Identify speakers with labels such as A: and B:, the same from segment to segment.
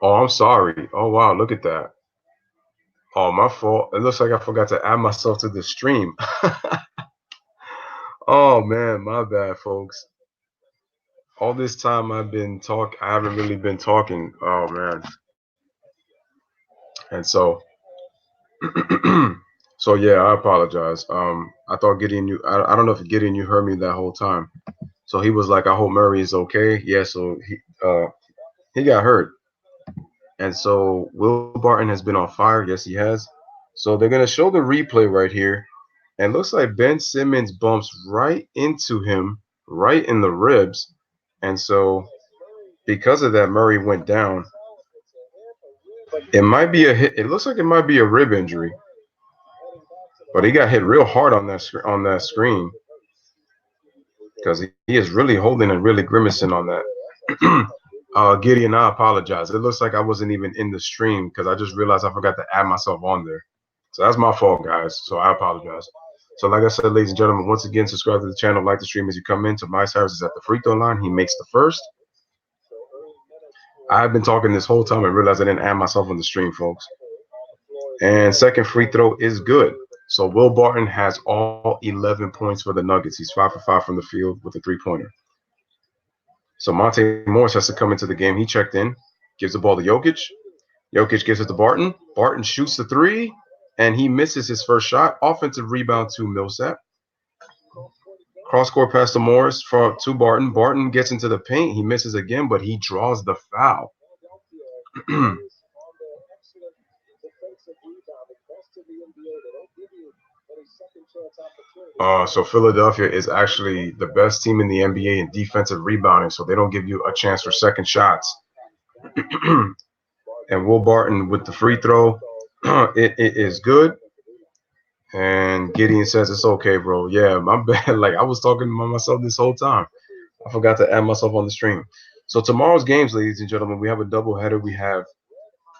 A: Oh, I'm sorry. Oh, wow. Look at that. Oh, my fault. It looks like I forgot to add myself to the stream. Oh, man. My bad, folks. All this time I haven't really been talking. Oh, man. And so, so yeah, I apologize. I thought Gideon, I don't know if Gideon, you heard me that whole time. So he was like, I hope Murray is okay. Yeah, so he got hurt. And so Will Barton has been on fire. Yes, he has. So they're gonna show the replay right here. And it looks like Ben Simmons bumps right into him, right in the ribs. And so because of that, Murray went down. It might be a hit. It looks like it might be a rib injury, but he got hit real hard on that screen because he is really holding and really grimacing on that. Gideon, I apologize. It looks like I wasn't even in the stream because I just realized I forgot to add myself on there. So that's my fault, guys. So I apologize. So like I said, ladies and gentlemen, once again, subscribe to the channel, like the stream as you come in. Tobias Harris is at the free throw line. He makes the first. I've been talking this whole time and realized I didn't add myself on the stream, folks. And second free throw is good. So Will Barton has all 11 points for the Nuggets. He's 5 for 5 from the field with a three-pointer. So Monte Morris has to come into the game. He checked in, gives the ball to Jokic. Jokic gives it to Barton. Barton shoots the three, and he misses his first shot. Offensive rebound to Millsap. Cross-court pass to Morris to Barton. Barton gets into the paint. He misses again, but he draws the foul. So Philadelphia is actually the best team in the NBA in defensive rebounding, so they don't give you a chance for second shots. And Will Barton with the free throw, it is good. And Gideon says it's okay, bro. Yeah, my bad. Like I was talking to myself this whole time. I forgot to add myself on the stream. So tomorrow's games, ladies and gentlemen, we have a doubleheader. We have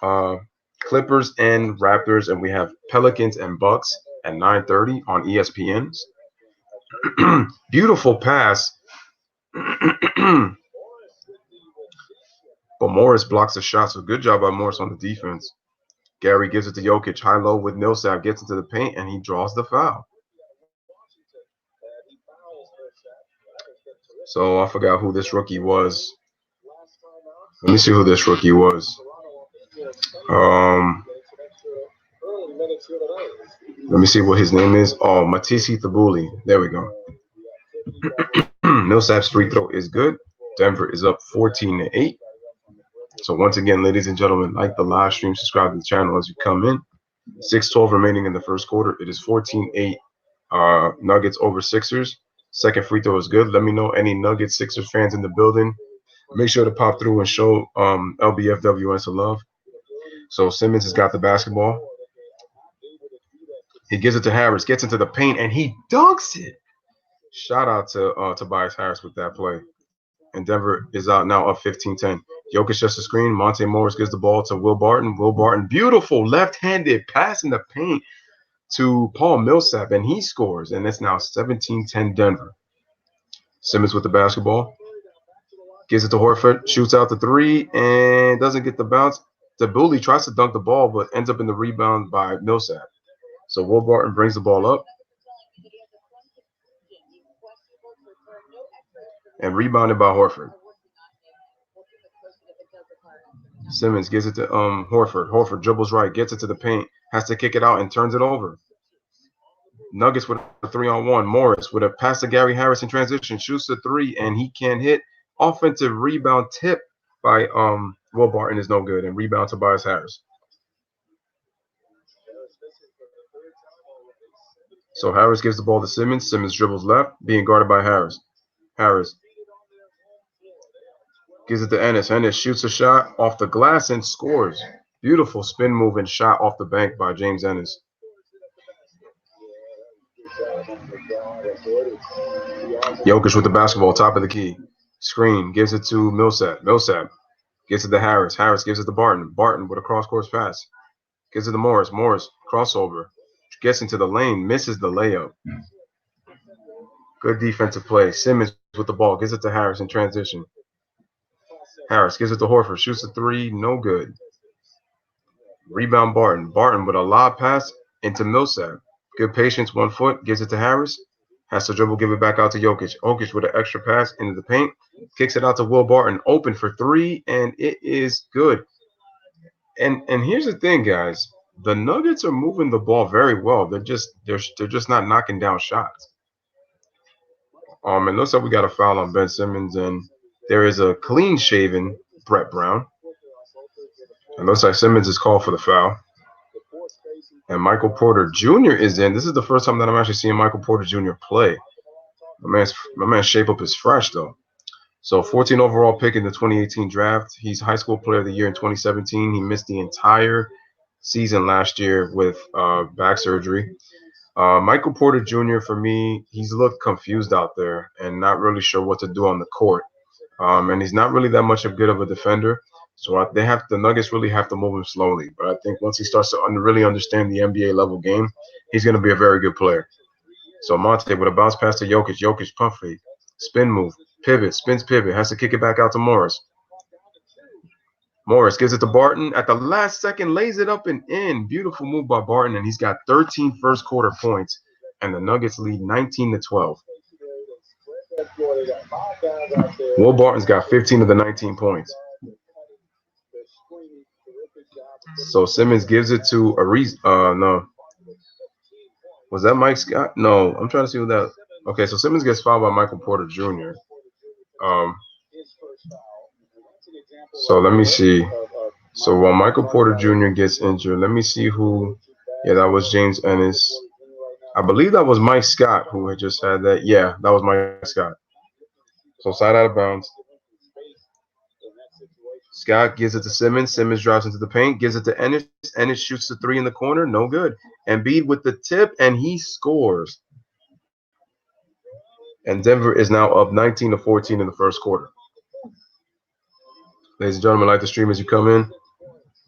A: uh, Clippers and Raptors, and we have Pelicans and Bucks at 9:30 on ESPN's. Beautiful pass. But Morris blocks the shot, so good job by Morris on the defense. Gary gives it to Jokic, high-low with Millsap, gets into the paint, and he draws the foul. So I forgot who this rookie was. Let me see who this rookie was. Let me see what his name is. Oh, Matisse Thabuli. There we go. Millsap's free throw is good. Denver is up 14-8. So once again, ladies and gentlemen, like the live stream, subscribe to the channel as you come in. 6:12 remaining in the first quarter. It is 14-8 Nuggets over Sixers. Second free throw is good. Let me know any Nuggets Sixers fans in the building. Make sure to pop through and show Lbfwn some love. So Simmons has got the basketball. He gives it to Harris, gets into the paint, and he dunks it. Shout out to Tobias Harris with that play. And Denver is out now up 15-10. Jokic sets the screen. Monte Morris gives the ball to Will Barton. Will Barton, beautiful left-handed pass in the paint to Paul Millsap, and he scores. And it's now 17-10 Denver. Simmons with the basketball. Gives it to Horford. Shoots out the three and doesn't get the bounce. The bully tries to dunk the ball, but ends up in the rebound by Millsap. So Will Barton brings the ball up. And rebounded by Horford. Simmons gives it to Horford. Horford dribbles right, gets it to the paint, has to kick it out and turns it over. Nuggets with a 3-on-1. Morris with a pass to Gary Harris in transition, shoots the three, and he can't hit. Offensive rebound tip by Will Barton is no good, and rebound to Tobias Harris. So Harris gives the ball to Simmons. Simmons dribbles left, being guarded by Harris. Harris gives it to Ennis. Ennis shoots a shot off the glass and scores. Beautiful spin move and shot off the bank by James Ennis. Jokic with the basketball, top of the key. Screen, gives it to Millsap. Millsap gives it to Harris. Harris gives it to Barton. Barton with a cross-court pass. Gives it to Morris. Morris, crossover. Gets into the lane, misses the layup. Good defensive play. Simmons with the ball, gives it to Harris in transition. Harris gives it to Horford. Shoots a three. No good. Rebound Barton. Barton with a lob pass into Millsap. Good patience. 1 foot. Gives it to Harris. Has to dribble. Give it back out to Jokic. Jokic with an extra pass into the paint. Kicks it out to Will Barton. Open for three. And it is good. And here's the thing, guys. The Nuggets are moving the ball very well. They're just not knocking down shots. It looks like we got a foul on Ben Simmons, and there is a clean shaven Brett Brown. It looks like Simmons is called for the foul. And Michael Porter Jr. is in. This is the first time that I'm actually seeing Michael Porter Jr. play. My man's shape up is fresh though. So 14 overall pick in the 2018 draft. He's high school player of the year in 2017. He missed the entire season last year with back surgery. Michael Porter Jr. for me, he's looked confused out there and not really sure what to do on the court. And he's not really that much of good of a defender. So the Nuggets really have to move him slowly. But I think once he starts to really understand the NBA level game, he's going to be a very good player. So Monte with a bounce pass to Jokic. Jokic pump fake, spin move, pivot, spins pivot, has to kick it back out to Morris. Morris gives it to Barton at the last second, lays it up and in. Beautiful move by Barton, and he's got 13 first quarter points, and the Nuggets lead 19-12. Will Barton's got 15 of the 19 points. So Simmons gives it to Ariz. No. Was that Mike Scott? No, I'm trying to see who that. Okay, so Simmons gets fouled by Michael Porter Jr. So let me see. So while Michael Porter Jr. gets injured, let me see who. Yeah, that was James Ennis. I believe that was Mike Scott who had just had that. Yeah, that was Mike Scott. So side out of bounds. Scott gives it to Simmons. Simmons drives into the paint, gives it to Ennis. Ennis shoots the three in the corner. No good. Embiid with the tip, and he scores. And Denver is now up 19-14 in the first quarter. Ladies and gentlemen, like the stream as you come in.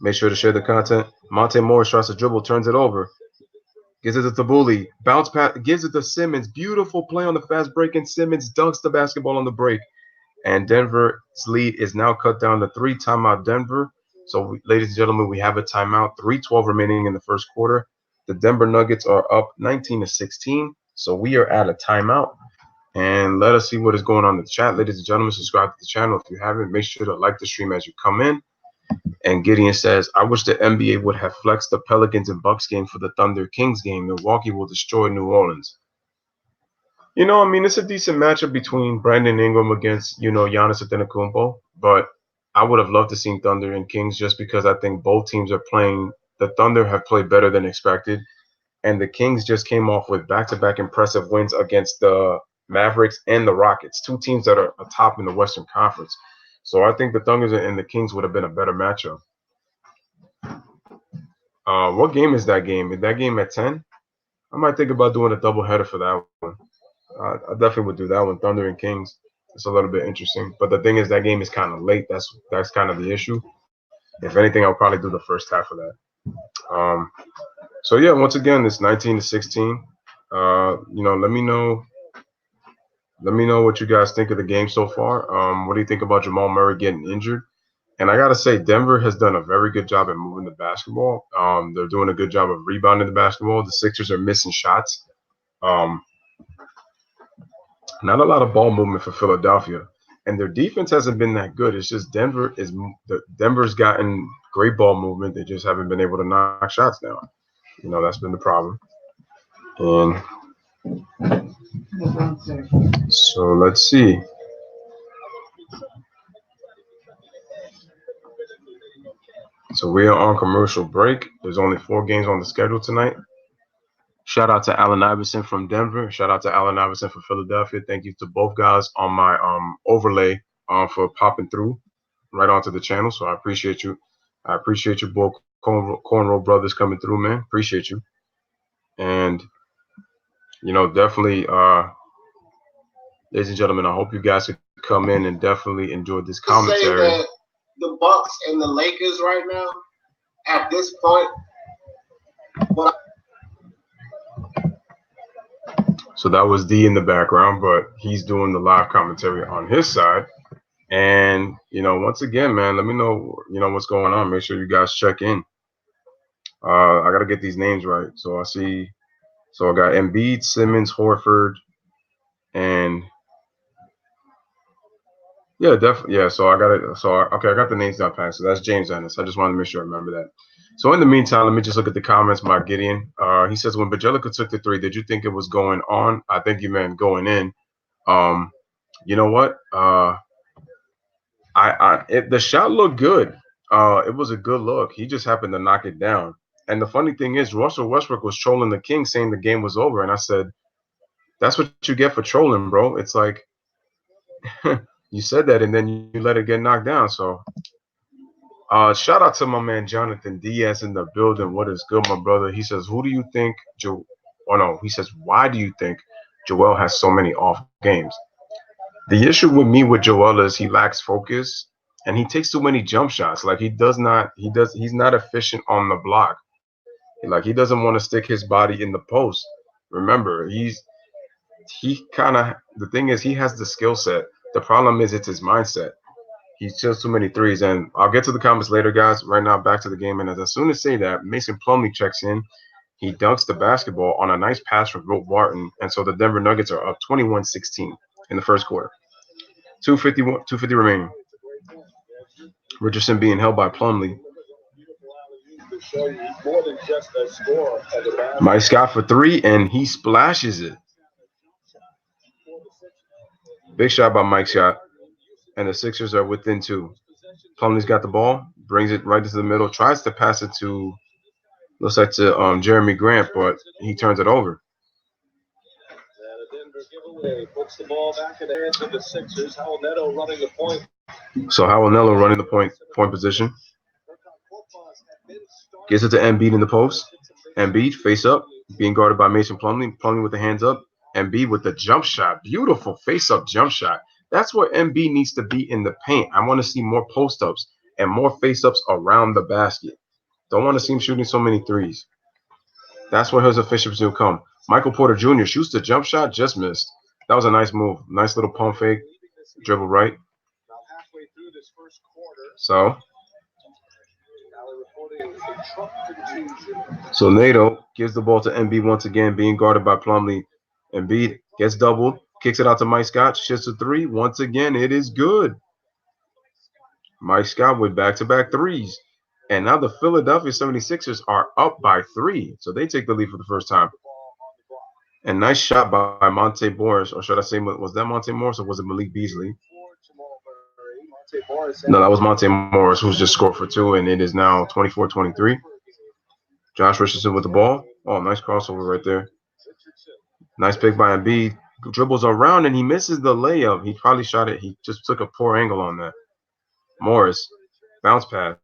A: Make sure to share the content. Monte Morris tries to dribble, turns it over. Gives it to Tabuli. Bounce pass, gives it to Simmons. Beautiful play on the fast break, and Simmons dunks the basketball on the break. And Denver's lead is now cut down to 3. Timeout Denver. So, ladies and gentlemen, we have a timeout. 3:12 remaining in the first quarter. The Denver Nuggets are up 19-16. So we are at a timeout. And let us see what is going on in the chat. Ladies and gentlemen, subscribe to the channel if you haven't. Make sure to like the stream as you come in. And Gideon says, I wish the NBA would have flexed the Pelicans and Bucks game for the Thunder Kings game. Milwaukee will destroy New Orleans. You know, I mean, it's a decent matchup between Brandon Ingram against, Giannis Antetokounmpo. But I would have loved to see Thunder and Kings just because I think both teams are playing. The Thunder have played better than expected. And the Kings just came off with back-to-back impressive wins against the Mavericks and the Rockets, two teams that are atop in the Western Conference. So I think the Thunder and the Kings would have been a better matchup. What game is that game? Is that game at 10? I might think about doing a doubleheader for that one. I definitely would do that one, Thunder and Kings. It's a little bit interesting. But the thing is, that game is kind of late. That's kind of the issue. If anything, I'll probably do the first half of that. So, yeah, once again, it's 19-16. Let me know. Let me know what you guys think of the game so far. What do you think about Jamal Murray getting injured? And I got to say, Denver has done a very good job at moving the basketball. They're doing a good job of rebounding the basketball. The Sixers are missing shots. Not a lot of ball movement for Philadelphia. And their defense hasn't been that good. It's just Denver's gotten great ball movement. They just haven't been able to knock shots down. That's been the problem. And so let's see. So we are on commercial break. There's only 4 games on the schedule tonight. Shout out to Allen Iverson from Denver. Shout out to Allen Iverson from Philadelphia. Thank you to both guys on my overlay for popping through right onto the channel. So I appreciate you. I appreciate you both Cornrow brothers coming through, man. Appreciate you. And definitely, ladies and gentlemen, I hope you guys could come in and definitely enjoy this commentary.
B: Say that the Bucks and the Lakers right now, at this point,
A: So that was D in the background, but he's doing the live commentary on his side. And once again, man, let me know what's going on. Make sure you guys check in. I gotta get these names right. So I see. So I got Embiid, Simmons, Horford, and yeah, definitely. Yeah, so I got it. So okay, I got the names down pat. So that's James Ennis. I just wanted to make sure I remember that. So in the meantime, let me just look at the comments. Mark Gideon. He says when Bajelica took the three, did you think it was going on? I think you meant going in. Um, you know what? The shot looked good. It was a good look. He just happened to knock it down. And the funny thing is, Russell Westbrook was trolling the King, saying the game was over. And I said, "That's what you get for trolling, bro. It's like you said that, and then you let it get knocked down." So, shout out to my man Jonathan Diaz in the building. What is good, my brother? He says, "Who do you think?" Oh no, he says, "Why do you think Joel has so many off games?" The issue with me with Joel is he lacks focus and he takes too many jump shots. Like he's not efficient on the block. Like he doesn't want to stick his body in the post. Remember, he kind of the thing is he has the skill set. The problem is it's his mindset. He shoots too many threes, and I'll get to the comments later, guys. Right now, back to the game, and as soon as I say that, Mason Plumlee checks in. He dunks the basketball on a nice pass from Will Barton, and so the Denver Nuggets are up 21-16 in the first quarter. 250 remaining. Richardson being held by Plumlee. Mike Scott for three, and he splashes it. Big shot by Mike Scott, and the Sixers are within two. Plumlee's got the ball, brings it right into the middle, tries to pass it to, looks like to Jeremy Grant, but he turns it over. Puts the ball back in the hands of the Sixers. Howell Neto running the point. So Howell Neto running the point position. Gets it to Embiid in the post. Embiid face up, being guarded by Mason Plumlee. Plumlee with the hands up. Embiid with the jump shot. Beautiful face up jump shot. That's where Embiid needs to be in the paint. I want to see more post ups and more face ups around the basket. Don't want to see him shooting so many threes. That's where his efficiency will come. Michael Porter Jr. shoots the jump shot, just missed. That was a nice move. Nice little pump fake, dribble right. So Nato gives the ball to Embiid once again, being guarded by Plumlee. Embiid gets doubled, kicks it out to Mike Scott, shoots a three. Once again, it is good. Mike Scott with back-to-back threes. And now the Philadelphia 76ers are up by three. So they take the lead for the first time. And nice shot by Monte Morris, or should I say, was that Monte Morris or was it Malik Beasley? No, that was Monte Morris, who's just scored for two, and it is now 24-23. Josh Richardson with the ball. Oh, nice crossover right there. Nice pick by Embiid. Dribbles around, and he misses the layup. He probably shot it. He just took a poor angle on that. Morris, bounce pass.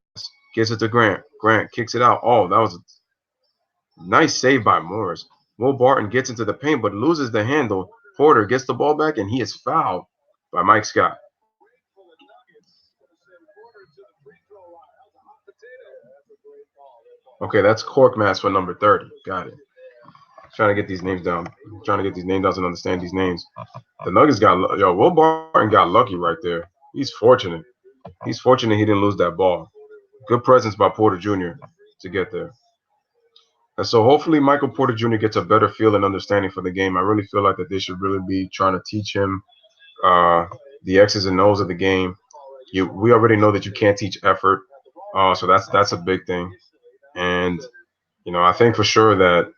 A: Gets it to Grant. Grant kicks it out. Oh, that was a nice save by Morris. Will Barton gets into the paint, but loses the handle. Porter gets the ball back, and he is fouled by Mike Scott. Okay, that's Corkmas for number 30. Got it. Trying to get these names down. Trying to get these names down and understand these names. The Nuggets got Will Barton got lucky right there. He's fortunate. He's fortunate he didn't lose that ball. Good presence by Porter Jr. to get there. And so hopefully Michael Porter Jr. gets a better feel and understanding for the game. I really feel like that they should really be trying to teach him the X's and O's of the game. We already know that you can't teach effort, so that's a big thing. And I think for sure that.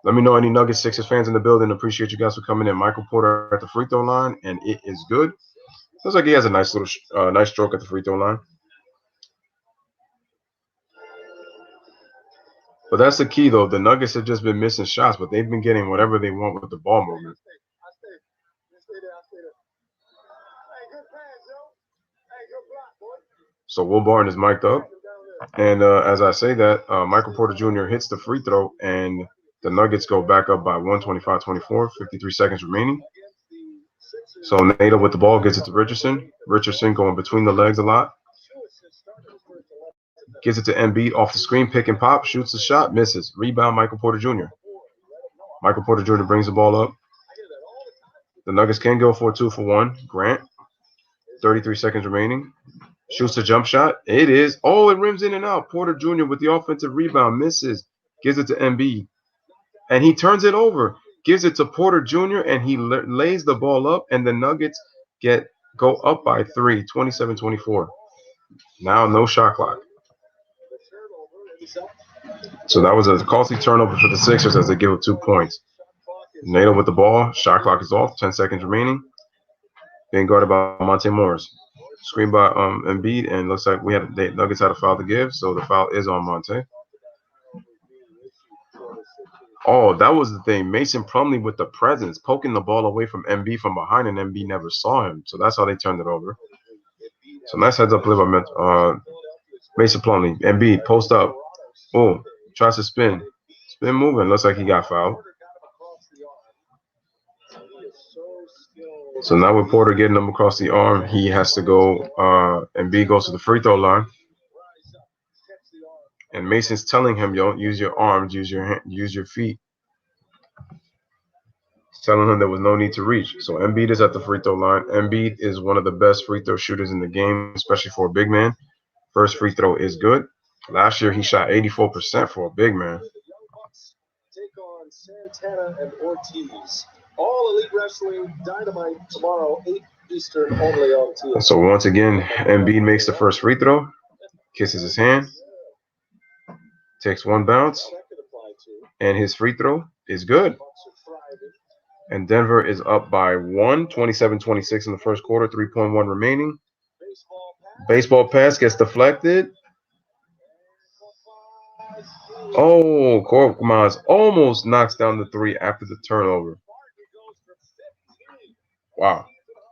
A: Let me know any Nuggets Sixers fans in the building. Appreciate you guys for coming in. Michael Porter at the free throw line, and it is good. Looks like he has a nice little nice stroke at the free throw line. But that's the key, though. The Nuggets have just been missing shots, but they've been getting whatever they want with the ball movement. So Will Barton is mic'd up. And as I say that, Michael Porter Jr. hits the free throw, and the Nuggets go back up by 125-24, 53 seconds remaining. So Nato with the ball gets it to Richardson. Richardson going between the legs a lot. Gives it to Embiid off the screen, pick and pop, shoots the shot, misses. Rebound, Michael Porter Jr. Michael Porter Jr. brings the ball up. The Nuggets can go for a 2-for-1. Grant 33 seconds remaining. Shoots a jump shot. It is. Oh, it rims in and out. Porter Jr. with the offensive rebound misses. Gives it to Embiid. And he turns it over. Gives it to Porter Jr. and he lays the ball up. And the Nuggets go up by 3, 27-24. Now no shot clock. So that was a costly turnover for the Sixers as they give up 2 points. Nato with the ball. Shot clock is off. 10 seconds remaining. Being guarded by Monte Morris. Screen by Embiid, and looks like the Nuggets had a foul to give, so the foul is on Monte. Oh, that was the thing. Mason Plumlee with the presence, poking the ball away from Embiid from behind, and Embiid never saw him. So that's how they turned it over. So nice heads up play by Mason Plumlee. Embiid post up. Oh, tries to spin. Spin moving. Looks like he got fouled. So now with Porter getting him across the arm, he has to go. Embiid goes to the free throw line. And Mason's telling him, "Don't use your arms, use your feet." He's telling him there was no need to reach. So Embiid is at the free throw line. Embiid is one of the best free throw shooters in the game, especially for a big man. First free throw is good. Last year he shot 84% for a big man.
C: Take on Santana and Ortiz. All Elite Wrestling Dynamite tomorrow, 8 Eastern, only on TNT.
A: So once again, Embiid makes the first free throw, kisses his hand, takes one bounce, and his free throw is good. And Denver is up by 1, 27-26 in the first quarter, 3.1 remaining. Baseball pass gets deflected. Oh, Korkmaz almost knocks down the 3 after the turnover. Wow.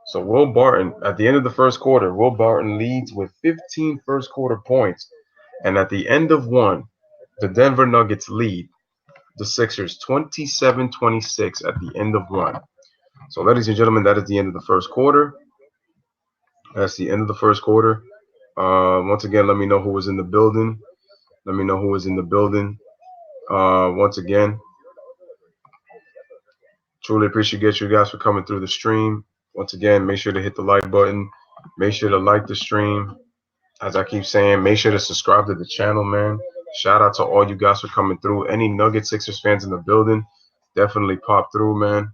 A: So Will Barton, at the end of the first quarter, Will Barton leads with 15 first quarter points. And at the end of 1, the Denver Nuggets lead the Sixers 27-26 at the end of 1. So ladies and gentlemen, that is the end of the first quarter. That's the end of the first quarter. Once again, let me know who was in the building. Once again, truly appreciate you guys for coming through the stream. Once again, make sure to hit the like button. Make sure to like the stream. As I keep saying, make sure to subscribe to the channel, man. Shout out to all you guys for coming through. Any Nugget Sixers fans in the building, definitely pop through, man.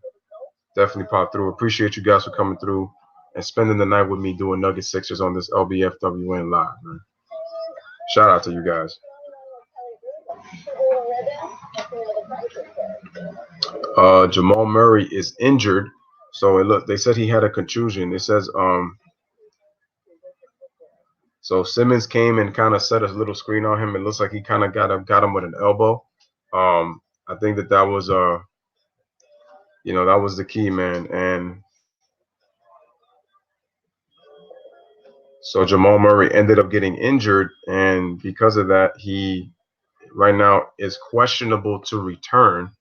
A: Definitely pop through. Appreciate you guys for coming through and spending the night with me doing Nugget Sixers on this Lbfwn live, man. Shout out to you guys. Jamal Murray is injured. So they said he had a contusion. It says so Simmons came and kind of set a little screen on him. It looks like he kind of got him with an elbow. I think that was that was the key, man. And so Jamal Murray ended up getting injured, and because of that, he right now is questionable to return.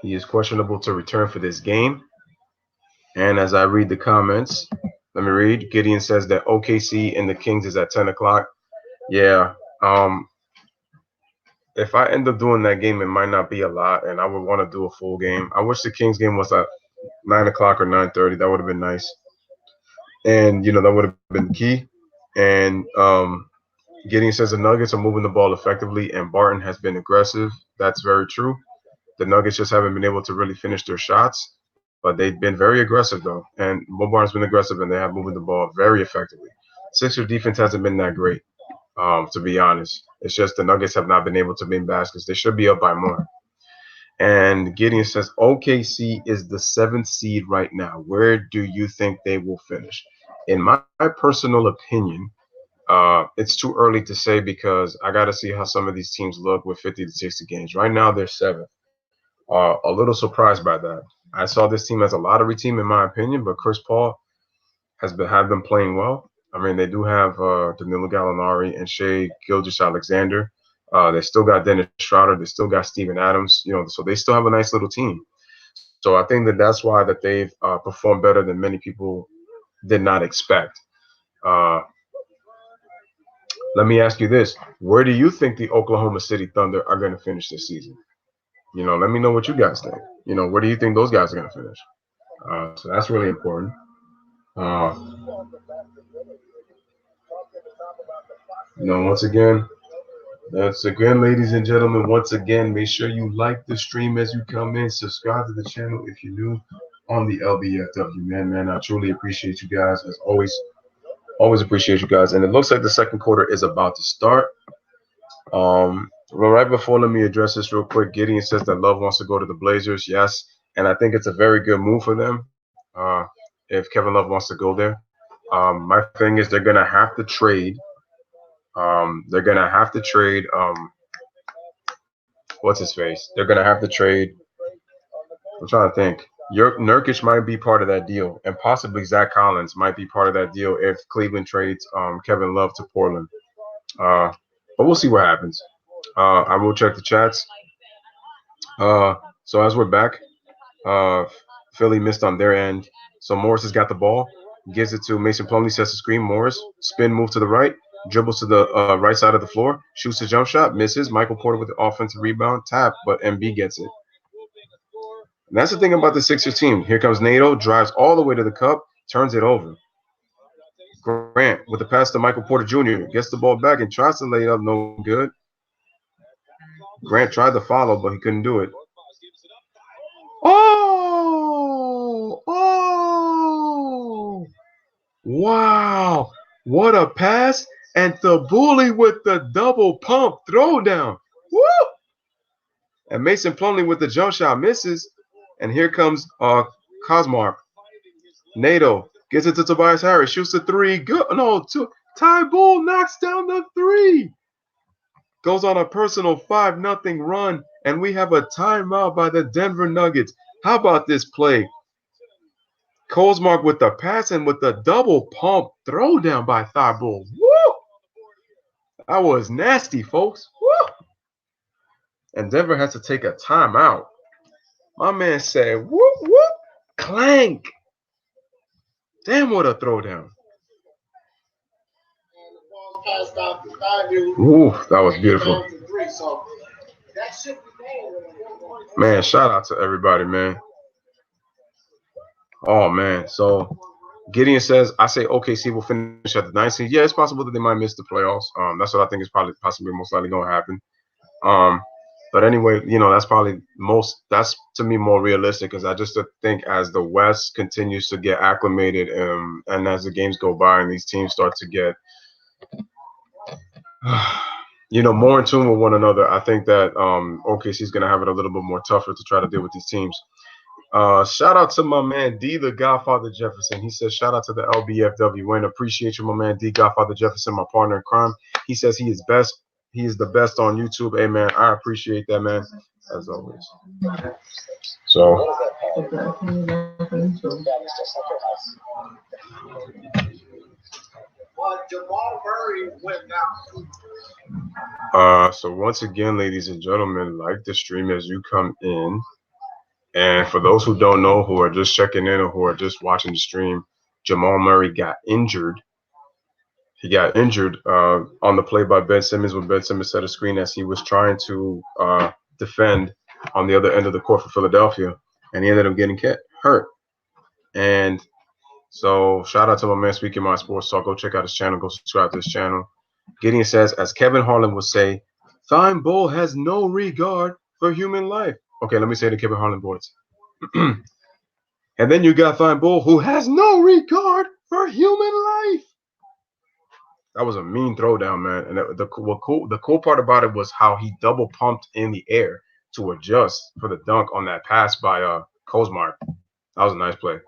A: He is questionable to return for this game. And as I read the comments, let me read. Gideon says that OKC and the Kings is at 10 o'clock. Yeah. If I end up doing that game, it might not be a lot, and I would want to do a full game. I wish the Kings game was at 9 o'clock or 9:30. That would have been nice. And, that would have been key. And Gideon says the Nuggets are moving the ball effectively, and Barton has been aggressive. That's very true. The Nuggets just haven't been able to really finish their shots, but they've been very aggressive, though. And Will Barton's been aggressive, and they have moving the ball very effectively. Sixers defense hasn't been that great, to be honest. It's just the Nuggets have not been able to win baskets. They should be up by more. And Gideon says OKC is the 7th seed right now. Where do you think they will finish? In my personal opinion, it's too early to say because I got to see how some of these teams look with 50 to 60 games. Right now, they're 7th. A little surprised by that. I saw this team as a lottery team, in my opinion, but Chris Paul have them playing well. I mean, they do have Danilo Gallinari and Shai Gilgeous-Alexander. They still got Dennis Schroeder. They still got Steven Adams. So they still have a nice little team. So I think that's why that they've performed better than many people did not expect. Let me ask you this. Where do you think the Oklahoma City Thunder are going to finish this season? Let me know what you guys think. Where do you think those guys are going to finish? So that's really important. Uh, once again, that's again, ladies and gentlemen. Once again, make sure you like the stream as you come in. Subscribe to the channel if you're new on the LBFW. Man, I truly appreciate you guys. As always appreciate you guys. And it looks like the second quarter is about to start. Well, right before, let me address this real quick. Gideon says that Love wants to go to the Blazers. Yes, and I think it's a very good move for them. If Kevin Love wants to go there, my thing is they're gonna have to trade. They're gonna have to trade. What's his face? They're gonna have to trade. I'm trying to think. Nurkic might be part of that deal, and possibly Zach Collins might be part of that deal if Cleveland trades Kevin Love to Portland. Uh, but we'll see what happens. I will check the chats. So as we're back, uh, Philly missed on their end. So Morris has got the ball, gives it to Mason Plumlee, sets the screen. Morris, spin move to the right, dribbles to the right side of the floor, shoots a jump shot, misses. Michael Porter with the offensive rebound, tap, but MB gets it. And that's the thing about the Sixers team. Here comes NATO, drives all the way to the cup, turns it over. Grant with the pass to Michael Porter Jr. gets the ball back and tries to lay it up, no good. Grant tried to follow, but he couldn't do it. Oh! Wow! What a pass! And the bully with the double pump throwdown. Woo! And Mason Plumlee with the jump shot misses. And here comes Cosmark. NATO gets it to Tobias Harris, shoots the three. Good. No, two. Ty Bull knocks down the three. Goes on a personal 5-0 run, and we have a timeout by the Denver Nuggets. How about this play? Cosmark with the pass and with the double pump throwdown by Thibault. Woo! That was nasty, folks. Woo! And Denver has to take a timeout. My man said, whoop, whoop, clank. Damn, what a throwdown. Ooh, that was beautiful. Man, shout out to everybody, man. Oh, man. So Gideon says, I say OKC will finish at the 9th seed. Yeah, it's possible that they might miss the playoffs. That's what I think is probably possibly most likely going to happen. But anyway, that's to me more realistic because I just think as the West continues to get acclimated and as the games go by and these teams start to get, more in tune with one another, I think that OKC is going to have it a little bit more tougher to try to deal with these teams. Shout out to my man D, the Godfather Jefferson. He says, shout out to the LBFW. Appreciate you, my man D, Godfather Jefferson, my partner in crime. He says he is best. He is the best on YouTube. Hey, man, I appreciate that, man, as always. So, so once again, ladies and gentlemen, like the stream as you come in. And for those who don't know, who are just checking in or who are just watching the stream, Jamal Murray got injured. He got injured on the play by Ben Simmons when Ben Simmons set a screen as he was trying to defend on the other end of the court for Philadelphia, and he ended up getting hurt. And so shout out to my man Speaking My Sports Talk. Go check out his channel. Go subscribe to his channel. Gideon says, as Kevin Harlan would say, Fine Bull has no regard for human life. Okay, let me say the Kevin Harlan words. And then you got Fine Bull, who has no regard for human life. That was a mean throwdown, man. And the cool part about it was how he double pumped in the air to adjust for the dunk on that pass by Kosmar. That was a nice play.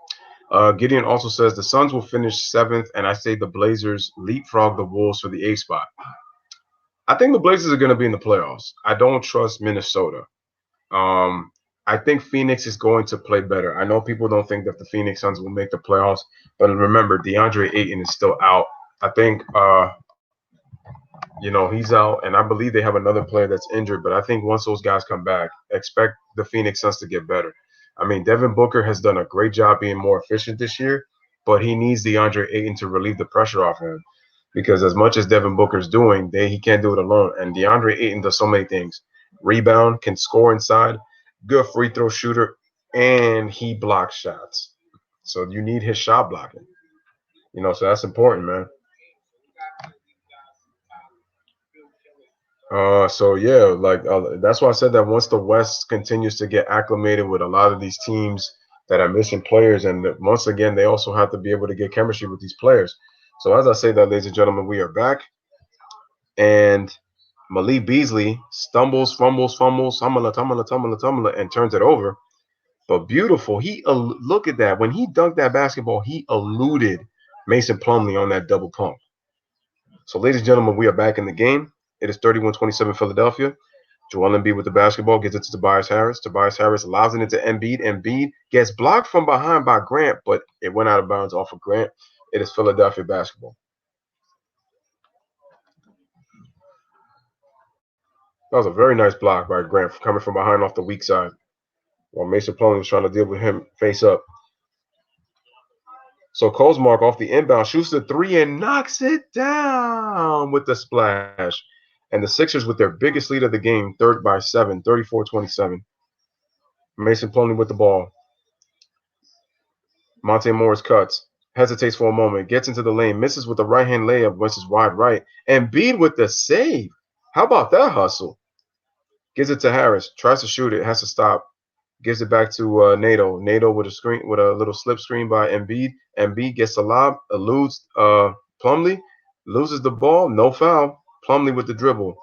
A: Gideon also says the Suns will finish 7th, and I say the Blazers leapfrog the Wolves for the 8th spot. I think the Blazers are going to be in the playoffs. I don't trust Minnesota. I think Phoenix is going to play better. I know people don't think that the Phoenix Suns will make the playoffs, but remember, DeAndre Ayton is still out. I think, he's out, and I believe they have another player that's injured. But I think once those guys come back, expect the Phoenix Suns to get better. I mean, Devin Booker has done a great job being more efficient this year, but he needs DeAndre Ayton to relieve the pressure off him. Because as much as Devin Booker's doing, he can't do it alone. And DeAndre Ayton does so many things. Rebound, can score inside, good free throw shooter, and he blocks shots. So you need his shot blocking. So that's important, man. So yeah, like that's why I said that once the West continues to get acclimated with a lot of these teams that are missing players, and once again they also have to be able to get chemistry with these players. So as I say that, ladies and gentlemen, we are back, and Malik Beasley stumbles, fumbles, tumble, and turns it over. But beautiful, look at that. When he dunked that basketball, he eluded Mason Plumlee on that double pump. So, ladies and gentlemen, we are back in the game. It is 31-27 Philadelphia. Joel Embiid with the basketball gets it to Tobias Harris. Tobias Harris allows it into Embiid. Embiid gets blocked from behind by Grant, but it went out of bounds off of Grant. It is Philadelphia basketball. That was a very nice block by Grant coming from behind off the weak side, while Mason Plumlee was trying to deal with him face up. So Kozmark off the inbound shoots the three and knocks it down with the splash. And the Sixers with their biggest lead of the game, third by 7, 34-27. Mason Plumlee with the ball. Monte Morris cuts, hesitates for a moment, gets into the lane, misses with the right-hand layup, versus wide right. And Embiid with the save. How about that hustle? Gives it to Harris, tries to shoot it, has to stop. Gives it back to Nato. Nato with a little slip screen by Embiid. Embiid gets a lob, eludes Plumlee, loses the ball, no foul. Plumlee with the dribble.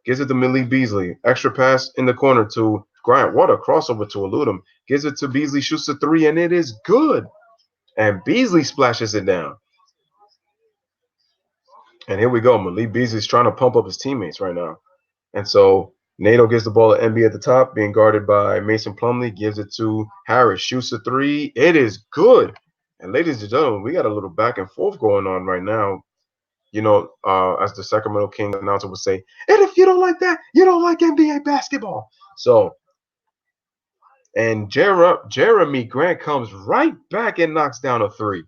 A: Gives it to Malik Beasley. Extra pass in the corner to Grant. What a crossover to elude him. Gives it to Beasley, shoots the three, and it is good. And Beasley splashes it down. And here we go. Malik Beasley's trying to pump up his teammates right now. And so Nato gives the ball to Embiid at the top, being guarded by Mason Plumlee, gives it to Harris, shoots the three. It is good. And ladies and gentlemen, we got a little back and forth going on right now. As the Sacramento Kings announcer would say, and if you don't like that, you don't like NBA basketball. So, and Jeremy Grant comes right back and knocks down a three.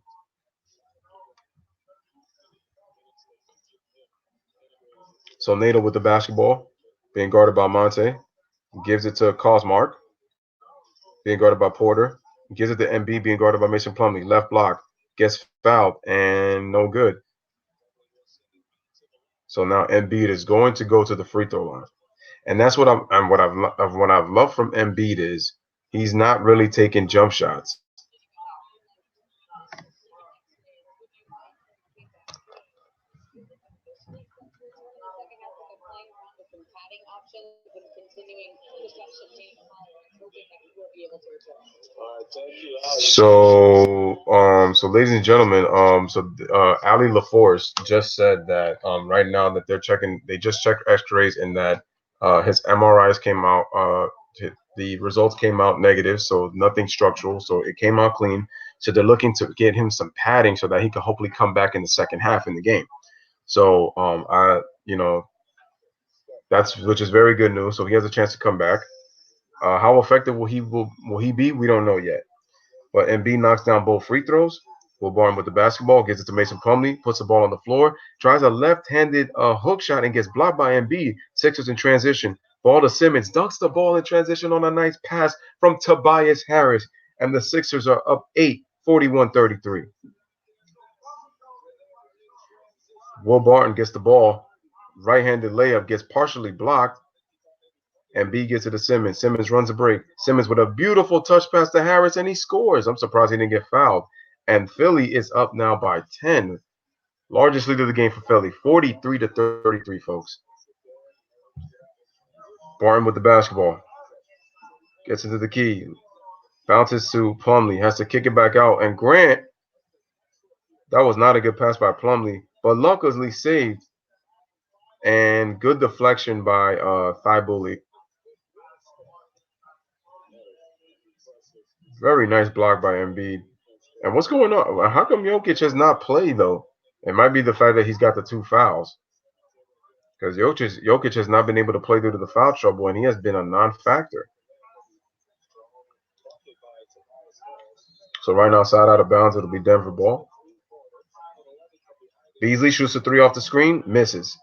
A: So Nato with the basketball, being guarded by Monte, gives it to Kozmark, being guarded by Porter, gives it to Embiid, being guarded by Mason Plumlee. Left block, gets fouled, and no good. So now Embiid is going to go to the free throw line, and that's what I've loved from Embiid is he's not really taking jump shots. So ladies and gentlemen, Ali LaForce just said that right now that they just checked X-rays and that his MRIs came out, the results came out negative, so nothing structural, so it came out clean. So they're looking to get him some padding so that he can hopefully come back in the second half in the game. So that's which is very good news. So he has a chance to come back. How effective will he be? We don't know yet. But Embiid knocks down both free throws. Will Barton with the basketball, gives it to Mason Plumlee, puts the ball on the floor, tries a left-handed hook shot and gets blocked by Embiid. Sixers in transition. Ball to Simmons, dunks the ball in transition on a nice pass from Tobias Harris. And the Sixers are up 8, 41-33. Will Barton gets the ball. Right-handed layup gets partially blocked. And B gets it to Simmons. Simmons runs a break. Simmons with a beautiful touch pass to Harris, and he scores. I'm surprised he didn't get fouled. And Philly is up now by 10. Largest lead of the game for Philly, 43-33, folks. Barton with the basketball. Gets into the key. Bounces to Plumlee. Has to kick it back out. And Grant, that was not a good pass by Plumlee, but luckily saved. And good deflection by Thibault. Very nice block by Embiid. And what's going on? How come Jokic has not played, though? It might be the fact that he's got the 2 fouls. Because Jokic has not been able to play due to the foul trouble, and he has been a non-factor. So right now, side out of bounds, it'll be Denver ball. Beasley shoots a 3 off the screen, misses.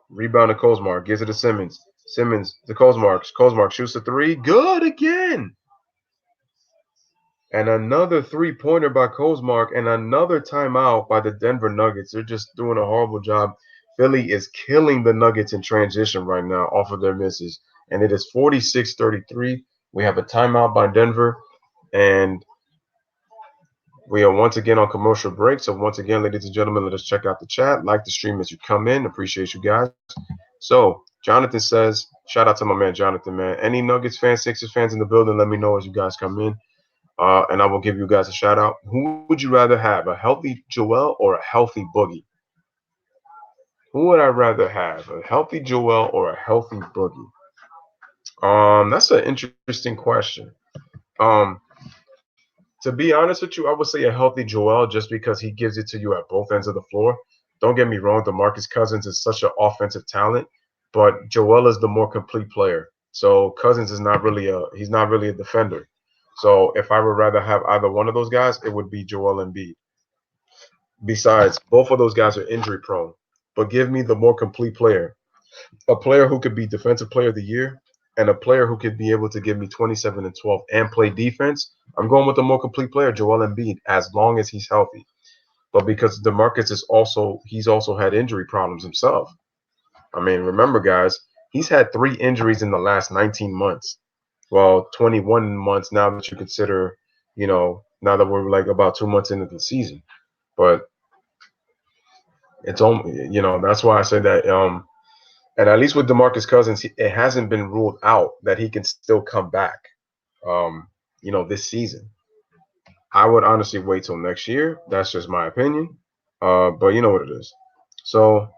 A: Rebound to Kozmark, gives it to Simmons. Simmons to Kozmark. Kozmark shoots a 3, good again. And another three-pointer by Kozmark and another timeout by the Denver Nuggets. They're just doing a horrible job. Philly is killing the Nuggets in transition right now off of their misses. And it is 46-33. We have a timeout by Denver. And we are once again on commercial break. So once again, ladies and gentlemen, let us check out the chat. Like the stream as you come in. Appreciate you guys. So Jonathan says, shout out to my man Jonathan, man. Any Nuggets fans, Sixers fans in the building, let me know as you guys come in. And I will give you guys a shout out. Who would you rather have, a healthy Joel or a healthy Boogie? Who would I rather have, a healthy Joel or a healthy Boogie? That's an interesting question. Um, to be honest with you, I would say a healthy Joel just because he gives it to you at both ends of the floor. Don't get me wrong, DeMarcus Cousins is such an offensive talent, but Joel is the more complete player. So Cousins is not really a defender. So if I would rather have either one of those guys, it would be Joel Embiid. Besides, both of those guys are injury prone. But give me the more complete player, a player who could be defensive player of the year, and a player who could be able to give me 27 and 12 and play defense. I'm going with the more complete player, Joel Embiid, as long as he's healthy. But because DeMarcus he's also had injury problems himself. I mean, remember, guys, he's had 3 injuries in the last 19 months. Well, 21 months now that you consider, now that we're like about 2 months into the season. But it's only, that's why I say that. And at least with DeMarcus Cousins, it hasn't been ruled out that he can still come back. This season. I would honestly wait till next year. That's just my opinion. But you know what it is. So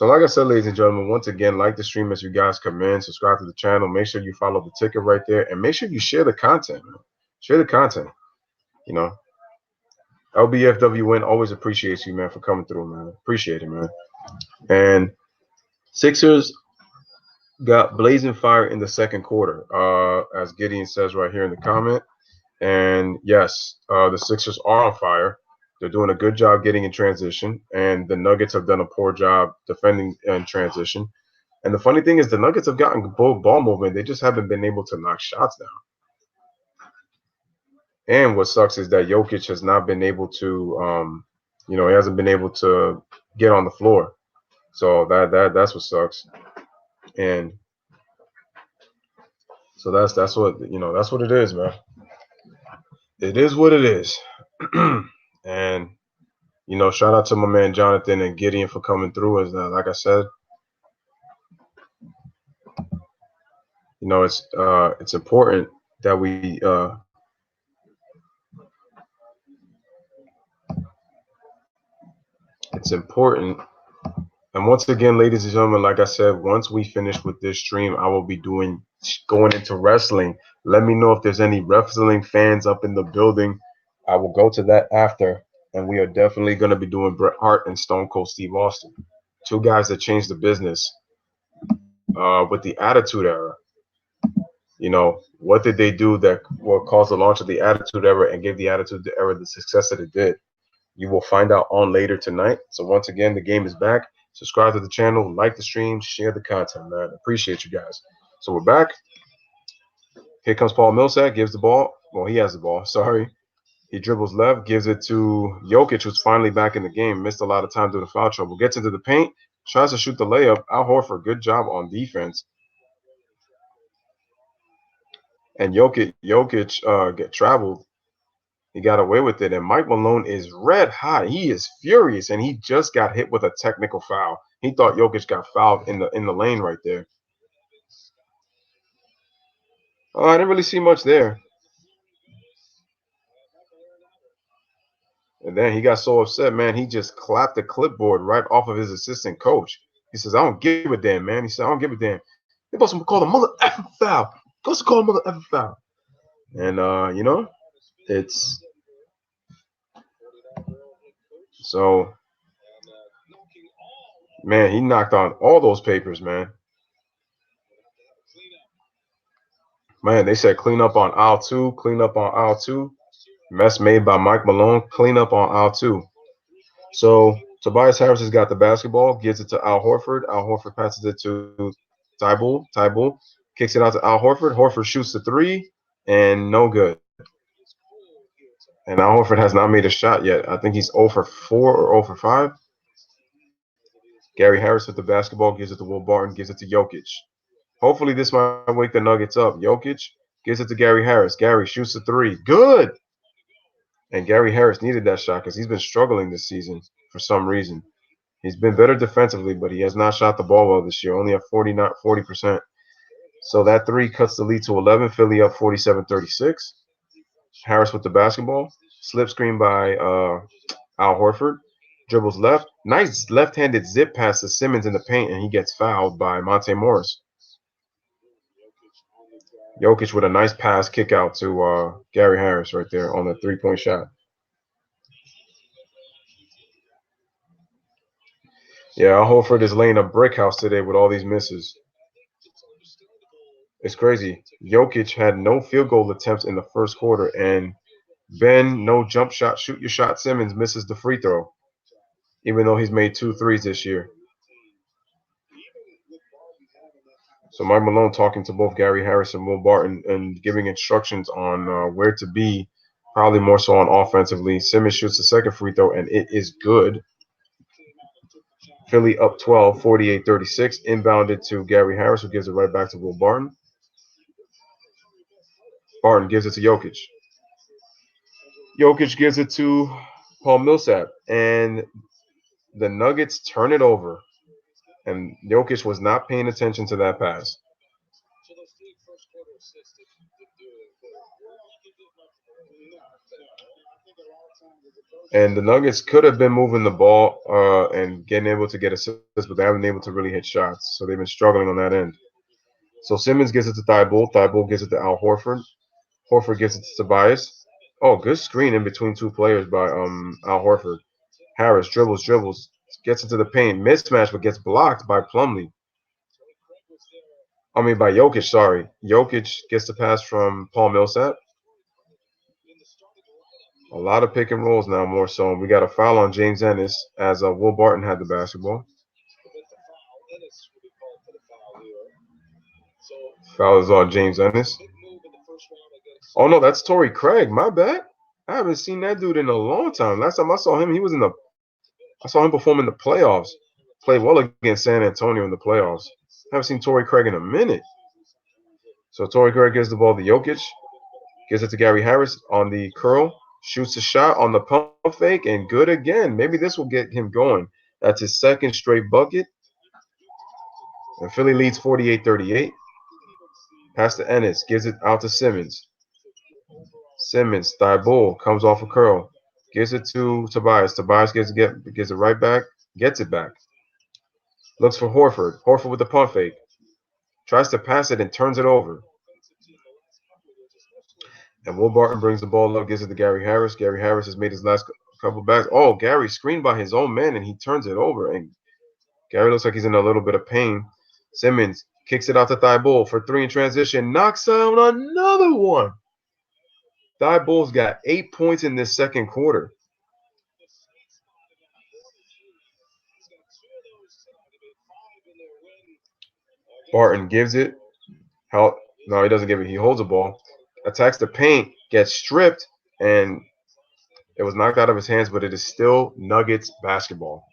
A: like I said, ladies and gentlemen, once again, like the stream as you guys come in, subscribe to the channel, make sure you follow the ticker right there, and make sure you share the content, man. Share the content. You know, Lbfwn always appreciates you, man, for coming through, man. Appreciate it, man. And Sixers got blazing fire in the second quarter, as Gideon says right here in the comment. And yes, the Sixers are on fire. They're doing a good job getting in transition, and the Nuggets have done a poor job defending in transition. And the funny thing is, the Nuggets have gotten both ball movement. They just haven't been able to knock shots down. And what sucks is that Jokic has not been able to, he hasn't been able to get on the floor. So that's what sucks. And so that's what it is, man. It is what it is. And shout out to my man Jonathan and Gideon for coming through. As like I said, it's important that it's important. And once again, ladies and gentlemen, like I said, once we finish with this stream, I will be going into wrestling. Let me know if there's any wrestling fans up in the building. I will go to that after. And we are definitely going to be doing Bret Hart and Stone Cold Steve Austin. Two guys that changed the business with the Attitude Era. What did they do that caused the launch of the Attitude Era and gave the Attitude Era the success that it did? You will find out on later tonight. So once again, the game is back. Subscribe to the channel, like the stream, share the content, man. Appreciate you guys. So we're back. Here comes Paul Millsap, gives the ball. Well, he has the ball. Sorry. He dribbles left, gives it to Jokic, who's finally back in the game. Missed a lot of time due to foul trouble. Gets into the paint, tries to shoot the layup. Al Horford, good job on defense. And Jokic get traveled. He got away with it. And Mike Malone is red hot. He is furious, and he just got hit with a technical foul. He thought Jokic got fouled in the lane right there. Oh, I didn't really see much there. And then he got so upset, man, he just clapped the clipboard right off of his assistant coach. He says, I don't give a damn, man. He said, I don't give a damn. They're supposed to call a mother effing foul. Supposed to call a mother effing foul. And, it's so, man, he knocked on all those papers, man. Man, they said clean up on aisle 2, clean up on aisle 2. Mess made by Mike Malone, clean up on aisle 2. So Tobias Harris has got the basketball, gives it to Al Horford. Al Horford passes it to Tybull. Tybull kicks it out to Al Horford. Horford shoots the three, and no good. And Al Horford has not made a shot yet. I think he's 0 for 4 or 0 for 5. Gary Harris with the basketball gives it to Will Barton, gives it to Jokic. Hopefully this might wake the Nuggets up. Jokic gives it to Gary Harris. Gary shoots a three. Good. And Gary Harris needed that shot because he's been struggling this season for some reason. He's been better defensively, but he has not shot the ball well this year, only at 40%. So that three cuts the lead to 11. Philly up 47-36. Harris with the basketball. Slip screen by Al Horford. Dribbles left. Nice left-handed zip pass to Simmons in the paint, and he gets fouled by Monte Morris. Jokic with a nice pass kick out to Gary Harris right there on the three-point shot. Yeah, Al Horford is laying a brick house today with all these misses. It's crazy. Jokic had no field goal attempts in the first quarter, and Ben, no jump shot, shoot your shot. Simmons misses the free throw, even though he's made 2 threes this year. So Mike Malone talking to both Gary Harris and Will Barton and giving instructions on where to be, probably more so on offensively. Simmons shoots the second free throw, and it is good. Philly up 12, 48-36. Inbounded to Gary Harris, who gives it right back to Will Barton. Barton gives it to Jokic. Jokic gives it to Paul Millsap. And the Nuggets turn it over. And Jokic was not paying attention to that pass. And the Nuggets could have been moving the ball and getting able to get assists, but they haven't been able to really hit shots. So they've been struggling on that end. So Simmons gives it to Thibault. Thibault gives it to Al Horford. Horford gives it to Tobias. Oh, good screen in between two players by Al Horford. Harris dribbles, gets into the paint. Mismatch, but gets blocked by Plumlee. I mean, by Jokic, sorry. Jokic gets the pass from Paul Millsap. A lot of pick and rolls now, more so. We got a foul on James Ennis as Will Barton had the basketball. Foul is on James Ennis. Oh no, that's Torrey Craig. My bad. I haven't seen that dude in a long time. Last time I saw him, he was in the. I saw him perform in the playoffs. Played well against San Antonio in the playoffs. Haven't seen Torrey Craig in a minute. So Torrey Craig gives the ball to Jokic. Gives it to Gary Harris on the curl. Shoots a shot on the pump fake and good again. Maybe this will get him going. That's his second straight bucket. And Philly leads 48-38. Pass to Ennis. Gives it out to Simmons. Simmons, Thibault comes off a curl. Gives it to Tobias. Tobias gives it right back. Gets it back. Looks for Horford. Horford with the pump fake. Tries to pass it and turns it over. And Will Barton brings the ball up, gives it to Gary Harris. Gary Harris has made his last couple backs. Oh, Gary screened by his own man, and he turns it over. And Gary looks like he's in a little bit of pain. Simmons kicks it out to Thibault for three in transition. Knocks out another one. Thibault's got 8 points in this second quarter. Barton gives it. No, he doesn't give it. He holds the ball. Attacks the paint. Gets stripped. And it was knocked out of his hands, but it is still Nuggets basketball.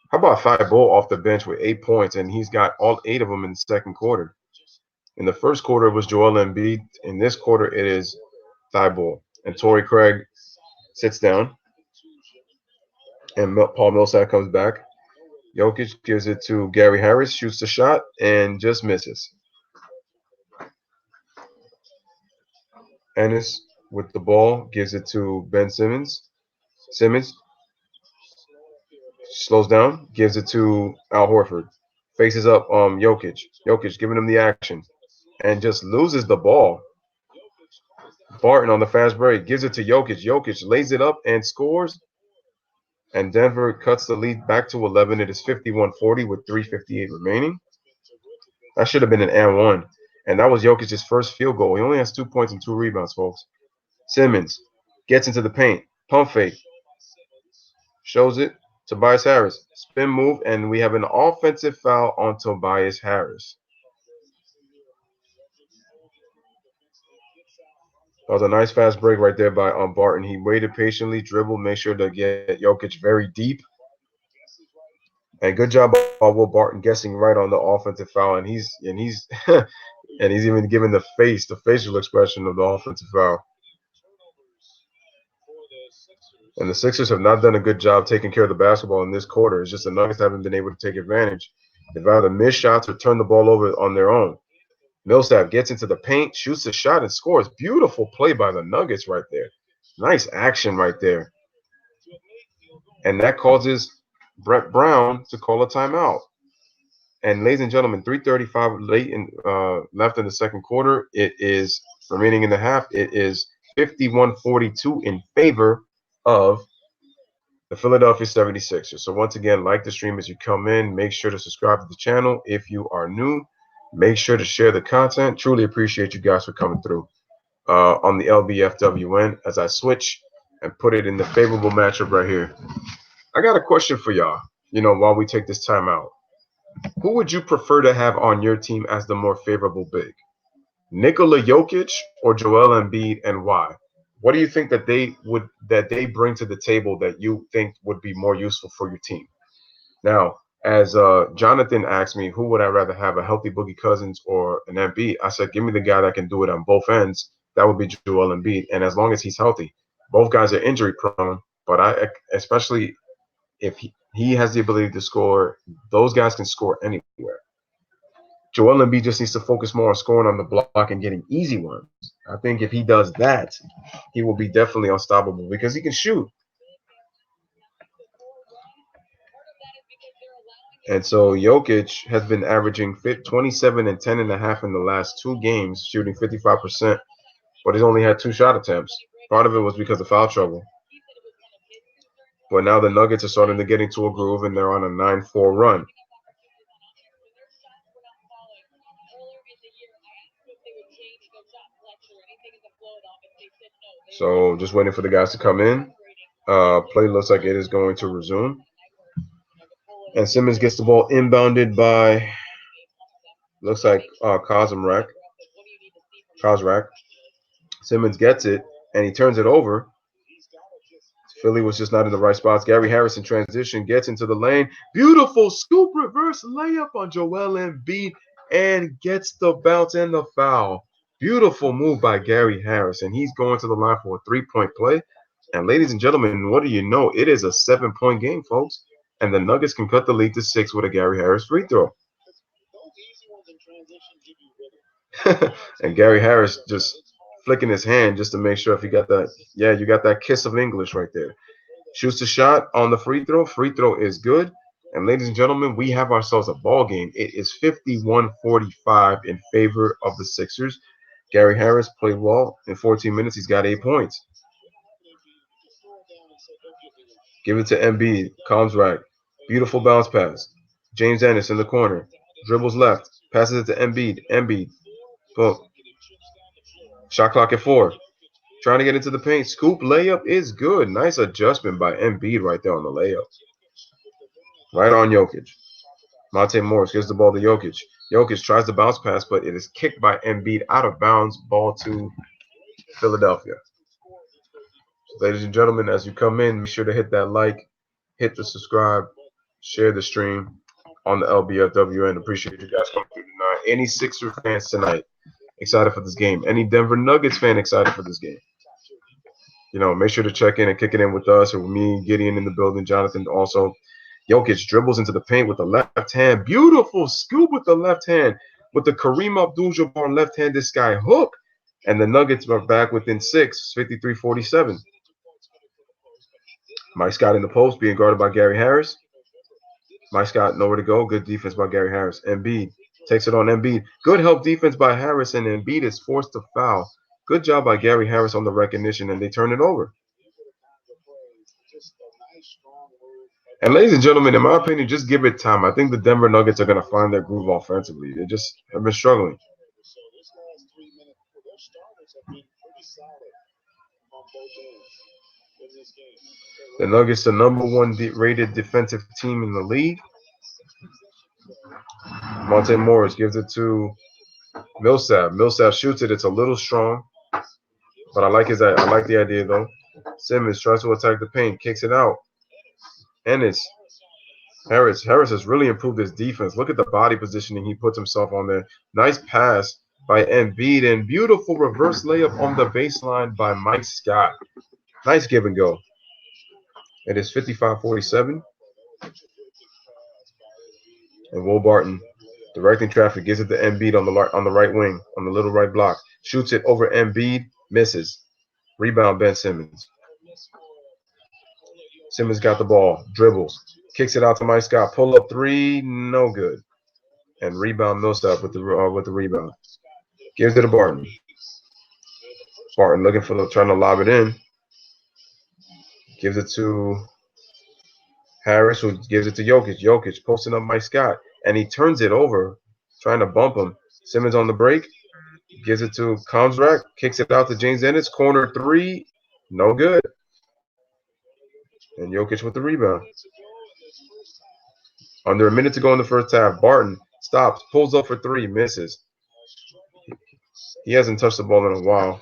A: How about Thibault off the bench with 8 points, and he's got all 8 of them in the second quarter. In the first quarter, it was Joel Embiid. In this quarter, it is Thibault. And Torrey Craig sits down, and Paul Millsap comes back. Jokic gives it to Gary Harris, shoots the shot, and just misses. Ennis with the ball gives it to Ben Simmons. Simmons slows down, gives it to Al Horford. Faces up Jokic. Jokic giving him the action. And just loses the ball. Barton on the fast break gives it to Jokic. Jokic lays it up and scores. And Denver cuts the lead back to 11. It is 51-40 with 3:58 remaining. That should have been an and one. And that was Jokic's first field goal. He only has 2 points and 2 rebounds, folks. Simmons gets into the paint. Pump fake. Shows it. Tobias Harris. Spin move. And we have an offensive foul on Tobias Harris. That was a nice fast break right there by Barton. He waited patiently, dribbled, made sure to get Jokic very deep. And good job by Will Barton guessing right on the offensive foul. And he's and he's even giving the facial expression of the offensive foul. And the Sixers have not done a good job taking care of the basketball in this quarter. It's just the Nuggets haven't been able to take advantage. They've either missed shots or turned the ball over on their own. Millsap gets into the paint, shoots a shot, and scores. Beautiful play by the Nuggets right there. Nice action right there. And that causes Brett Brown to call a timeout. And ladies and gentlemen, 3:35 left in the second quarter. It is remaining in the half. It is 51-42 in favor of the Philadelphia 76ers. So once again, like the stream as you come in. Make sure to subscribe to the channel if you are new. Make sure to share the content. Truly appreciate you guys for coming through on the Lbfwn as I switch and put it in the favorable matchup right here. I got a question for y'all, while we take this time out. Who would you prefer to have on your team as the more favorable big? Nikola Jokic or Joel Embiid, and why? What do you think that they bring to the table that you think would be more useful for your team? Now, as Jonathan asked me, who would I rather have, a healthy Boogie Cousins or an Embiid? I said, give me the guy that can do it on both ends. That would be Joel Embiid, and as long as he's healthy. Both guys are injury prone, but especially if he has the ability to score, those guys can score anywhere. Joel Embiid just needs to focus more on scoring on the block and getting easy ones. I think if he does that, he will be definitely unstoppable because he can shoot. And so Jokic has been averaging 27 and 10 and a half in the last two games, shooting 55%, but he's only had two shot attempts. Part of it was because of foul trouble. But now the Nuggets are starting to get into a groove and they're on a 9-4 run. So just waiting for the guys to come in. Play looks like it is going to resume. And Simmons gets the ball inbounded by, looks like Kozrak. Simmons gets it, and he turns it over. Philly was just not in the right spots. Gary Harris in transition gets into the lane. Beautiful scoop reverse layup on Joel Embiid and gets the bounce and the foul. Beautiful move by Gary Harris, and he's going to the line for a three-point play. And ladies and gentlemen, what do you know? It is a 7-point game, folks. And the Nuggets can cut the lead to 6 with a Gary Harris free throw. And Gary Harris just flicking his hand just to make sure if he got that. Yeah, you got that kiss of English right there. Shoots the shot on the free throw. Free throw is good. And ladies and gentlemen, we have ourselves a ball game. It is 51-45 in favor of the Sixers. Gary Harris played well. In 14 minutes, he's got 8 points. Give it to Embiid. Kozrak. Beautiful bounce pass. James Ennis in the corner. Dribbles left. Passes it to Embiid. Embiid. Boom. Shot clock at 4. Trying to get into the paint. Scoop layup is good. Nice adjustment by Embiid right there on the layup. Right on Jokic. Monte Morris gives the ball to Jokic. Jokic tries to bounce pass, but it is kicked by Embiid out of bounds. Ball to Philadelphia. So, ladies and gentlemen, as you come in, make sure to hit that like, hit the subscribe, share the stream on the LBFWN. Appreciate you guys coming through tonight. Any Sixer fans tonight excited for this game? Any Denver Nuggets fan excited for this game? Make sure to check in and kick it in with us or with me, Gideon in the building, Jonathan also. Jokic dribbles into the paint with the left hand. Beautiful scoop with the left hand with the Kareem Abdul-Jabbar left-handed sky hook. And the Nuggets are back within 6, 53-47. Mike Scott in the post being guarded by Gary Harris. Mike Scott nowhere to go. Good defense by Gary Harris. Embiid takes it on Embiid. Good help defense by Harris, and Embiid is forced to foul. Good job by Gary Harris on the recognition, and they turn it over. And ladies and gentlemen, in my opinion, just give it time. I think the Denver Nuggets are going to find their groove offensively. They just have been struggling. The Nuggets, the number 1 rated defensive team in the league. Monte Morris gives it to Millsap. Millsap shoots it. It's a little strong. But I like the idea though. Simmons tries to attack the paint, kicks it out. Ennis. Harris has really improved his defense. Look at the body positioning he puts himself on there. Nice pass by Embiid and beautiful reverse layup on the baseline by Mike Scott. Nice give and go. It is 55-47. And Will Barton directing traffic, gives it to Embiid on the right wing, on the little right block. Shoots it over Embiid, misses. Rebound Ben Simmons. Simmons got the ball, dribbles, kicks it out to Mike Scott. Pull up three, no good. And rebound Millsap with the rebound. Gives it to Barton. Barton looking for trying to lob it in. Gives it to Harris, who gives it to Jokic. Jokic posting up Mike Scott, and he turns it over, trying to bump him. Simmons on the break, gives it to Komzrak, kicks it out to James Ennis. Corner three, no good. And Jokic with the rebound. Under a minute to go in the first half. Barton stops, pulls up for three, misses. He hasn't touched the ball in a while.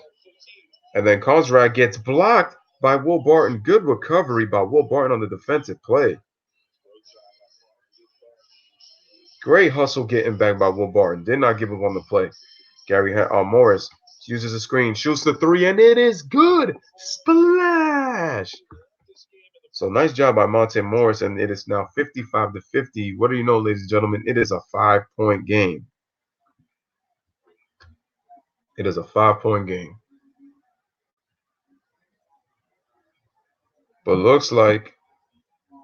A: And then Komzrak gets blocked by Will Barton. Good recovery by Will Barton on the defensive play. Great hustle getting back by Will Barton. Did not give up on the play. Gary Morris uses a screen, shoots the three, and it is good. Splash! So nice job by Monte Morris, and it is now 55-50. What do you know, ladies and gentlemen? It is a 5-point game. It is a 5-point game. But looks like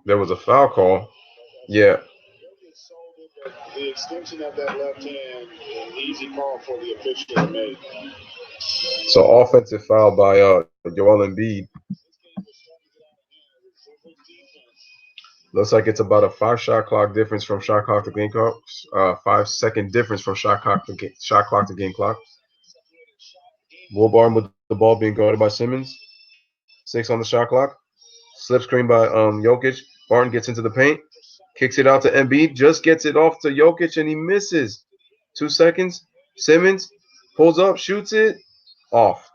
A: there was a foul call. Yeah.
C: The extension of that left hand, an easy call for the official to make.
A: So offensive foul by Joel Embiid. Looks like it's about a 5-shot clock difference from shot clock to game clock. 5-second difference from shot clock to game clock. Will Barton with the ball being guarded by Simmons. 6 on the shot clock. Slip screen by Jokic. Barton gets into the paint. Kicks it out to Embiid. Just gets it off to Jokic and he misses. 2 seconds. Simmons pulls up, shoots it. Off.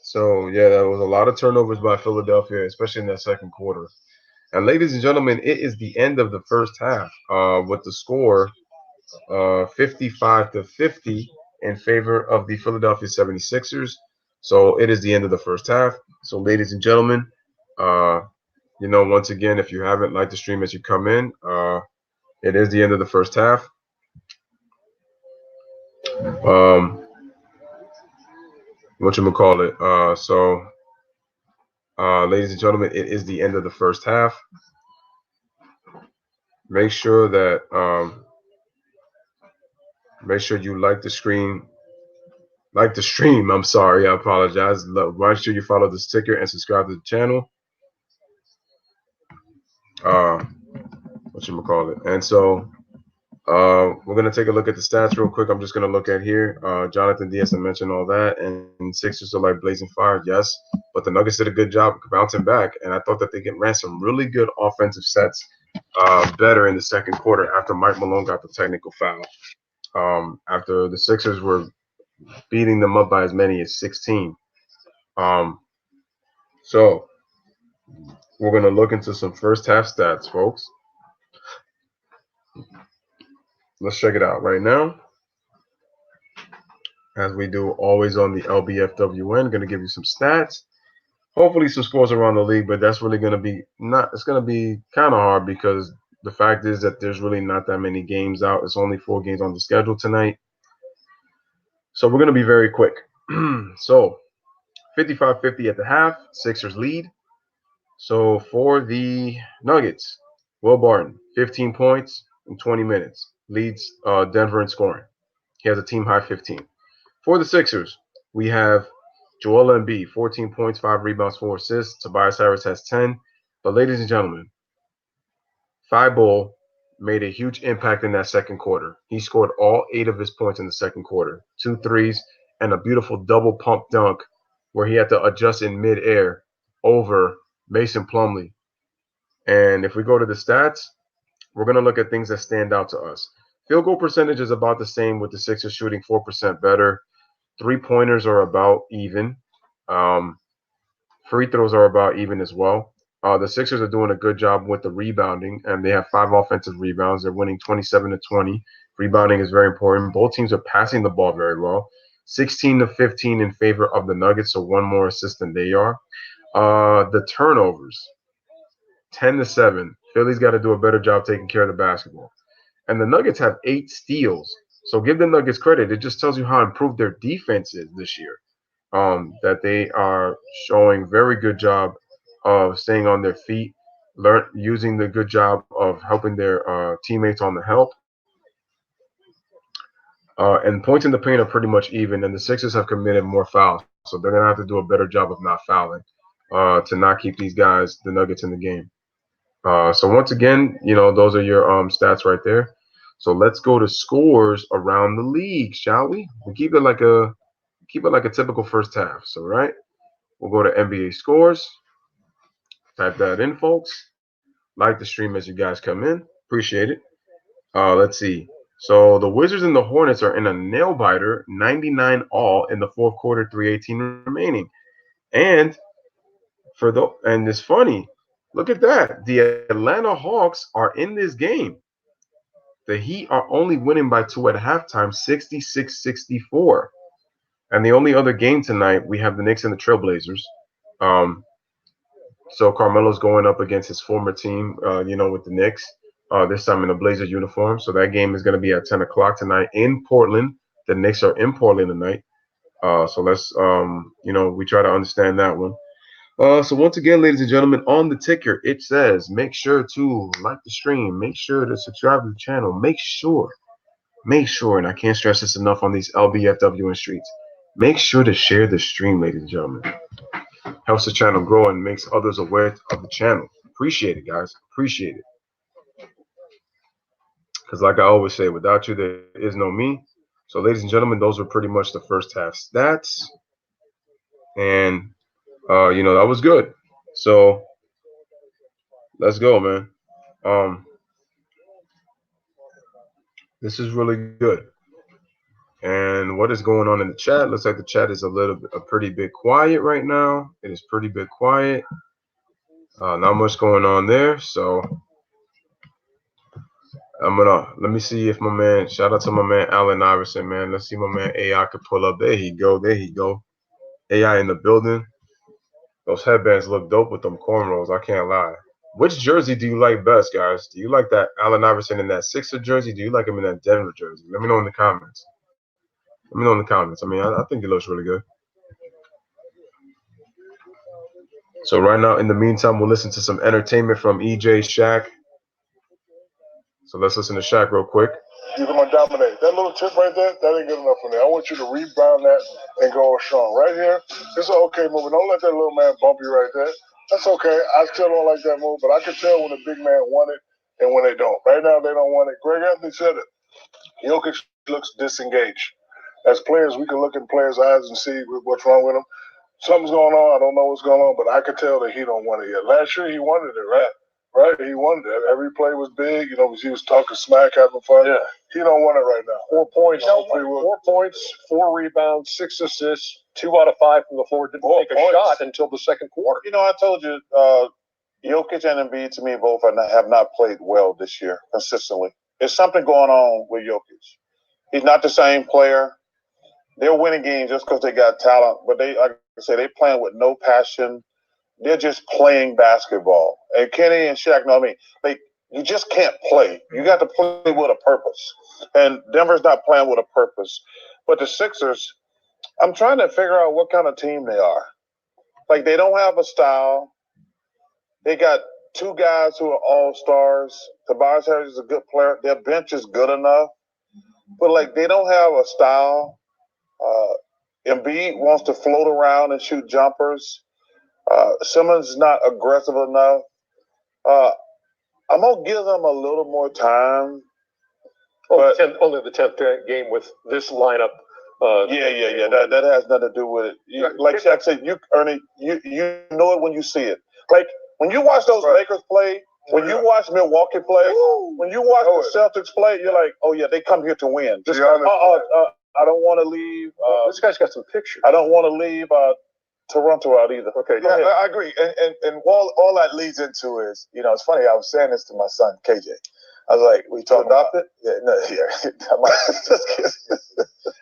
A: So, yeah, that was a lot of turnovers by Philadelphia, especially in that second quarter. And ladies and gentlemen, it is the end of the first half with the score 55-50 in favor of the Philadelphia 76ers. So it is the end of the first half. So ladies and gentlemen, once again, if you haven't liked the stream as you come in, it is the end of the first half. Ladies and gentlemen, it is the end of the first half. Make sure that make sure you like the stream. I'm sorry, I apologize. Make sure you follow the ticker and subscribe to the channel. And so we're gonna take a look at the stats real quick. I'm just gonna look at here. Jonathan Diaz, I mentioned all that, and Sixers are like blazing fire, yes. But the Nuggets did a good job bouncing back, and I thought that they ran some really good offensive sets better in the second quarter after Mike Malone got the technical foul. After the Sixers were beating them up by as many as 16. So we're going to look into some first half stats, folks. Let's check it out right now. As we do always on the Lbfwn, going to give you some stats. Hopefully some scores around the league, but that's really going to be it's going to be kind of hard because the fact is that there's really not that many games out. It's only 4 games on the schedule tonight. So we're going to be very quick. So 55-50 at the half, Sixers lead. So for the Nuggets, Will Barton, 15 points in 20 minutes, leads Denver in scoring. He has a team high 15. For the Sixers, we have Joel Embiid, 14 points, 5 rebounds, 4 assists. Tobias Harris has 10. But ladies and gentlemen, Thibault made a huge impact in that second quarter. He scored all 8 of his points in the second quarter, 2 threes, and a beautiful double pump dunk where he had to adjust in midair over Mason Plumlee. And if we go to the stats, we're going to look at things that stand out to us. Field goal percentage is about the same with the Sixers shooting 4% better. 3-pointers are about even. Um, Free throws are about even as well. The Sixers are doing a good job with the rebounding, and they have 5 offensive rebounds. They're winning 27-20. Rebounding is very important. Both teams are passing the ball very well. 16-15 in favor of the Nuggets, so one more assist than they are. The turnovers, 10-7. Philly's got to do a better job taking care of the basketball. And the Nuggets have 8 steals. So give the Nuggets credit. It just tells you how improved their defense is this year. That they are showing very good job of staying on their feet, using the good job of helping their teammates on the help. And points in the paint are pretty much even, and the Sixers have committed more fouls, so they're gonna have to do a better job of not fouling to not keep these guys, the Nuggets, in the game. So once again, those are your stats right there. So let's go to scores around the league, shall we? We keep it like a typical first half. So right, we'll go to NBA scores. Type that in, folks. Like the stream as you guys come in. Appreciate it. Let's see. So the Wizards and the Hornets are in a nail biter, 99 all in the fourth quarter, 3:18 remaining. And and it's funny. Look at that. The Atlanta Hawks are in this game. The Heat are only winning by 2 at halftime, 66-64. And the only other game tonight, we have the Knicks and the Trailblazers. So Carmelo's going up against his former team, with the Knicks, this time in a Blazer uniform. So that game is going to be at 10 o'clock tonight in Portland. The Knicks are in Portland tonight. So let's, we try to understand that one. So once again, ladies and gentlemen, on the ticker, it says make sure to like the stream, make sure to subscribe to the channel, make sure, and I can't stress this enough on these Lbfwn streets, make sure to share the stream, ladies and gentlemen. Helps the channel grow and makes others aware of the channel. Appreciate it, guys. Appreciate it. Because like I always say, without you, there is no me. So ladies and gentlemen, those were pretty much the first half stats. And, that was good. So let's go, man. This is really good. And what is going on in the chat? Looks like the chat is a pretty bit quiet right now. It is pretty bit quiet. Not much going on there. So let me see if my man, shout out to my man Allen Iverson, man. Let's see my man AI could pull up. There he go. AI in the building. Those headbands look dope with them cornrows. I can't lie. Which jersey do you like best, guys? Do you like that Allen Iverson in that Sixer jersey? Do you like him in that Denver jersey? Let me know in the comments. Let me know in the comments. I mean, I think it looks really good. So right now, in the meantime, we'll listen to some entertainment from EJ Shaq. So let's listen to Shaq real quick.
D: You're going to dominate. That little tip right there, that ain't good enough for me. I want you to rebound that and go strong. Right here, it's an okay move. Don't let that little man bump you right there. That's okay. I still don't like that move, but I can tell when a big man want it and when they don't. Right now, they don't want it. Greg Anthony said it. Jokic looks disengaged. As players, we can look in players' eyes and see what's wrong with them. Something's going on. I don't know what's going on, but I could tell that he don't want it yet. Last year, he wanted it, right? Right, he wanted it. Every play was big. He was talking smack, having fun. Yeah. He don't want it right now.
C: 4 points. 4 points, 4 rebounds, 6 assists, 2 out of 5 from the floor. Didn't take a shot until the second quarter.
D: I told you, Jokic and Embiid, to me, both have not played well this year consistently. There's something going on with Jokic. He's not the same player. They're winning games just because they got talent, but they, like I say, they playing with no passion. They're just playing basketball. And Kenny and Shaq, you just can't play. You got to play with a purpose. And Denver's not playing with a purpose. But the Sixers, I'm trying to figure out what kind of team they are. Like, they don't have a style. They got 2 guys who are all-stars. Tobias Harris is a good player. Their bench is good enough. But, they don't have a style. Embiid wants to float around and shoot jumpers. Simmons is not aggressive enough. I'm going to give them a little more time.
C: Only the 10th game with this lineup.
D: Yeah. That has nothing to do with it. Like Shaq said, Ernie, you know it when you see it. Like, when you watch those Lakers play, When you watch Milwaukee play, when you watch the Celtics play, you're like, oh yeah, they come here to win. This guy, I don't want to leave.
C: This guy's got some pictures.
D: I don't want to leave Toronto out either.
C: Okay.
E: Yeah, I agree. And all that leads into is, it's funny. I was saying this to my son, KJ. I was like, we talking about it? Yeah, no, yeah. I'm like, just kidding.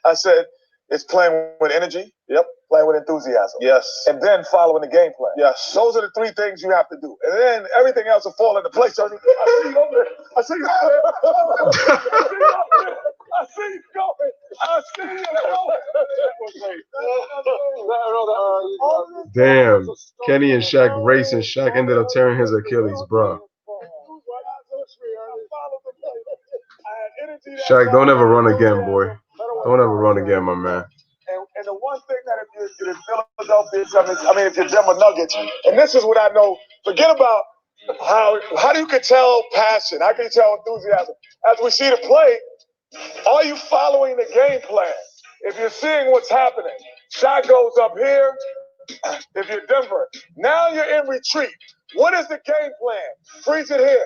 E: I said, it's playing with energy.
D: Yep.
E: Playing with enthusiasm.
D: Yes.
E: And then following the game plan.
D: Yes.
E: Those are the three things you have to do. And then everything else will fall into place. I see you over there. I see you over there. I see you going. I see you going.
A: Damn. Kenny and Shaq racing. Shaq ended up tearing his Achilles, bro. Shaq, don't ever run again, boy. Don't ever run again, my man.
E: And the one thing that if you're Philadelphia, if you're Denver Nuggets, and this is what I know, forget about how you can tell passion, how can you tell enthusiasm? As we see the play, are you following the game plan? If you're seeing what's happening, shot goes up here. If you're Denver, now you're in retreat. What is the game plan? Freeze it here.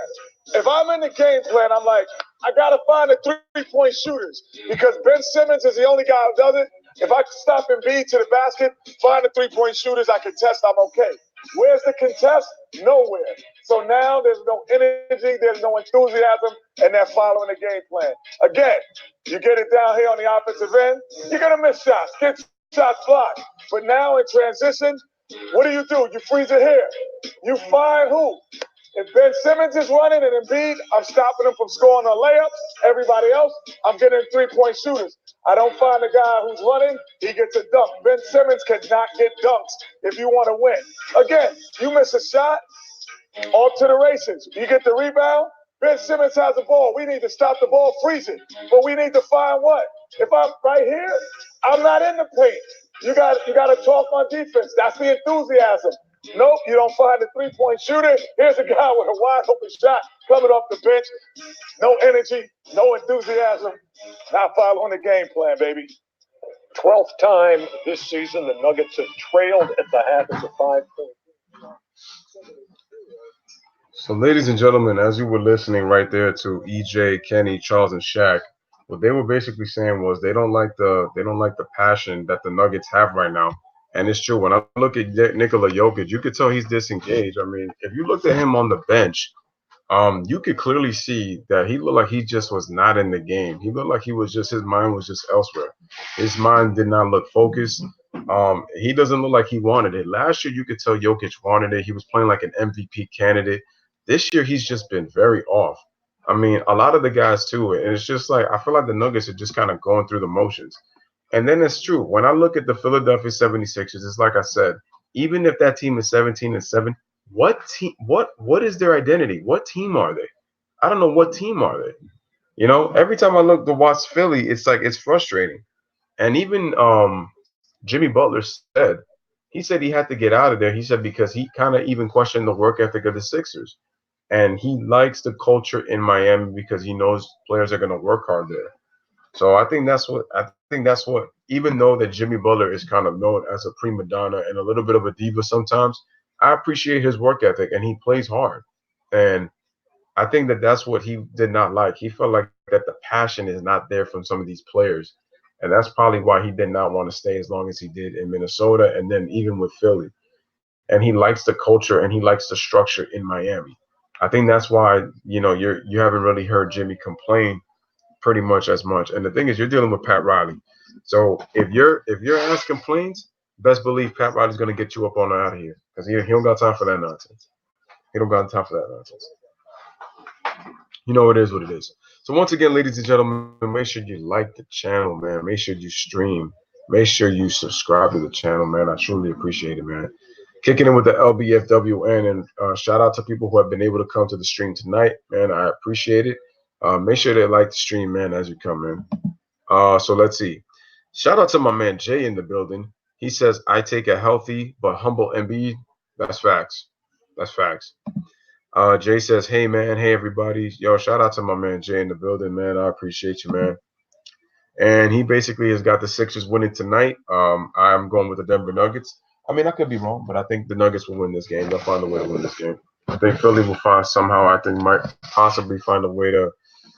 E: If I'm in the game plan, I'm like, I got to find the three-point shooters because Ben Simmons is the only guy who does it. If I can stop Embiid to the basket, find the three-point shooters, I contest, I'm okay. Where's the contest? Nowhere. So now there's no energy, there's no enthusiasm, and they're following the game plan. Again, you get it down here on the offensive end, you're going to miss shots, get shots blocked. But now in transition, what do? You freeze it here. You find who? If Ben Simmons is running and Embiid, I'm stopping him from scoring a layup. Everybody else, I'm getting three-point shooters. I don't find a guy who's running, he gets a dunk. Ben Simmons cannot get dunks if you want to win. Again, you miss a shot, off to the races. You get the rebound, Ben Simmons has the ball. We need to stop the ball, freeze it. But we need to find what? If I'm right here, I'm not in the paint. You got to talk on defense. That's the enthusiasm. Nope, you don't find the three-point shooter. Here's a guy with a wide-open shot coming off the bench. No energy, no enthusiasm. Not following the game plan, baby.
C: 12th time this season, the Nuggets have trailed at the half. It's a 5-point.
A: So, ladies and gentlemen, as you were listening right there to EJ, Kenny, Charles, and Shaq, what they were basically saying was they don't like the passion that the Nuggets have right now. And it's true. When I look at Nikola Jokic, you could tell he's disengaged. I mean, if you looked at him on the bench, you could clearly see that he looked like he just was not in the game. He looked like his mind was just elsewhere. His mind did not look focused. He doesn't look like he wanted it. Last year, you could tell Jokic wanted it. He was playing like an MVP candidate. This year, he's just been very off. I mean, a lot of the guys too. And it's just like, I feel like the Nuggets are just kind of going through the motions. And then it's true. When I look at the Philadelphia 76ers, it's like I said, even if that team is 17-7, what is their identity? What team are they? I don't know what team are they. You know, every time I look to watch Philly, it's like it's frustrating. And even Jimmy Butler said he had to get out of there. He said because he kind of even questioned the work ethic of the Sixers. And he likes the culture in Miami because he knows players are going to work hard there. So I think that's what even though that Jimmy Butler is kind of known as a prima donna and a little bit of a diva sometimes, I appreciate his work ethic and he plays hard. And I think that that's what he did not like. He felt like that the passion is not there from some of these players. And that's probably why he did not want to stay as long as he did in Minnesota and then even with Philly. And he likes the culture and he likes the structure in Miami. I think that's why, you haven't really heard Jimmy complain pretty much as much. And the thing is, you're dealing with Pat Riley. So if your ass complains, best believe Pat Riley's going to get you up on out of here because he don't got time for that nonsense. He don't got time for that nonsense. It is what it is. So once again, ladies and gentlemen, make sure you like the channel, man. Make sure you stream. Make sure you subscribe to the channel, man. I truly appreciate it, man. Kicking in with the Lbfwn, and shout out to people who have been able to come to the stream tonight, man. I appreciate it. Make sure they like the stream, man, as you come in. So let's see. Shout out to my man Jay in the building. He says, I take a healthy but humble Embiid. That's facts. That's facts. Jay says, hey, man. Hey, everybody. Yo, shout out to my man Jay in the building, man. I appreciate you, man. And he basically has got the Sixers winning tonight. I'm going with the Denver Nuggets. I mean, I could be wrong, but I think the Nuggets will win this game. They'll find a way to win this game. I think Philly will find somehow. I think might possibly find a way to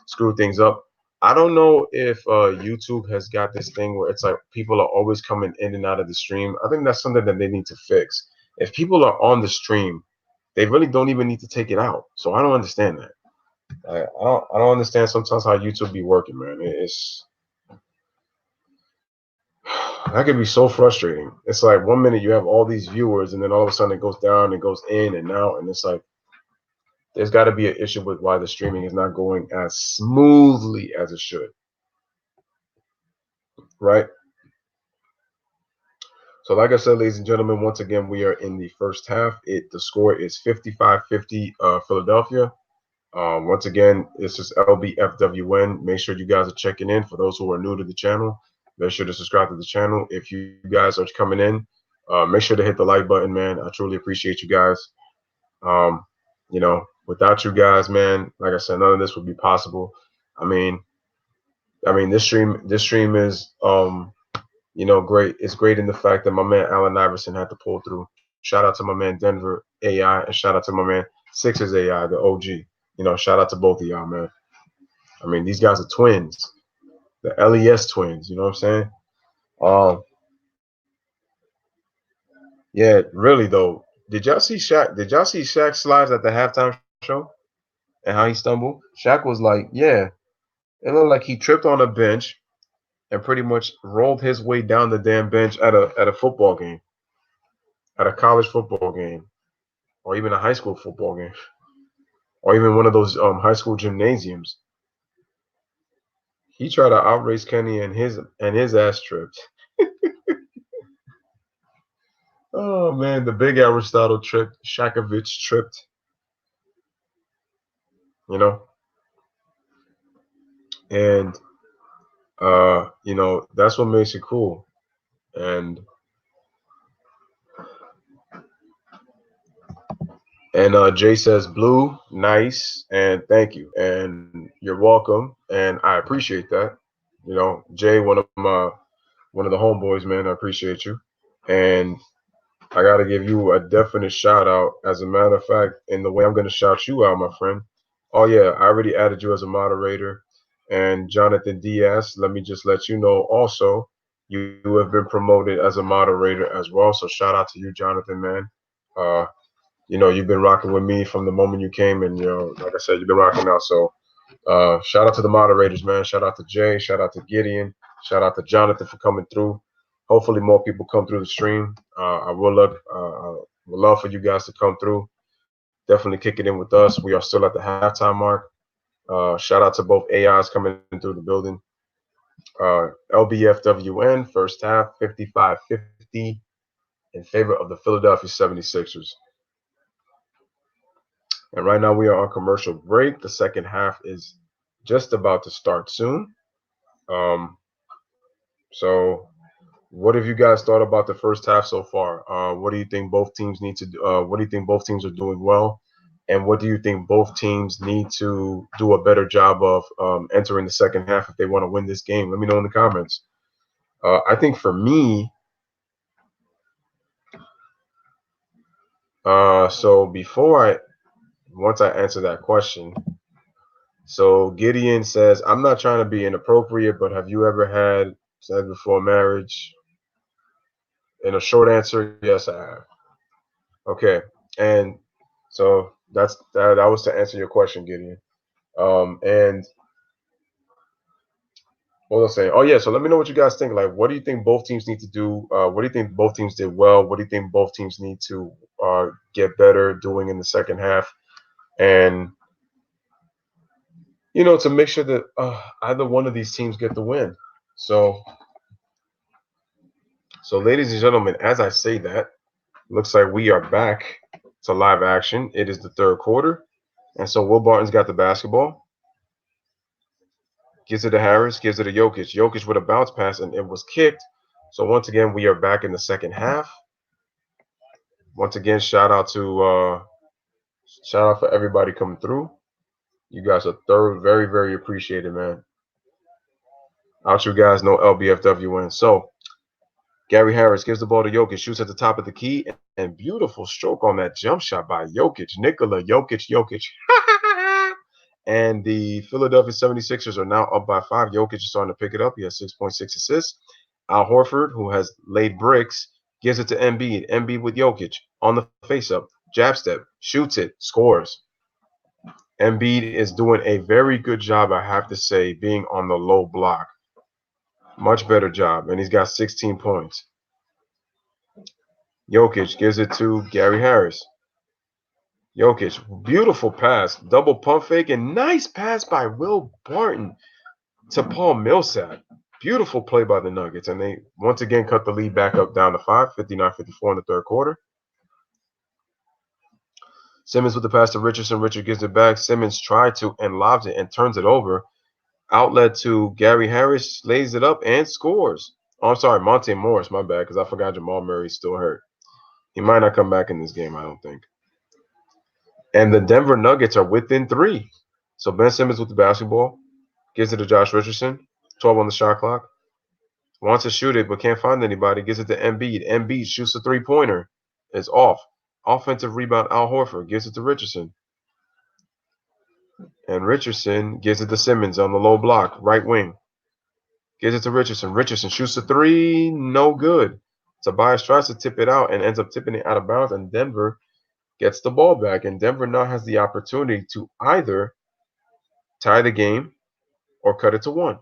A: screw things up. I don't know if YouTube has got this thing where it's like people are always coming in and out of the stream. I think that's something that they need to fix. If people are on the stream, they really don't even need to take it out. So I don't understand that. I don't understand sometimes how YouTube be working, man. It's that could be so frustrating. It's like 1 minute you have all these viewers, and then all of a sudden it goes down, it goes in and out, and it's like there's got to be an issue with why the streaming is not going as smoothly as it should, right? So, like I said, ladies and gentlemen, once again, we are in the first half. The score is 55-50 Philadelphia. Once again, this is Lbfwn. Make sure you guys are checking in. For those who are new to the channel, make sure to subscribe to the channel. If you guys are coming in, make sure to hit the like button, man. I truly appreciate you guys. Um, without you guys, man, like I said, none of this would be possible. I mean, this stream is great. It's great in the fact that my man Allen Iverson had to pull through. Shout out to my man Denver AI, and shout out to my man Sixers AI, the OG. Shout out to both of y'all, man. I mean, these guys are twins, the LES twins. You know what I'm saying? Um, yeah, really though. Did y'all see Shaq? Did y'all see Shaq's slides at the halftime show and how he stumbled? Shaq was like, "Yeah, it looked like he tripped on a bench and pretty much rolled his way down the damn bench at a football game, at a college football game, or even a high school football game, or even one of those high school gymnasiums. He tried to outrace Kenny and his ass tripped. Oh man, the big Aristotle tripped. Shakovich tripped. You know, and that's what makes it cool. And Jay says blue, nice, and thank you, and you're welcome, and I appreciate that. Jay, one of the homeboys, man. I appreciate you, and I got to give you a definite shout out. As a matter of fact, in the way I'm going to shout you out, my friend. Oh yeah, I already added you as a moderator, and Jonathan Diaz. Let me just let you know also, you have been promoted as a moderator as well. So shout out to you, Jonathan, man. Uh, you've been rocking with me from the moment you came, and like I said, you've been rocking out. So shout out to the moderators, man. Shout out to Jay. Shout out to Gideon. Shout out to Jonathan for coming through. Hopefully, more people come through the stream. I would love for you guys to come through. Definitely kick it in with us. We are still at the halftime mark. Shout out to both AIs coming through the building. LBFWN, first half, 55-50 in favor of the Philadelphia 76ers. And right now we are on commercial break. The second half is just about to start soon. So what have you guys thought about the first half so far? What do you think both teams need to do? What do you think both teams are doing well? And what do you think both teams need to do a better job of entering the second half if they want to win this game? Let me know in the comments. I think for me, so once I answer that question, so Gideon says, I'm not trying to be inappropriate, but have you ever had sex before marriage? In a short answer, yes, I have. Okay, and so that was to answer your question, Gideon. And what was I saying? Oh yeah, so let me know what you guys think. Like, what do you think both teams need to do? What do you think both teams did well? What do you think both teams need to get better doing in the second half? And to make sure that either one of these teams get the win. So ladies and gentlemen, as I say that, looks like we are back to live action. It is the third quarter, and so Will Barton's got the basketball. Gives it to Harris, gives it to Jokic. Jokic with a bounce pass, and it was kicked. So once again, we are back in the second half. Once again, shout out for everybody coming through. You guys are very, very appreciated, man. Out you guys know LBFWN. So Gary Harris gives the ball to Jokic, shoots at the top of the key, and beautiful stroke on that jump shot by Jokic. Nikola Jokic. And the Philadelphia 76ers are now up by 5. Jokic is starting to pick it up. He has 6.6 assists. Al Horford, who has laid bricks, gives it to Embiid. Embiid with Jokic on the face-up. Jab step, shoots it, scores. Embiid is doing a very good job, I have to say, being on the low block. Much better job, and he's got 16 points. Jokic gives it to Gary Harris. Jokic, beautiful pass, double pump fake, and nice pass by Will Barton to Paul Millsap. Beautiful play by the Nuggets, and they once again cut the lead back up down to 5, 59-54 in the third quarter. Simmons with the pass to Richardson. Richard gives it back. Simmons tried to and lobs it and turns it over. Outlet to Gary Harris, lays it up and scores. Oh, I'm sorry, Monte Morris, my bad, because I forgot Jamal Murray's still hurt. He might not come back in this game, I don't think. And the Denver Nuggets are within 3. So Ben Simmons with the basketball. Gives it to Josh Richardson. 12 on the shot clock. Wants to shoot it, but can't find anybody. Gives it to Embiid. Embiid shoots a three-pointer. It's off. Offensive rebound, Al Horford. Gives it to Richardson. And Richardson gives it to Simmons on the low block. Right wing. Gives it to Richardson. Richardson shoots a 3. No good. Tobias tries to tip it out and ends up tipping it out of bounds. And Denver gets the ball back. And Denver now has the opportunity to either tie the game or cut it to 1.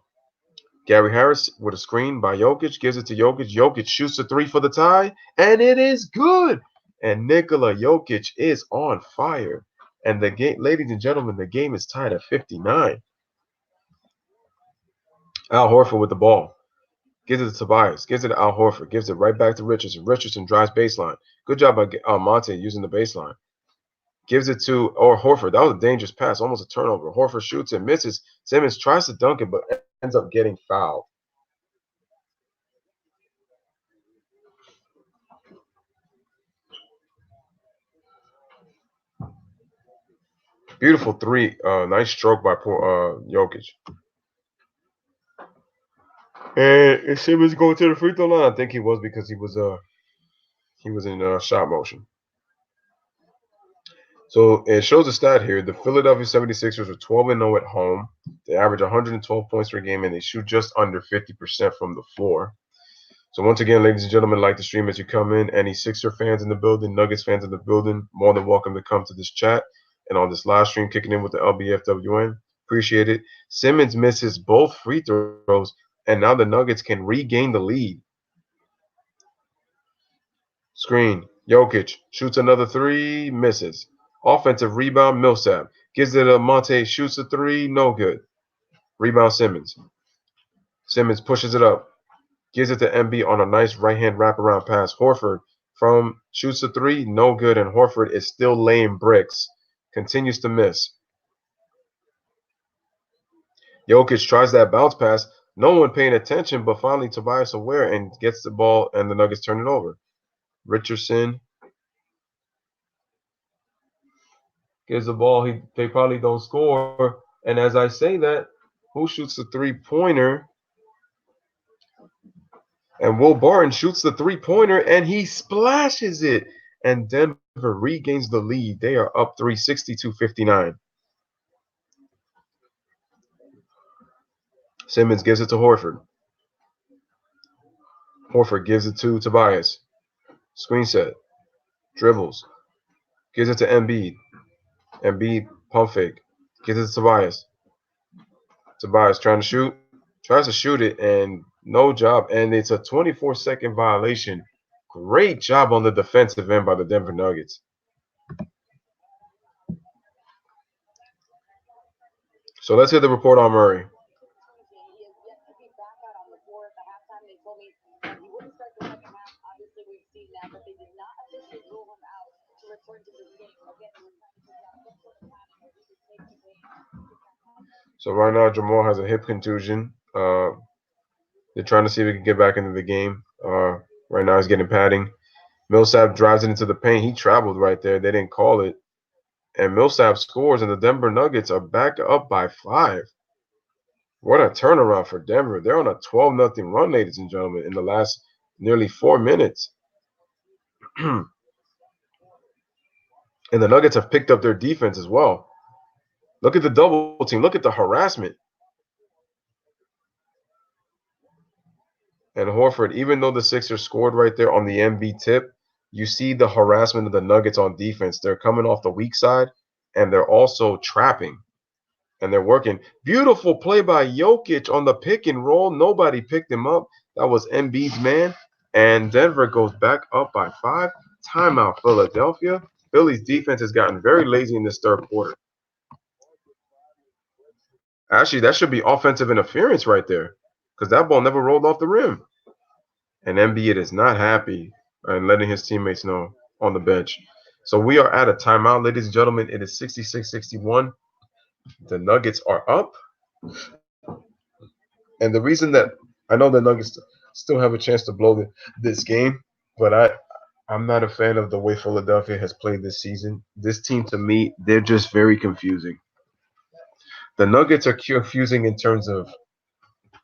A: Gary Harris with a screen by Jokic, gives it to Jokic. Jokic shoots a 3 for the tie, and it is good. And Nikola Jokic is on fire. And the game, ladies and gentlemen, the game is tied at 59. Al Horford with the ball. Gives it to Tobias. Gives it to Al Horford. Gives it right back to Richardson. Richardson drives baseline. Good job by Monte using the baseline. Gives it to Horford. That was a dangerous pass, almost a turnover. Horford shoots and misses. Simmons tries to dunk it, but ends up getting fouled. Beautiful 3. Nice stroke by Jokic. And if Simmons going to the free throw line, I think he was because he was in shot motion. So it shows a stat here. The Philadelphia 76ers are 12-0 at home. They average 112 points per game, and they shoot just under 50% from the floor. So once again, ladies and gentlemen, like the stream as you come in. Any Sixer fans in the building, Nuggets fans in the building, more than welcome to come to this chat. And on this live stream, kicking in with the Lbfwn. Appreciate it. Simmons misses both free throws, and now the Nuggets can regain the lead. Screen. Jokic shoots another 3, misses. Offensive rebound, Millsap. Gives it to Monte, shoots a 3, no good. Rebound, Simmons. Simmons pushes it up. Gives it to Embiid on a nice right-hand wraparound pass. Horford shoots a 3, no good, and Horford is still laying bricks. Continues to miss. Jokic tries that bounce pass. No one paying attention, but finally Tobias aware and gets the ball, and the Nuggets turn it over. Richardson gives the ball. They probably don't score. And as I say that, who shoots the three-pointer? And Will Barton shoots the three-pointer, and he splashes it. And Denver regains the lead. They are up 3, 62-59. Simmons gives it to Horford. Horford gives it to Tobias. Screen set. Dribbles. Gives it to Embiid. Embiid pump fake. Gives it to Tobias. Tobias trying to shoot. Tries to shoot it, and no job. And it's a 24-second violation. Great job on the defensive end by the Denver Nuggets. So let's hear the report on Murray. So right now, Jamal has a hip contusion. They're trying to see if he can get back into the game. Right now, he's getting padding. Millsap drives it into the paint. He traveled right there. They didn't call it. And Millsap scores, and the Denver Nuggets are back up by 5. What a turnaround for Denver. They're on a 12-0 run, ladies and gentlemen, in the last nearly 4 minutes. And the Nuggets have picked up their defense as well. Look at the double team. Look at the harassment. And Horford, even though the Sixers scored right there on the MB tip, you see the harassment of the Nuggets on defense. They're coming off the weak side, and they're also trapping. And they're working. Beautiful play by Jokic on the pick and roll. Nobody picked him up. That was Embiid's man. And Denver goes back up by 5. Timeout, Philadelphia. Philly's defense has gotten very lazy in this third quarter. Actually, that should be offensive interference right there, because that ball never rolled off the rim. And Embiid is not happy and letting his teammates know on the bench. So we are at a timeout, ladies and gentlemen. It is 66-61. The Nuggets are up. And the reason that I know the Nuggets still have a chance to blow this game, but I'm not a fan of the way Philadelphia has played this season. This team, to me, they're just very confusing. The Nuggets are confusing in terms of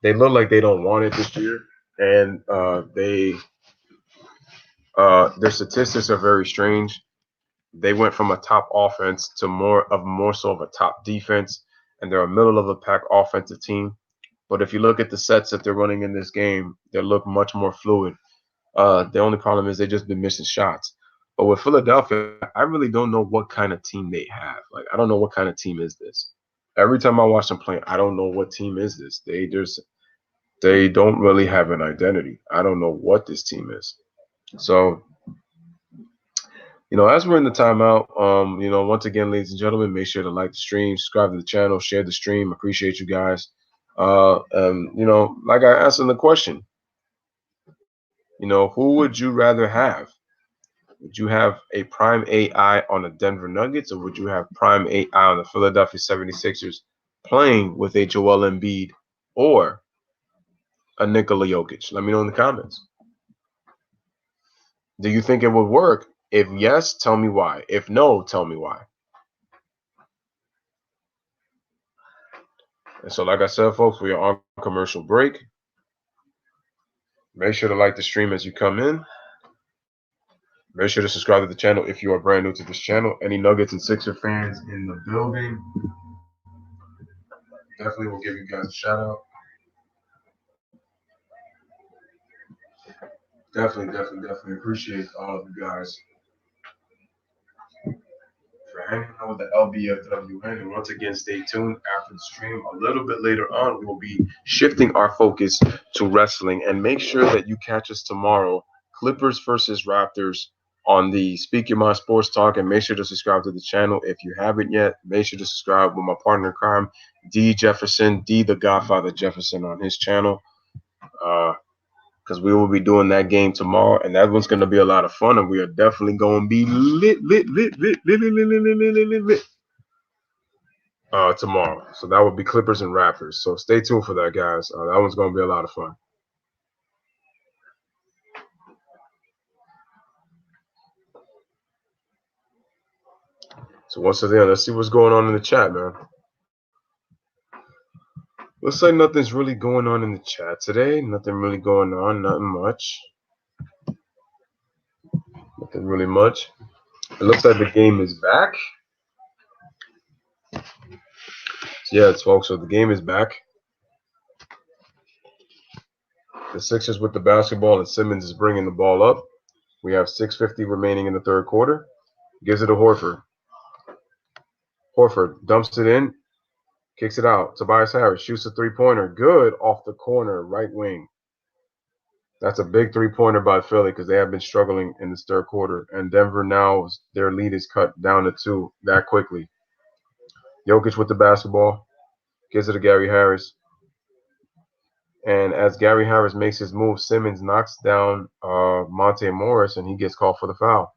A: they look like they don't want it this year, and their statistics are very strange. They went from a top offense to more so of a top defense, and they're a middle of the pack offensive team. But if you look at the sets that they're running in this game, they look much more fluid. The only problem is they just been missing shots. But with Philadelphia, I really don't know what kind of team they have. Like, I don't know what kind of team is this. Every time I watch them play, I don't know what team is this. They don't really have an identity. I don't know what this team is. So, as we're in the timeout, once again, ladies and gentlemen, make sure to like the stream, subscribe to the channel, share the stream. Appreciate you guys. Like I asked in the question, who would you rather have? Would you have a prime AI on the Denver Nuggets, or would you have prime AI on the Philadelphia 76ers playing with a Joel Embiid or a Nikola Jokic? Let me know in the comments. Do you think it would work? If yes, tell me why. If no, tell me why. And so, like I said, folks, we are on commercial break. Make sure to like the stream as you come in. Make sure to subscribe to the channel if you are brand new to this channel. Any Nuggets and Sixer fans in the building, definitely will give you guys a shout out. Definitely appreciate all of you guys for hanging out with the Lbfwn. And once again, stay tuned after the stream. A little bit later on, we will be shifting our focus to wrestling. And make sure that you catch us tomorrow, Clippers versus Raptors, on the Speak Your Mind Sports Talk. And make sure to subscribe to the channel if you haven't yet. Make sure to subscribe with my partner in crime, D Jefferson, D the Godfather Jefferson, on his channel. Because we will be doing that game tomorrow, and that one's going to be a lot of fun, and we are definitely going to be lit tomorrow. So that will be Clippers and Raptors. So stay tuned for that, guys. That one's going to be a lot of fun. So once again, let's see what's going on in the chat, man. Looks like nothing's really going on in the chat today. Nothing really going on. Nothing much. Nothing really much. It looks like the game is back. Yes, folks. So the game is back. The Sixers with the basketball, and Simmons is bringing the ball up. We have 6:50 remaining in the third quarter. Gives it to Horford. Horford dumps it in. Kicks it out. Tobias Harris shoots a three-pointer. Good off the corner, right wing. That's a big three-pointer by Philly because they have been struggling in this third quarter. And Denver now, their lead is cut down to 2 that quickly. Jokic with the basketball. Gives it to Gary Harris. And as Gary Harris makes his move, Simmons knocks down Monte Morris, and he gets called for the foul.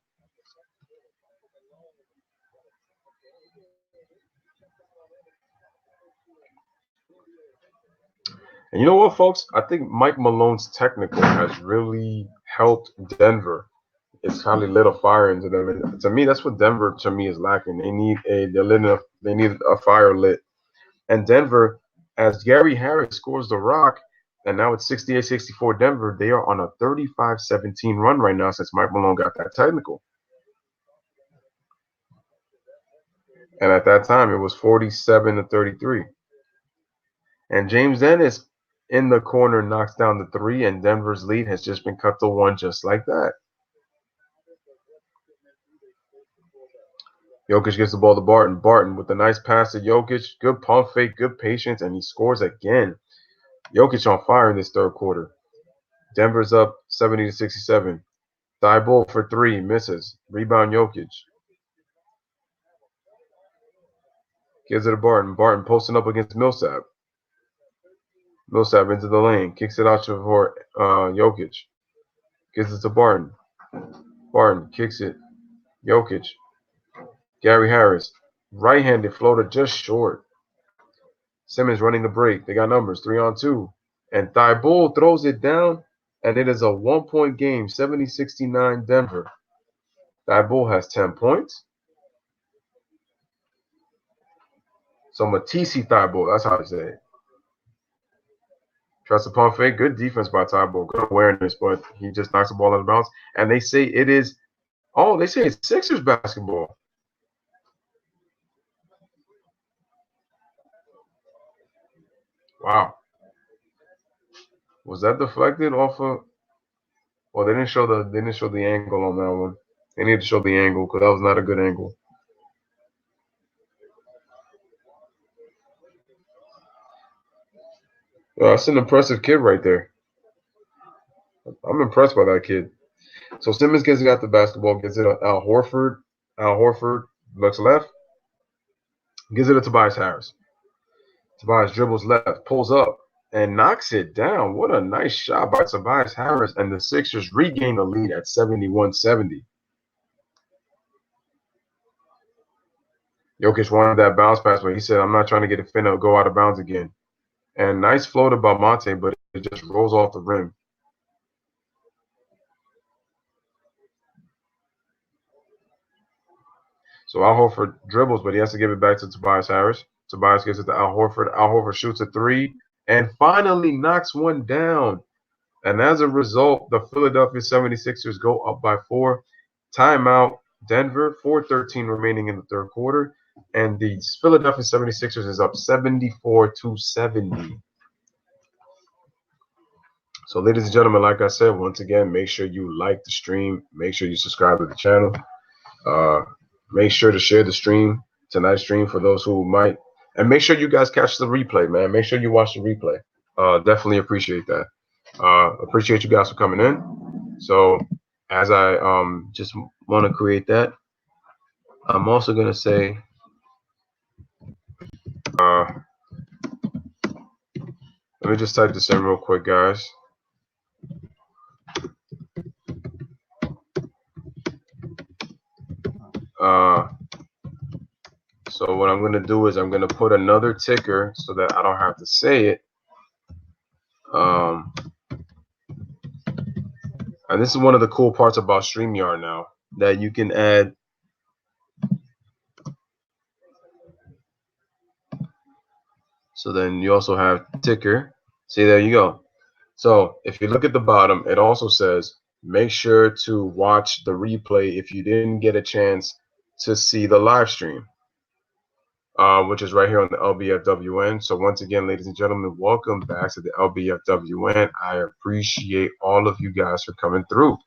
A: And you know what, folks? I think Mike Malone's technical has really helped Denver. It's kind of lit a fire into them. And to me, that's what Denver, to me, is lacking. They need a fire lit. And Denver, as Gary Harris scores the rock, And now it's 68-64 Denver. They are on a 35-17 run right now since Mike Malone got that technical. And at that time, it was 47-33. And James Ennis in the corner knocks down the three, and Denver's lead has just been cut to one just like that. Jokic gives the ball to Barton. Barton with a nice pass to Jokic. Good pump fake, good patience, and he scores again. Jokic on fire in this third quarter. Denver's up 70-67. Thibault for three, misses. Rebound Jokic. Gives it to Barton. Barton posting up against Millsap. Millsap into the lane. Kicks it out for Jokic. Gives it to Barton. Barton kicks it. Jokic. Gary Harris. Right-handed floater just short. Simmons running the break. They got numbers. 3-on-2. And Thibault throws it down. And it is a 1-point game. 70-69 Denver. Thibault has 10 points. So Matisse Thibault. That's how to say it. Tries to pump fake. Good defense by Thibault. Good awareness. But he just knocks the ball out of bounds. And they say it is. Oh, they say it's Sixers basketball. Wow. Was that deflected off of? Well, they didn't show the angle on that one. They need to show the angle because that was not a good angle. That's an impressive kid right there. I'm impressed by that kid. So Simmons got the basketball, gets it to Al Horford. Al Horford looks left, gives it to Tobias Harris. Tobias dribbles left, pulls up, and knocks it down. What a nice shot by Tobias Harris, and the Sixers regain the lead at 71-70. Jokic wanted that bounce pass, but he said, I'm not trying to get a finna go out of bounds again. And nice floater by Monte, but it just rolls off the rim. So Al Horford dribbles, but he has to give it back to Tobias Harris. Tobias gives it to Al Horford. Al Horford shoots a three and finally knocks one down. And as a result, the Philadelphia 76ers go up by 4. Timeout, Denver, 4:13 remaining in the third quarter. And the Philadelphia 76ers is up 74-70. So, ladies and gentlemen, like I said, once again, make sure you like the stream. Make sure you subscribe to the channel. Make sure to share the stream, tonight's stream, for those who might. And make sure you guys catch the replay, man. Make sure you watch the replay. Definitely appreciate that. Appreciate you guys for coming in. So as I just want to create that, I'm also going to say, let me just type this in real quick, guys. So what I'm going to do is I'm going to put another ticker so that I don't have to say it. And this is one of the cool parts about StreamYard now, that you can add so then you also have ticker. See, there you go. So if you look at the bottom, it also says make sure to watch the replay if you didn't get a chance to see the live stream, which is right here on the Lbfwn. So once again, ladies and gentlemen, welcome back to the Lbfwn. I appreciate all of you guys for coming through.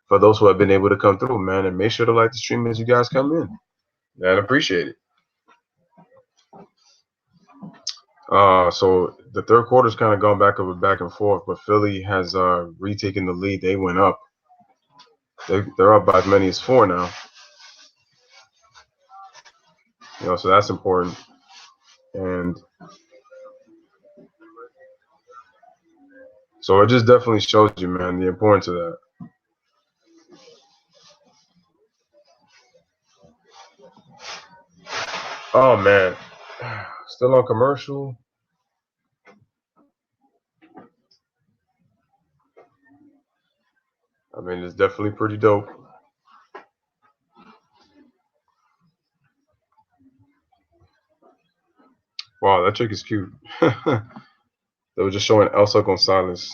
A: For those who have been able to come through, man, and make sure to like the stream as you guys come in. Man, appreciate it. So the third quarter's kind of gone back and forth, but Philly has retaken the lead. They went up. They're up by as many as 4 now. You know, so that's important. And so it just definitely shows you, man, the importance of that. Oh, man. Still on commercial. I mean, it's definitely pretty dope. Wow, that chick is cute. They were just showing Elsa Gonzalez.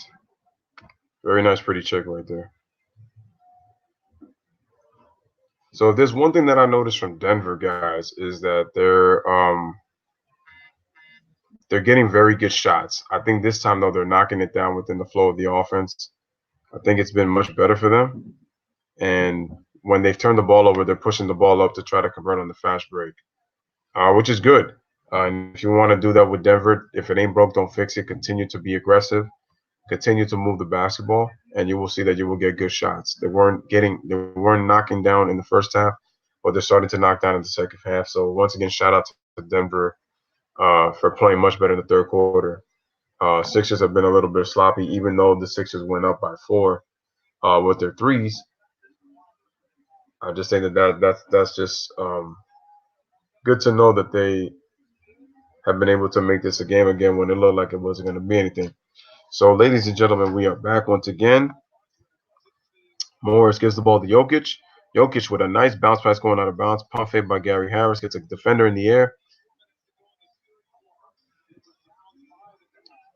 A: Very nice, pretty chick right there. So if there's one thing that I noticed from Denver, guys, is that they're getting very good shots. I think this time though they're knocking it down within the flow of the offense. I think it's been much better for them. And when they've turned the ball over, they're pushing the ball up to try to convert on the fast break, which is good. And if you want to do that with Denver, if it ain't broke, don't fix it. Continue to be aggressive. Continue to move the basketball, and you will see that you will get good shots. They weren't knocking down in the first half, but they're starting to knock down in the second half. So once again, shout out to Denver for playing much better in the third quarter. Sixers have been a little bit sloppy, even though the Sixers went up by 4 with their threes. I just think that's just good to know that they have been able to make this a game again when it looked like it wasn't going to be anything. So, ladies and gentlemen, we are back once again. Morris gives the ball to Jokic. Jokic with a nice bounce pass going out of bounds. Pump fake by Gary Harris. Gets a defender in the air.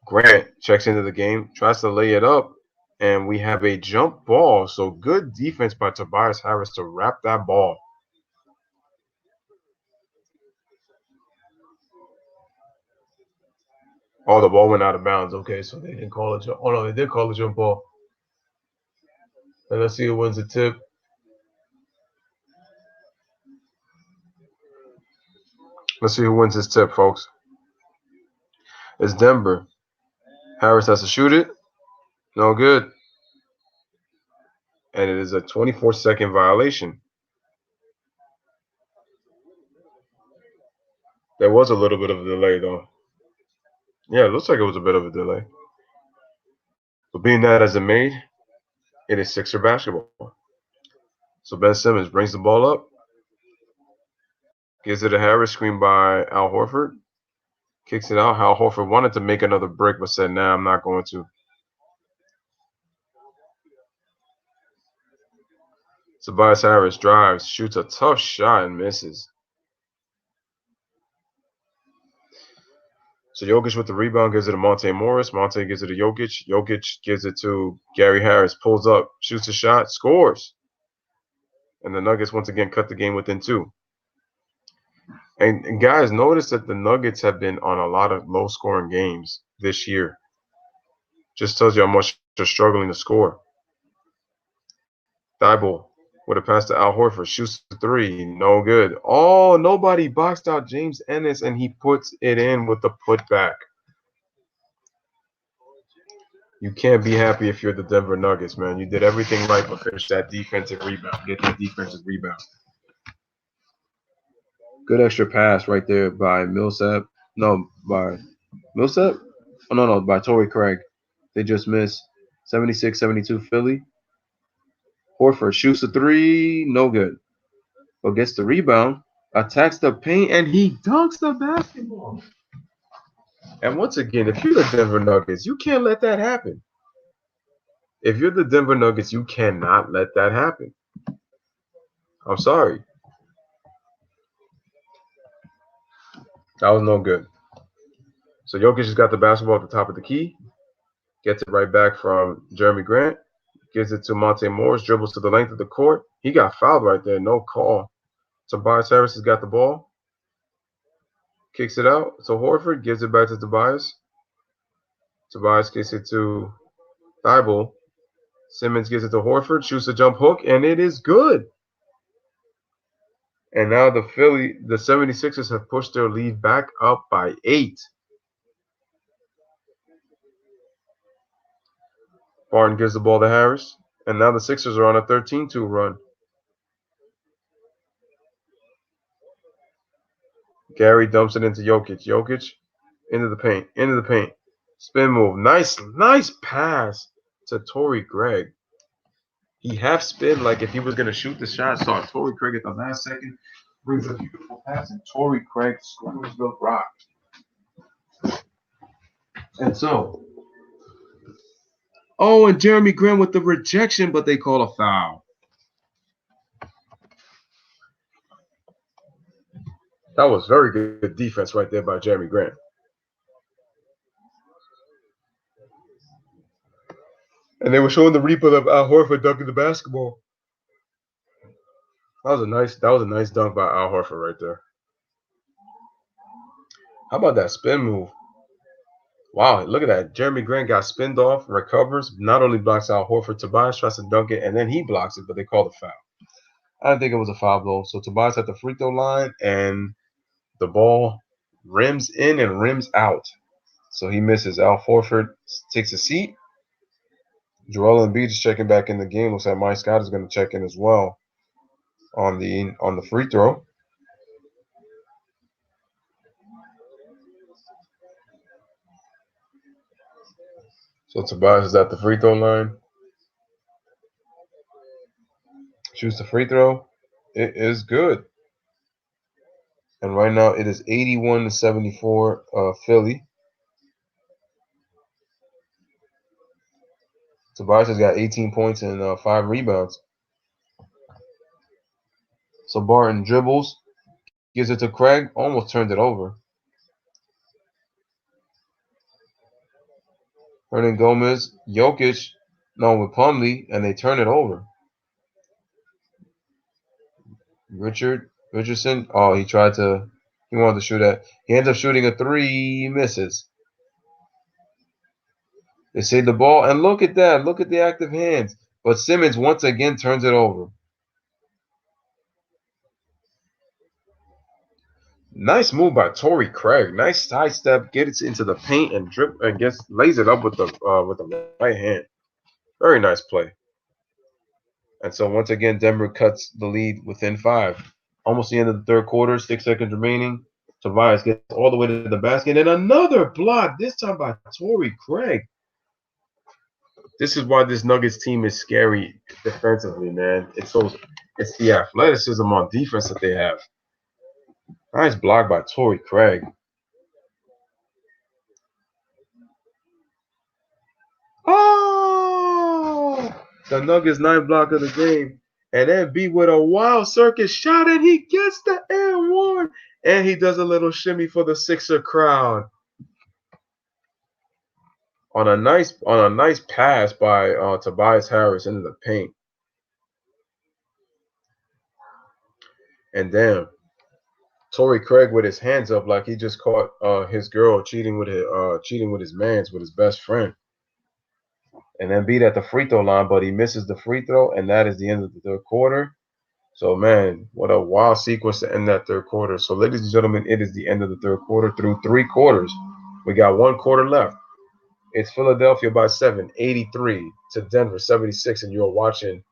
A: Grant checks into the game. Tries to lay it up. And we have a jump ball. So good defense by Tobias Harris to wrap that ball. Oh, the ball went out of bounds. Okay, so they didn't call it. Oh, no, they did call a jump ball. And let's see who wins the tip. Let's see who wins this tip, folks. It's Denver. Harris has to shoot it. No good. And it is a 24-second violation. There was a little bit of a delay, though. Yeah, it looks like it was a bit of a delay. But being that as it made, it is Sixer basketball. So Ben Simmons brings the ball up. Gives it to Harris, screen by Al Horford. Kicks it out. Al Horford wanted to make another break, but said, nah, I'm not going to. Tobias Harris drives, shoots a tough shot, and misses. So Jokic with the rebound gives it to Monte Morris. Monte gives it to Jokic. Jokic gives it to Gary Harris. Pulls up, shoots a shot, scores. And the Nuggets once again cut the game within 2. And guys, notice that the Nuggets have been on a lot of low-scoring games this year. Just tells you how much they're struggling to score. Thibault with a pass to Al Horford. Shoots a 3. No good. Oh, nobody boxed out James Ennis, and he puts it in with the putback. You can't be happy if you're the Denver Nuggets, man. You did everything right but finish that defensive rebound. Get that defensive rebound. Good extra pass right there by Millsap. No, by Millsap? Oh, no, by Torrey Craig. They just missed 76-72 Philly. Horford shoots a 3. No good. But gets the rebound. Attacks the paint, and he dunks the basketball. And once again, if you're the Denver Nuggets, you can't let that happen. If you're the Denver Nuggets, you cannot let that happen. I'm sorry. That was no good. So Jokic has got the basketball at the top of the key. Gets it right back from Jeremy Grant. Gives it to Monte Morris. Dribbles to the length of the court. He got fouled right there. No call. Tobias Harris has got the ball. Kicks it out. So Horford gives it back to Tobias. Tobias kicks it to Thibault. Simmons gives it to Horford. Shoots a jump hook. And it is good. And now the 76ers have pushed their lead back up by 8. Barton gives the ball to Harris. And now the Sixers are on a 13-2 run. Gary dumps it into Jokic. Jokic into the paint. Into the paint. Spin move. Nice pass to Torrey Craig. He half spin like if he was going to shoot the shot. Saw Torrey Craig at the last second. Brings a beautiful pass, and Torrey Craig scores the rock. And so, and Jeremy Grant with the rejection, but they call a foul. That was very good defense right there by Jeremy Grant. And they were showing the replay of Al Horford dunking the basketball. That was a nice dunk by Al Horford right there. How about that spin move? Wow, look at that. Jeremy Grant got spinned off, recovers, not only blocks Al Horford, Tobias tries to dunk it, and then he blocks it, but they call the foul. I don't think it was a foul though. So Tobias at the free throw line, and the ball rims in and rims out. So he misses. Al Horford takes a seat. Joel Embiid is checking back in the game. Looks like Mike Scott is going to check in as well on the free throw. So Tobias is at the free throw line. Shoots the free throw. It is good. And right now it is 81-74 Philly. Tobias has got 18 points and 5 rebounds. So Barton dribbles, gives it to Craig, almost turned it over. Hernan Gomez, Jokic, no, with Plumlee, and they turn it over. Richardson, oh, he wanted to shoot that. He ends up shooting a 3, misses. They save the ball, and look at that. Look at the active hands. But Simmons once again turns it over. Nice move by Torrey Craig. Nice sidestep, gets it into the paint and lays it up with the right hand. Very nice play. And so once again, Denver cuts the lead within 5. Almost the end of the third quarter, 6 seconds remaining. Tobias gets all the way to the basket, and another block, this time by Torrey Craig. This is why this Nuggets team is scary defensively, man. It's the athleticism on defense that they have. Nice block by Torrey Craig. Oh! The Nuggets 9th block of the game. And then B with a wild circuit shot, and he gets the air one. And he does a little shimmy for the Sixer crowd. On a nice pass by Tobias Harris into the paint. And damn, Torrey Craig with his hands up like he just caught his girl cheating with his best friend. And then beat at the free throw line, but he misses the free throw, and that is the end of the third quarter. So man, what a wild sequence to end that third quarter. So ladies and gentlemen, it is the end of the third quarter through 3 quarters. We got 1 quarter left. It's Philadelphia by 7, 83 to Denver 76, and you're watching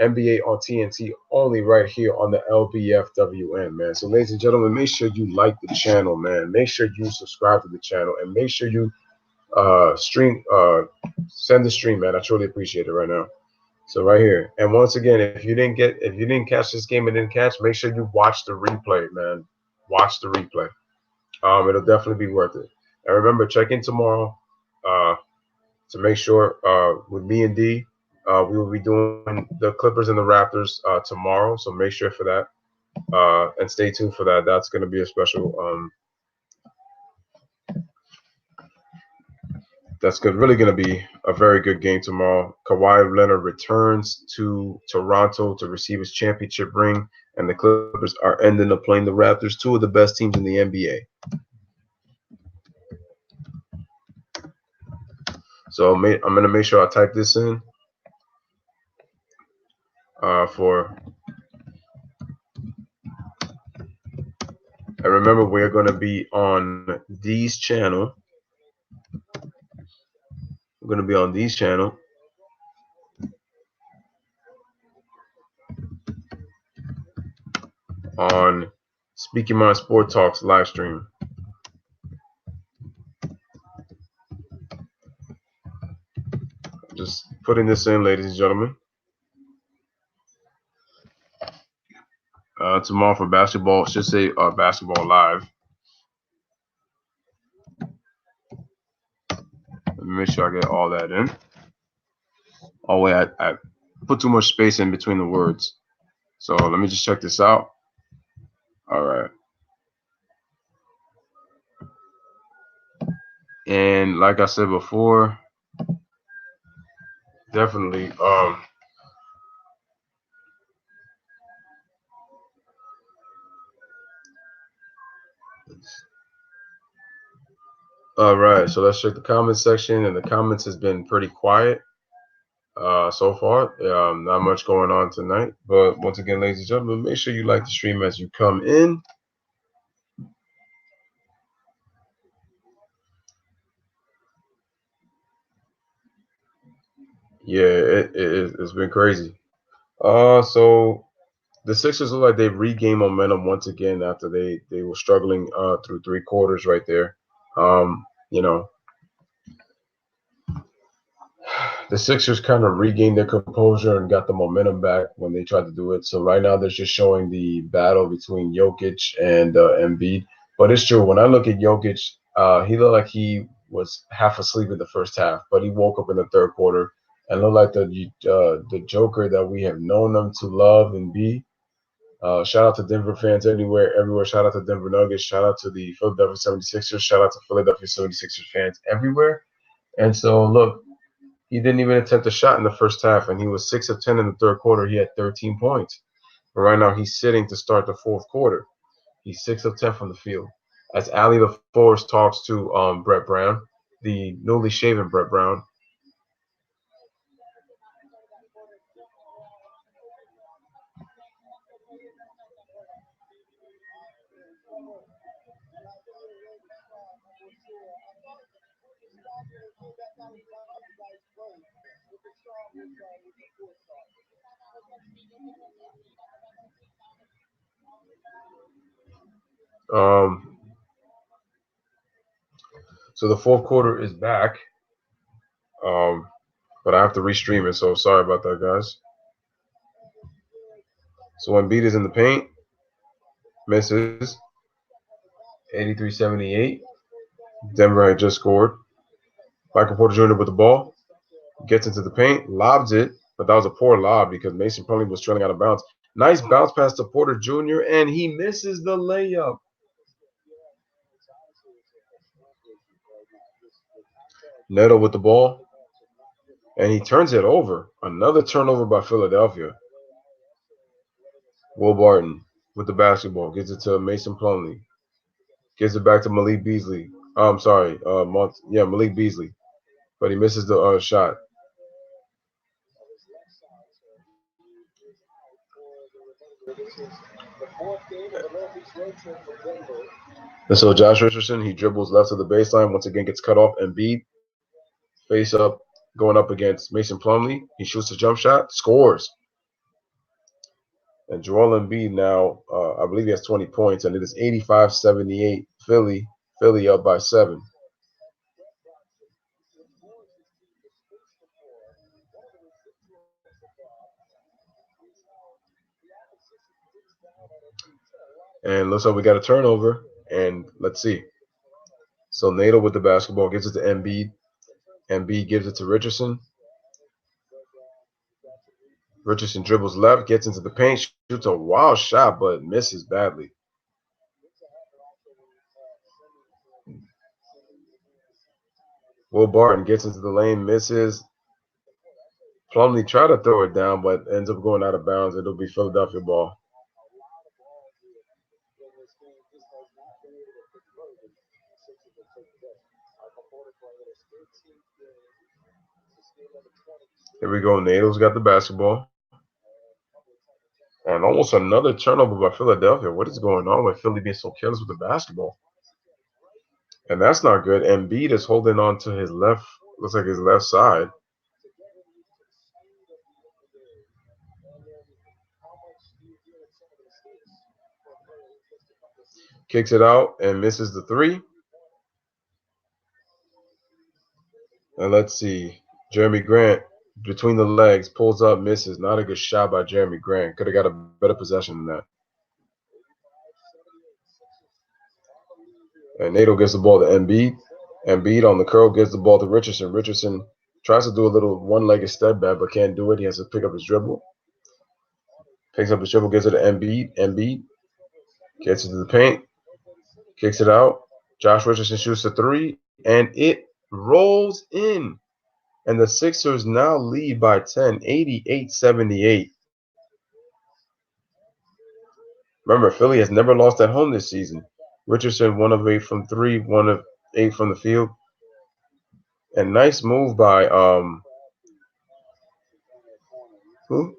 A: NBA on TNT only right here on the Lbfwn, man. So ladies and gentlemen, make sure you like the channel, man. Make sure you subscribe to the channel, and make sure you send the stream, man. I truly appreciate it right now. So right here, and once again, if you didn't catch this game and didn't catch, make sure you watch the replay, man. Watch the replay. It'll definitely be worth it. And remember, check in tomorrow to make sure with me and D, we will be doing the Clippers and the Raptors tomorrow. So make sure for that and stay tuned for that. That's going to be a special. That's good. Really going to be a very good game tomorrow. Kawhi Leonard returns to Toronto to receive his championship ring, and the Clippers are ending up playing the Raptors, 2 of the best teams in the NBA. So I'm going to make sure I type this in and remember, we're going to be on D's channel. We're going to be on D's channel. On Speaking My Sport Talks live stream. Just putting this in, ladies and gentlemen. Tomorrow for basketball, should say basketball live. Let me make sure I get all that in. Oh wait, I put too much space in between the words. So let me just check this out. All right. And like I said before, definitely. All right, so let's check the comments section, and the comments has been pretty quiet so far. Not much going on tonight, but once again, ladies and gentlemen, make sure you like the stream as you come in. Yeah, it's been crazy. So the Sixers look like they've regained momentum once again after they were struggling through three quarters right there. You know, the Sixers kind of regained their composure and got the momentum back when they tried to do it. So right now they're just showing the battle between Jokic and Embiid. But it's true, when I look at Jokic, he looked like he was half asleep in the first half, but he woke up in the third quarter and looked like the Joker that we have known him to love and be. Shout out to Denver fans everywhere. Shout out to Denver Nuggets. Shout out to the Philadelphia 76ers. Shout out to Philadelphia 76ers fans everywhere. And so, look, he didn't even attempt a shot in the first half, and he was 6 of 10 in the third quarter. He had 13 points. But right now, he's sitting to start the fourth quarter. He's 6 of 10 from the field. As Ali LaForce talks to Brett Brown, the newly shaven Brett Brown. Um, so the fourth quarter is back, but I have to restream it, so sorry about that, guys. So Embiid is in the paint, misses, 83-78. Denver had just scored. Michael Porter Jr. with the ball, gets into the paint, lobs it, but that was a poor lob because Mason Plumlee was trailing out of bounds. Nice bounce pass to Porter Jr., and he misses the layup. Neto with the ball, and he turns it over. Another turnover by Philadelphia. Will Barton with the basketball, gives it to Mason Plumlee. Gives it back to Malik Beasley. I'm sorry, Malik Beasley. But he misses the shot. And so Josh Richardson, he dribbles left of the baseline, once again gets cut off. Embiid, face up, going up against Mason Plumlee. He shoots a jump shot, scores. And Joel Embiid now, I believe he has 20 points, and it is 85-78 Philly. Philly up by 7. And looks like we got a turnover. And let's see. So Nato with the basketball gives it to Embiid. Embiid gives it to Richardson. Richardson dribbles left, gets into the paint, shoots a wild shot, but misses badly. Will Barton gets into the lane, misses. Plumlee tried to throw it down, but ends up going out of bounds. It'll be Philadelphia ball. Here we go. Nato's got the basketball. And almost another turnover by Philadelphia. What is going on with Philly being so careless with the basketball? And that's not good. Embiid is holding on to his left, looks like his left side. Kicks it out and misses the three. And let's see. Jeremy Grant between the legs, pulls up, misses. Not a good shot by Jeremy Grant. Could have got a better possession than that. And Nato gives the ball to Embiid. Embiid on the curl gives the ball to Richardson. Richardson tries to do a little one-legged step back, but can't do it. He has to pick up his dribble. Picks up his dribble, gives it to Embiid. Embiid gets into the paint, kicks it out. Josh Richardson shoots the three, and it rolls in. And the Sixers now lead by 10, 88-78. Remember, Philly has never lost at home this season. Richardson 1 of 8 from 3, 1 of 8 from the field. And nice move by who?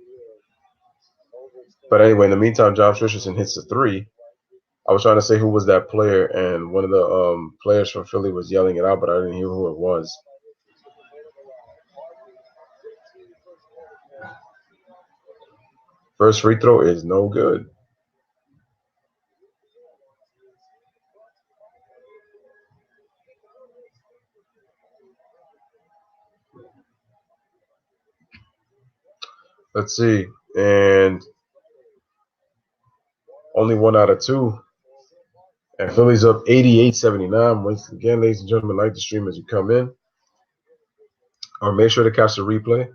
A: But anyway, in the meantime, Josh Richardson hits a 3. I was trying to say who was that player, and one of the players from Philly was yelling it out, but I didn't hear who it was. First free throw is no good. Let's see. And only 1 out of 2. And Philly's up 88-79. Once again, ladies and gentlemen, like the stream as you come in. Or make sure to catch the replay.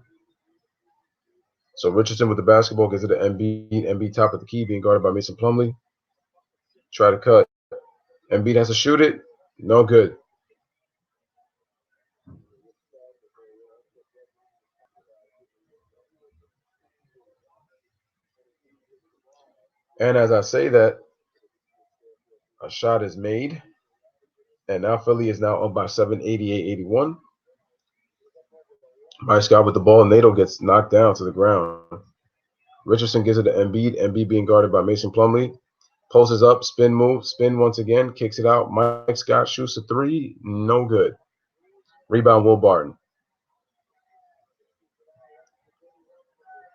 A: So Richardson with the basketball gets it to Embiid. Embiid top of the key, being guarded by Mason Plumlee. Try to cut. Embiid has to shoot it. No good. And as I say that, a shot is made. And now Philly is now up by 7, 88-81. Mike Scott with the ball. Nato gets knocked down to the ground. Richardson gives it to Embiid. Embiid being guarded by Mason Plumlee. Pulses up, spin move, spin once again, kicks it out. Mike Scott shoots a 3, no good. Rebound, Will Barton.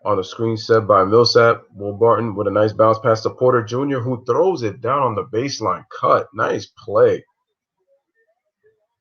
A: On the screen set by Millsap. Will Barton with a nice bounce pass to Porter Jr., who throws it down on the baseline. Cut. Nice play.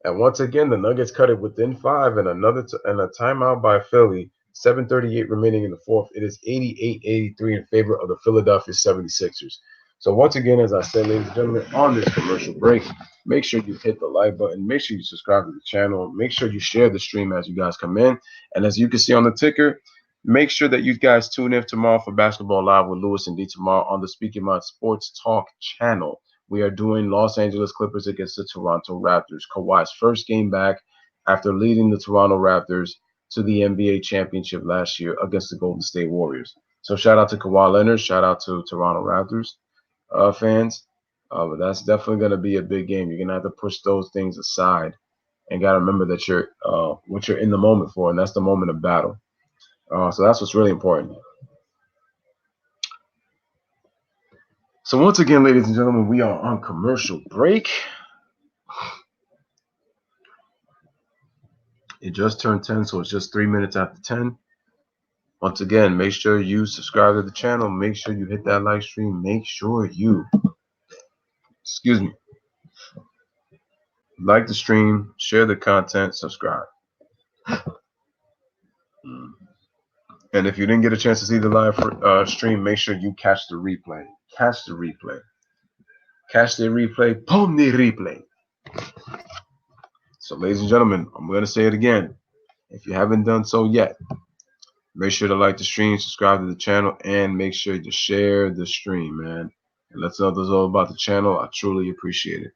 A: And once again, the Nuggets cut it within 5 and and a timeout by Philly. 7:38 remaining in the fourth. It is 88-83 in favor of the Philadelphia 76ers. So once again, as I said, ladies and gentlemen, on this commercial break, make sure you hit the like button. Make sure you subscribe to the channel. Make sure you share the stream as you guys come in. And as you can see on the ticker, make sure that you guys tune in tomorrow for Basketball Live with Lewis and D tomorrow on the Speaking Mind Sports Talk channel. We are doing Los Angeles Clippers against the Toronto Raptors. Kawhi's first game back after leading the Toronto Raptors to the NBA championship last year against the Golden State Warriors. So shout out to Kawhi Leonard. Shout out to Toronto Raptors fans. But that's definitely going to be a big game. You're going to have to push those things aside and got to remember that you're what you're in the moment for, and that's the moment of battle. So that's what's really important. So once again, ladies and gentlemen, we are on commercial break. It just turned 10, so it's just 3 minutes after 10. Once again, make sure you subscribe to the channel. Make sure you hit that like stream. Make sure you, like the stream, share the content, subscribe. And if you didn't get a chance to see the live stream, make sure you catch the replay. Catch the replay. Catch the replay. Boom the replay. So, ladies and gentlemen, I'm going to say it again. If you haven't done so yet, make sure to like the stream, subscribe to the channel, and make sure to share the stream, man. And let others know about the channel. I truly appreciate it.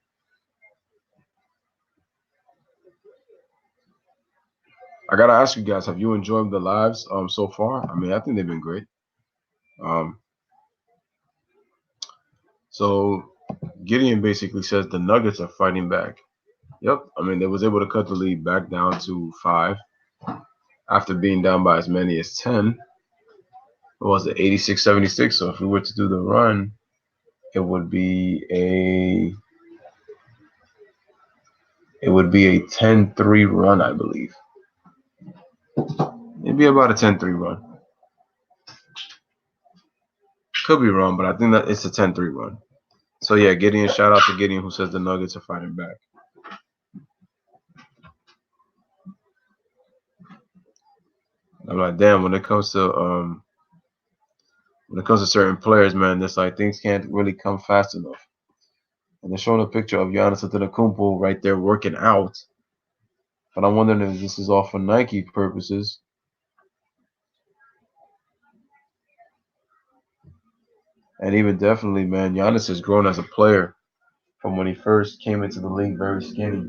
A: I gotta ask you guys, have you enjoyed the lives so far? I mean, I think they've been great. So Gideon basically says the Nuggets are fighting back. Yep. I mean, they was able to cut the lead back down to 5 after being down by as many as 10. What was it, 86-76? So if we were to do the run, it would be a 10-3 run, I believe. It'd be about a 10-3 run. Could be wrong, but I think that it's a 10-3 run. So yeah, Gideon, shout out to Gideon who says the Nuggets are fighting back. I'm like, damn, when it comes to certain players, man, it's like things can't really come fast enough. And they're showing a picture of Giannis Antetokounmpo right there working out. But I'm wondering if this is all for Nike purposes. And even definitely, man, Giannis has grown as a player from when he first came into the league very skinny.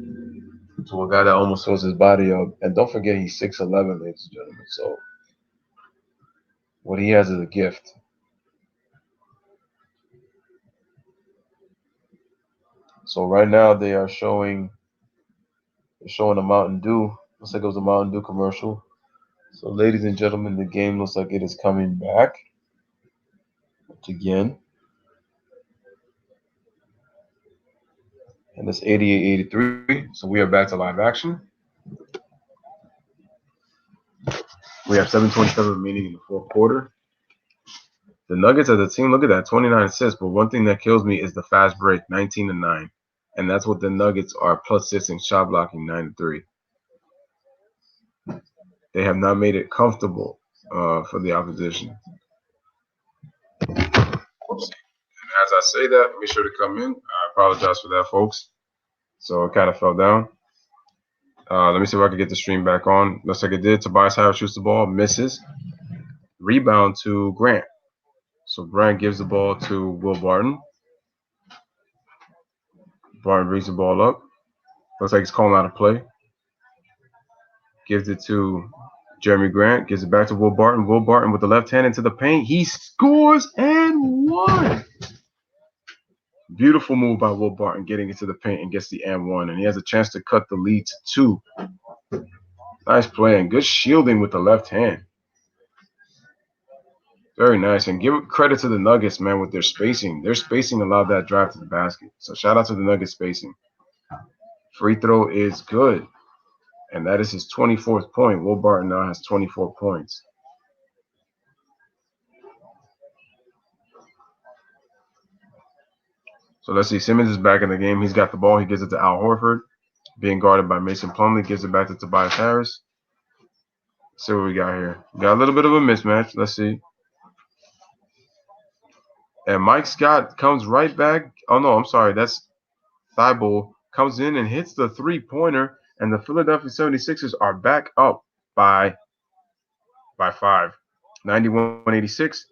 A: to a guy that almost throws his body up. And don't forget, he's 6'11", ladies and gentlemen. So what he has is a gift. So right now they're showing a Mountain Dew. Looks like it was a Mountain Dew commercial. So ladies and gentlemen, the game looks like it is coming back once again. And it's 88-83. So we are back to live action. We have 7:27 remaining in the fourth quarter. The Nuggets as a team, look at that, 29 assists. But one thing that kills me is the fast break, 19-9. And that's what the Nuggets are, plus 6 in shot blocking, 9-3. They have not made it comfortable for the opposition. Oops. And as I say that, make sure to come in. I apologize for that, folks. So it kind of fell down. Let me see if I can get the stream back on. Looks like it did. Tobias Harris shoots the ball, misses. Rebound to Grant. So Grant gives the ball to Will Barton. Barton brings the ball up. Looks like he's calling out a play. Gives it to Jeremy Grant. Gives it back to Will Barton. Will Barton with the left hand into the paint. He scores and one. Beautiful move by Will Barton getting into the paint and gets the and one. And he has a chance to cut the lead to 2. Nice play and good shielding with the left hand. Very nice. And give credit to the Nuggets, man, with their spacing. Their spacing allowed that drive to the basket. So shout out to the Nuggets spacing. Free throw is good. And that is his 24th point. Will Barton now has 24 points. So let's see. Simmons is back in the game. He's got the ball. He gives it to Al Horford. Being guarded by Mason Plumlee. Gives it back to Tobias Harris. Let's see what we got here. Got a little bit of a mismatch. Let's see. And Mike Scott comes right back. Oh, no, I'm sorry. That's Thibault. Comes in and hits the three-pointer. And the Philadelphia 76ers are back up by 5. 91-86.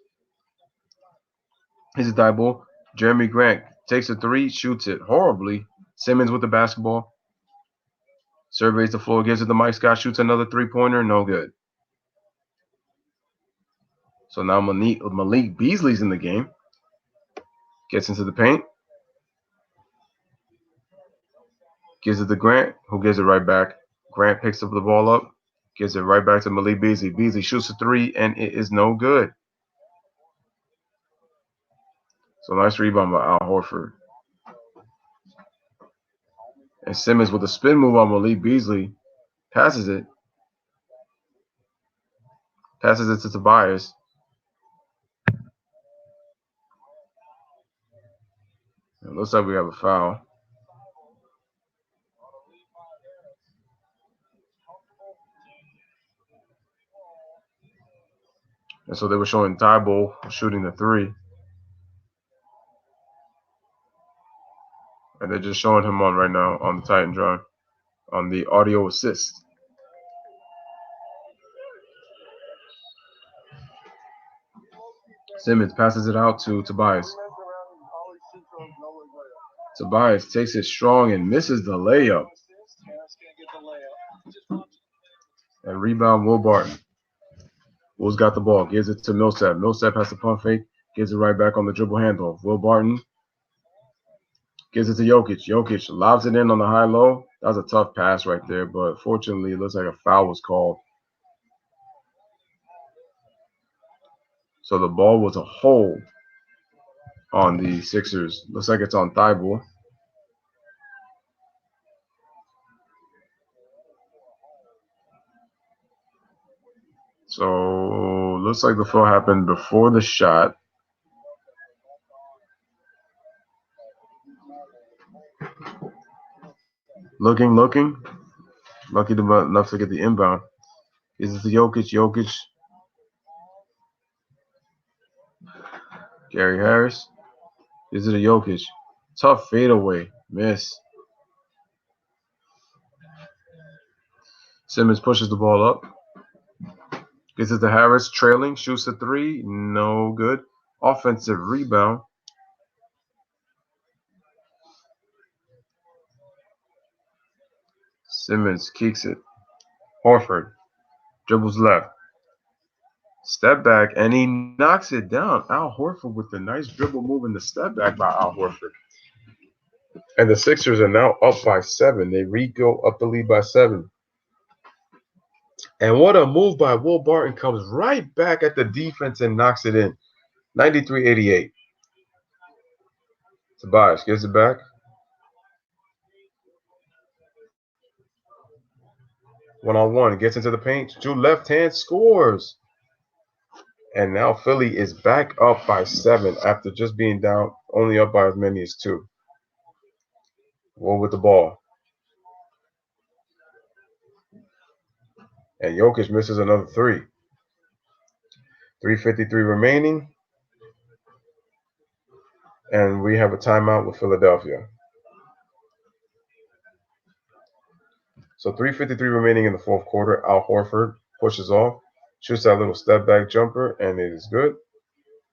A: Here's a Thibault. Jeremy Grant takes a three, shoots it horribly. Simmons with the basketball. Surveys the floor, gives it to Mike Scott, shoots another three-pointer, no good. So now Malik Beasley's in the game. Gets into the paint. Gives it to Grant, who gives it right back. Grant picks up the ball up. Gives it right back to Malik Beasley. Beasley shoots a three, and it is no good. So nice rebound by Al Horford. And Simmons with a spin move on Malik Beasley. Passes it. Passes it to Tobias. It looks like we have a foul. And so they were showing Thibault shooting the three. And they're just showing him on right now on the Titan Drive, on the audio assist. Simmons passes it out to Tobias. Tobias takes it strong and misses the layup. And rebound Will Barton. Will's got the ball, gives it to Millsap. Millsap has the pump fake, gives it right back on the dribble handoff. Will Barton gives it to Jokic. Jokic lobs it in on the high-low. That was a tough pass right there, but fortunately it looks like a foul was called. So the ball was a hold on the Sixers. Looks like it's on Thibault. So looks like the foul happened before the shot. Looking. Lucky enough to get the inbound. Is it the Jokic? Jokic. Gary Harris. Is it a Jokic? Tough fadeaway. Miss. Simmons pushes the ball up. Gets it to Harris. Trailing. Shoots a three. No good. Offensive rebound. Simmons kicks it. Horford dribbles left. Step back, and he knocks it down. Al Horford with the nice dribble move and the step back by Al Horford. And the Sixers are now up by 7. They go up the lead by 7. And what a move by Will Barton, comes right back at the defense and knocks it in. 93-88. Tobias gives it back. One-on-one, gets into the paint. Drew left hand, scores. And now Philly is back up by 7 after just being down, only up by as many as 2. Will with the ball. And Jokic misses another 3. 3:53 remaining. And we have a timeout with Philadelphia. So 3:53 remaining in the fourth quarter. Al Horford pushes off, shoots that little step back jumper, and it is good.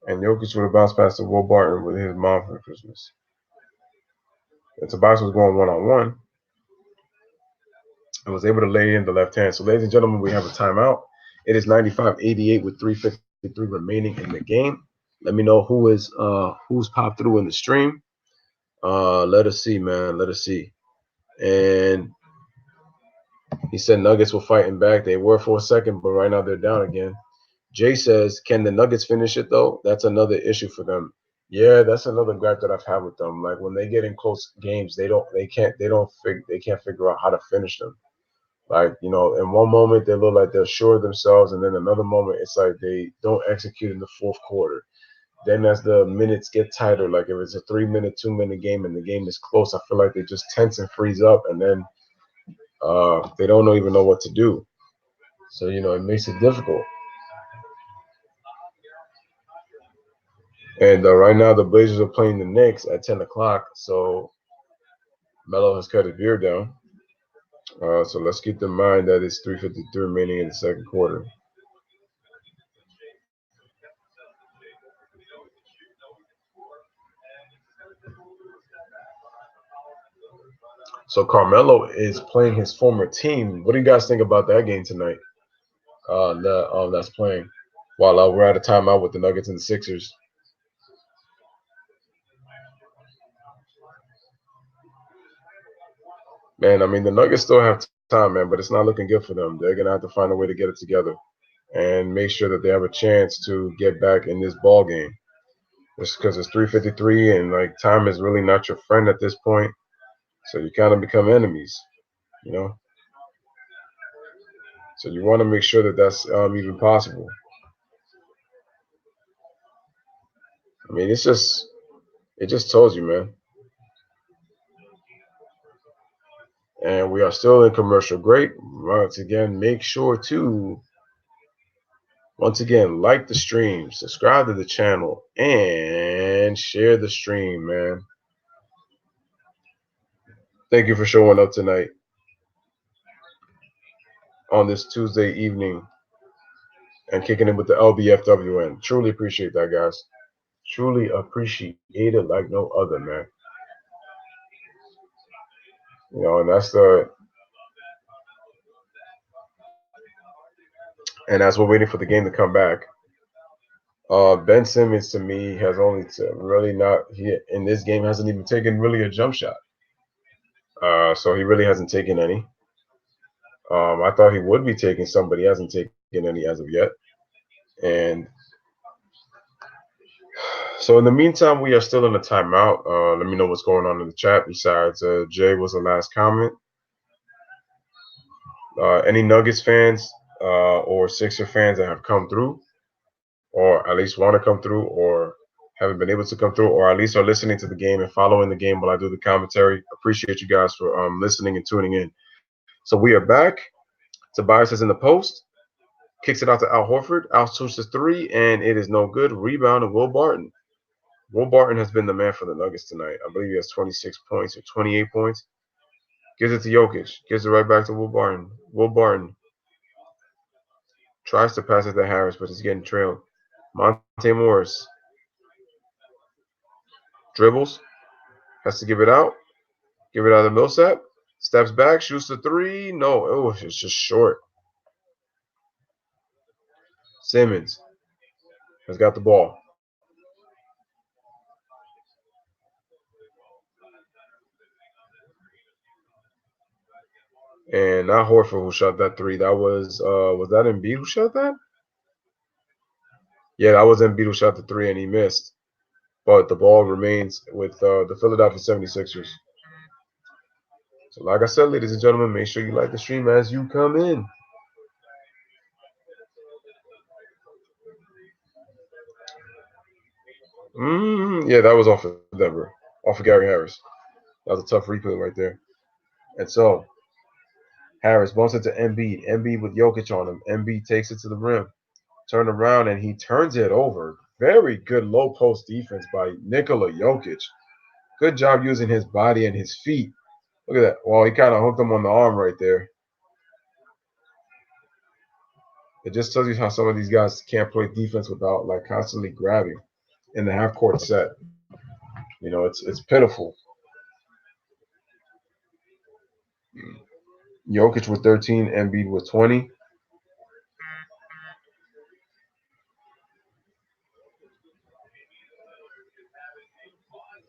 A: And Jokic would have bounced past to Will Barton with his mom for Christmas. And Tobias was going one-on-one and was able to lay in the left hand. So, ladies and gentlemen, we have a timeout. It is 95-88 with 3:53 remaining in the game. Let me know who's popped through in the stream. Let us see, man. Let us see. And he said Nuggets were fighting back. They were for a second, but right now they're down again. Jay says, can the Nuggets finish it though? That's another issue for them. Yeah, that's another gripe that I've had with them. Like when they get in close games, they can't figure out how to finish them. Like, you know, in one moment they look like they're sure of themselves, and then another moment it's like they don't execute in the fourth quarter. Then as the minutes get tighter, like if it's a 3-minute, 2-minute game and the game is close, I feel like they just tense and freeze up, and then they don't even know what to do. So, you know, it makes it difficult. And right now the Blazers are playing the Knicks at 10 o'clock. So Melo has cut his beard down. So let's keep in mind that it's 3:53 remaining in the second quarter. So Carmelo is playing his former team. What do you guys think about that game tonight? That's playing while we're at a timeout with the Nuggets and the Sixers. Man, I mean the Nuggets still have time, man, but it's not looking good for them. They're gonna have to find a way to get it together and make sure that they have a chance to get back in this ball game. Just because it's 3:53 and like time is really not your friend at this point, so you kind of become enemies, you know. So you want to make sure that that's even possible. I mean, it just tells you, man. And we are still in commercial break. Once again, make sure to like the stream, subscribe to the channel, and share the stream, man. Thank you for showing up tonight on this Tuesday evening and kicking in with the Lbfwn. Truly appreciate that, guys. Truly appreciate it like no other, man. You know, and as we're waiting for the game to come back, Ben Simmons to me has only really not he in this game hasn't even taken really a jump shot. So he really hasn't taken any. I thought he would be taking some, but he hasn't taken any as of yet. And so in the meantime, we are still in a timeout. Let me know what's going on in the chat. Besides, Jay was the last comment. Any Nuggets fans or Sixer fans that have come through, or at least want to come through, or haven't been able to come through, or at least are listening to the game and following the game while I do the commentary. Appreciate you guys for listening and tuning in. So we are back. Tobias is in the post. Kicks it out to Al Horford. Al shoots his 3, and it is no good. Rebound of Will Barton. Will Barton has been the man for the Nuggets tonight. I believe he has 26 points or 28 points. Gives it to Jokic. Gives it right back to Will Barton. Will Barton tries to pass it to Harris, but he's getting trailed. Monte Morris dribbles. Has to give it out. Give it out to Millsap. Steps back, shoots the three. No, it's just short. Simmons has got the ball. And not Horford who shot that three. That was that Embiid who shot that? Yeah, that was Embiid who shot the three and he missed. But the ball remains with the Philadelphia 76ers. So like I said, ladies and gentlemen, make sure you like the stream as you come in. Yeah, that was off of Denver. Off of Gary Harris. That was a tough replay right there. And so Harris bumps into Embiid. Embiid with Jokic on him. Embiid takes it to the rim. Turn around and he turns it over. Very good low post defense by Nikola Jokic. Good job using his body and his feet. Look at that. Well, he kind of hooked him on the arm right there. It just tells you how some of these guys can't play defense without like constantly grabbing in the half court set. You know, it's pitiful. Jokic with 13, Embiid with 20.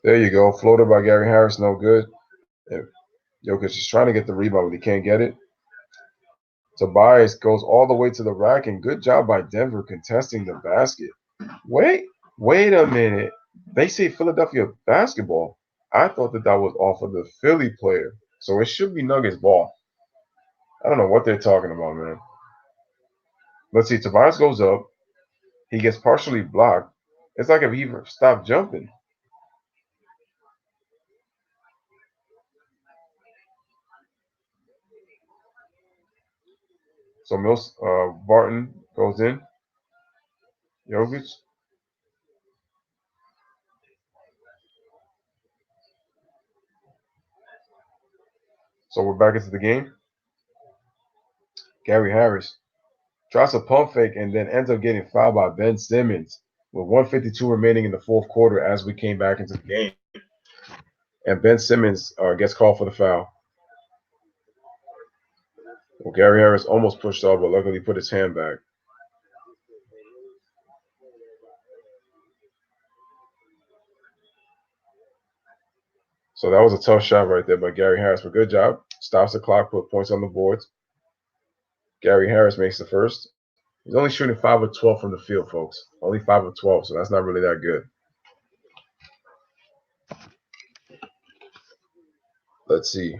A: There you go. Floater by Gary Harris, no good. Jokic is trying to get the rebound, but he can't get it. Tobias goes all the way to the rack, and good job by Denver contesting the basket. Wait a minute. They say Philadelphia basketball. I thought that was off of the Philly player. So it should be Nuggets ball. I don't know what they're talking about, man. Let's see. Tobias goes up. He gets partially blocked. It's like if he stopped jumping. So Barton goes in. Jokic. So we're back into the game. Gary Harris tries a pump fake and then ends up getting fouled by Ben Simmons with 1:52 remaining in the fourth quarter as we came back into the game. And Ben Simmons gets called for the foul. Well, Gary Harris almost pushed off, but luckily put his hand back. So that was a tough shot right there by Gary Harris. But good job. Stops the clock, put points on the boards. Gary Harris makes the first. He's only shooting 5 of 12 from the field, folks. Only 5 of 12, so that's not really that good. Let's see.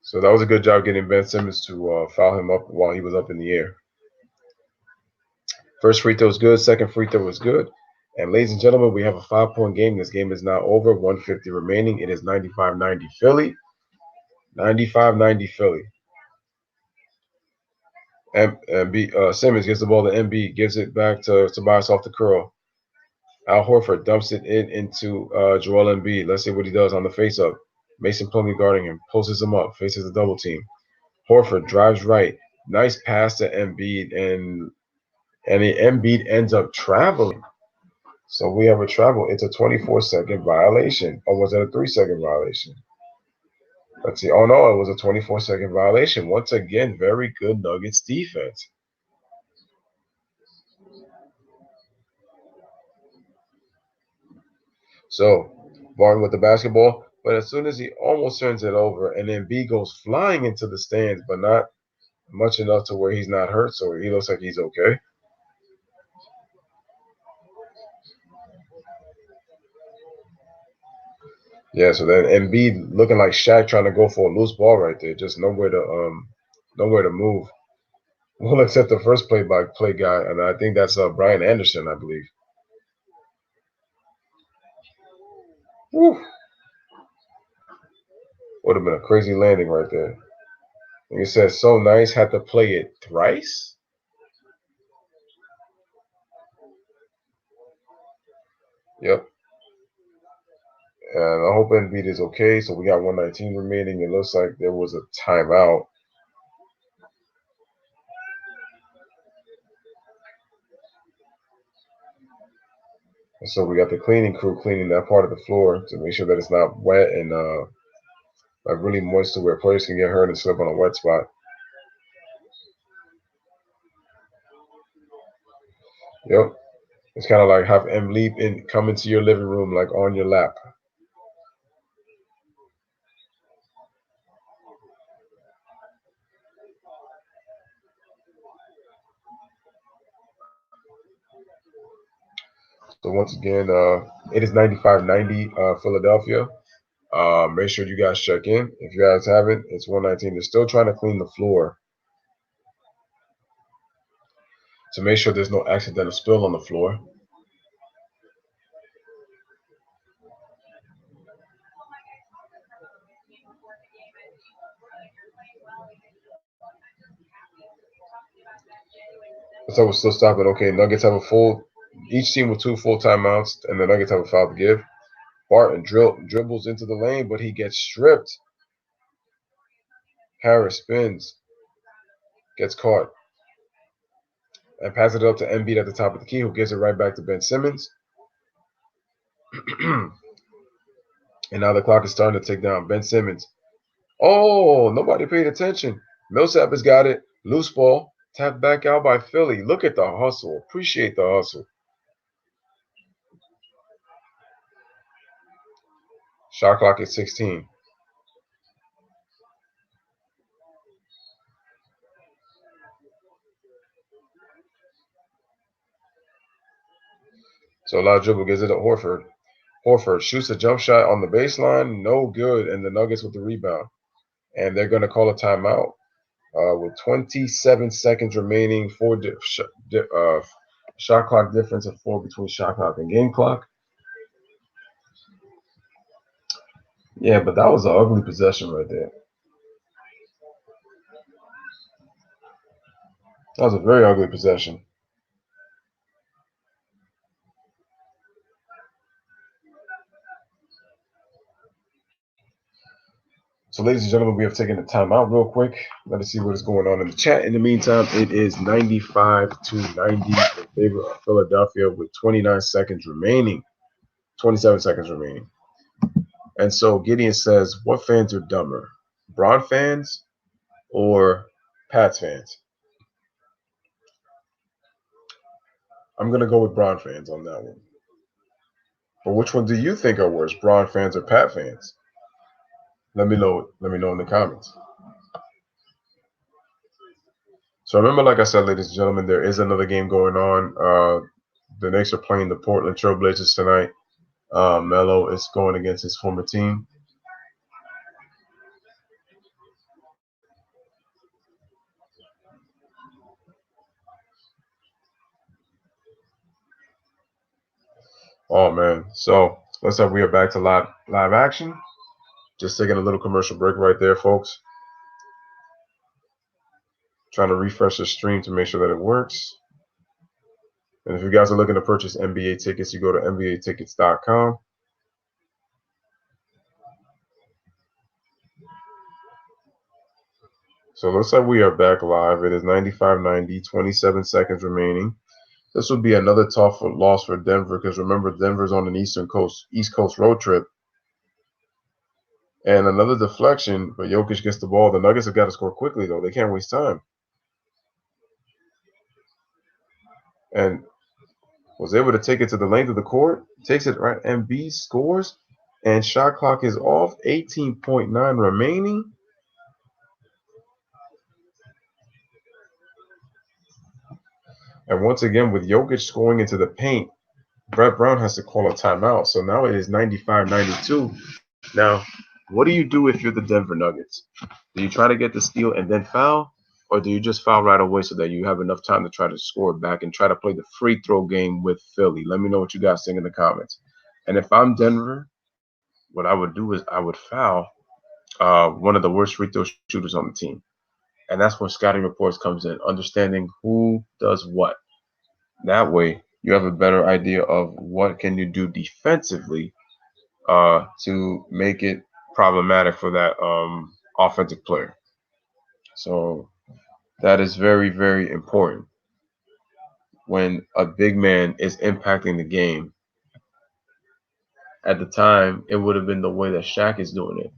A: So that was a good job getting Ben Simmons to foul him up while he was up in the air. First free throw was good. Second free throw was good. And ladies and gentlemen, we have a 5-point game. This game is now over. 150 remaining. It is 95-90 Philly. 95-90 Philly. And Simmons gets the ball to MB, gives it back to Tobias off the curl. Al Horford dumps it into Joel Embiid. Let's see what he does on the face-up. Mason Plumlee guarding him, pulls him up, faces a double team. Horford drives right. Nice pass to Embiid, and Embiid ends up traveling. So we have a travel. It's a 24-second violation. Or was it a 3-second violation? Let's see. Oh, no, it was a 24-second violation. Once again, very good Nuggets defense. So Barton with the basketball, but as soon as he almost turns it over, and then B goes flying into the stands, but not much enough to where he's not hurt, so he looks like he's okay. Yeah, so then Embiid looking like Shaq trying to go for a loose ball right there, just nowhere to move. Well, except the first play-by-play guy, and I think that's Brian Anderson, I believe. Woo. Would have been a crazy landing right there. And it says, so nice, had to play it thrice? Yep. And I hope Embiid is okay. So we got 119 remaining. It looks like there was a timeout. And so we got the cleaning crew cleaning that part of the floor to make sure that it's not wet and like really moist to where players can get hurt and slip on a wet spot. Yep. It's kind of like have M leap and come into your living room like on your lap. So once again, it is 95-90 Philadelphia. Make sure you guys check in. If you guys haven't, it's 119. They're still trying to clean the floor to make sure there's no accidental spill on the floor. So we're still stopping. Okay, Nuggets have a full, each team with 2 full timeouts, and the Nuggets have a foul to give. Barton dribbles into the lane, but he gets stripped. Harris spins, gets caught, and passes it up to Embiid at the top of the key, who gives it right back to Ben Simmons. And now the clock is starting to tick down. Ben Simmons. Oh, nobody paid attention. Millsap has got it. Loose ball. Tapped back out by Philly. Look at the hustle. Appreciate the hustle. Shot clock at 16. So La dribble gives it to Horford. Horford shoots a jump shot on the baseline. No good. And the Nuggets with the rebound. And they're going to call a timeout with 27 seconds remaining. Shot clock difference of 4 between shot clock and game clock. Yeah, but that was an ugly possession right there. That was a very ugly possession. So, ladies and gentlemen, we have taken the time out real quick. Let us see what is going on in the chat. In the meantime, it is 95-90 in favor of Philadelphia with 29 seconds remaining. 27 seconds remaining. And so Gideon says, what fans are dumber? Bron fans or Pats fans? I'm going to go with Bron fans on that one. But which one do you think are worse, Bron fans or Pat fans? Let me know in the comments. So remember, like I said, ladies and gentlemen, there is another game going on. The Knicks are playing the Portland Trailblazers tonight. Melo is going against his former team. Oh man! So looks like we are back to live action. Just taking a little commercial break right there, folks. Trying to refresh the stream to make sure that it works. And if you guys are looking to purchase NBA tickets, you go to NBAtickets.com. So it looks like we are back live. It is 95-90, 27 seconds remaining. This would be another tough loss for Denver because remember, Denver's on an East Coast road trip. And another deflection, but Jokic gets the ball. The Nuggets have got to score quickly, though. They can't waste time. And was able to take it to the length of the court. Takes it right. Embiid scores. And shot clock is off. 18.9 remaining. And once again, with Jokic scoring into the paint, Brett Brown has to call a timeout. So now it is 95-92. Now, what do you do if you're the Denver Nuggets? Do you try to get the steal and then foul? Or do you just foul right away so that you have enough time to try to score it back and try to play the free throw game with Philly? Let me know what you guys think in the comments. And if I'm Denver, what I would do is I would foul one of the worst free throw shooters on the team. And that's where scouting reports comes in, understanding who does what. That way, you have a better idea of what can you do defensively to make it problematic for that offensive player. So that is very, very important when a big man is impacting the game. At the time, it would have been the way that Shaq is doing it.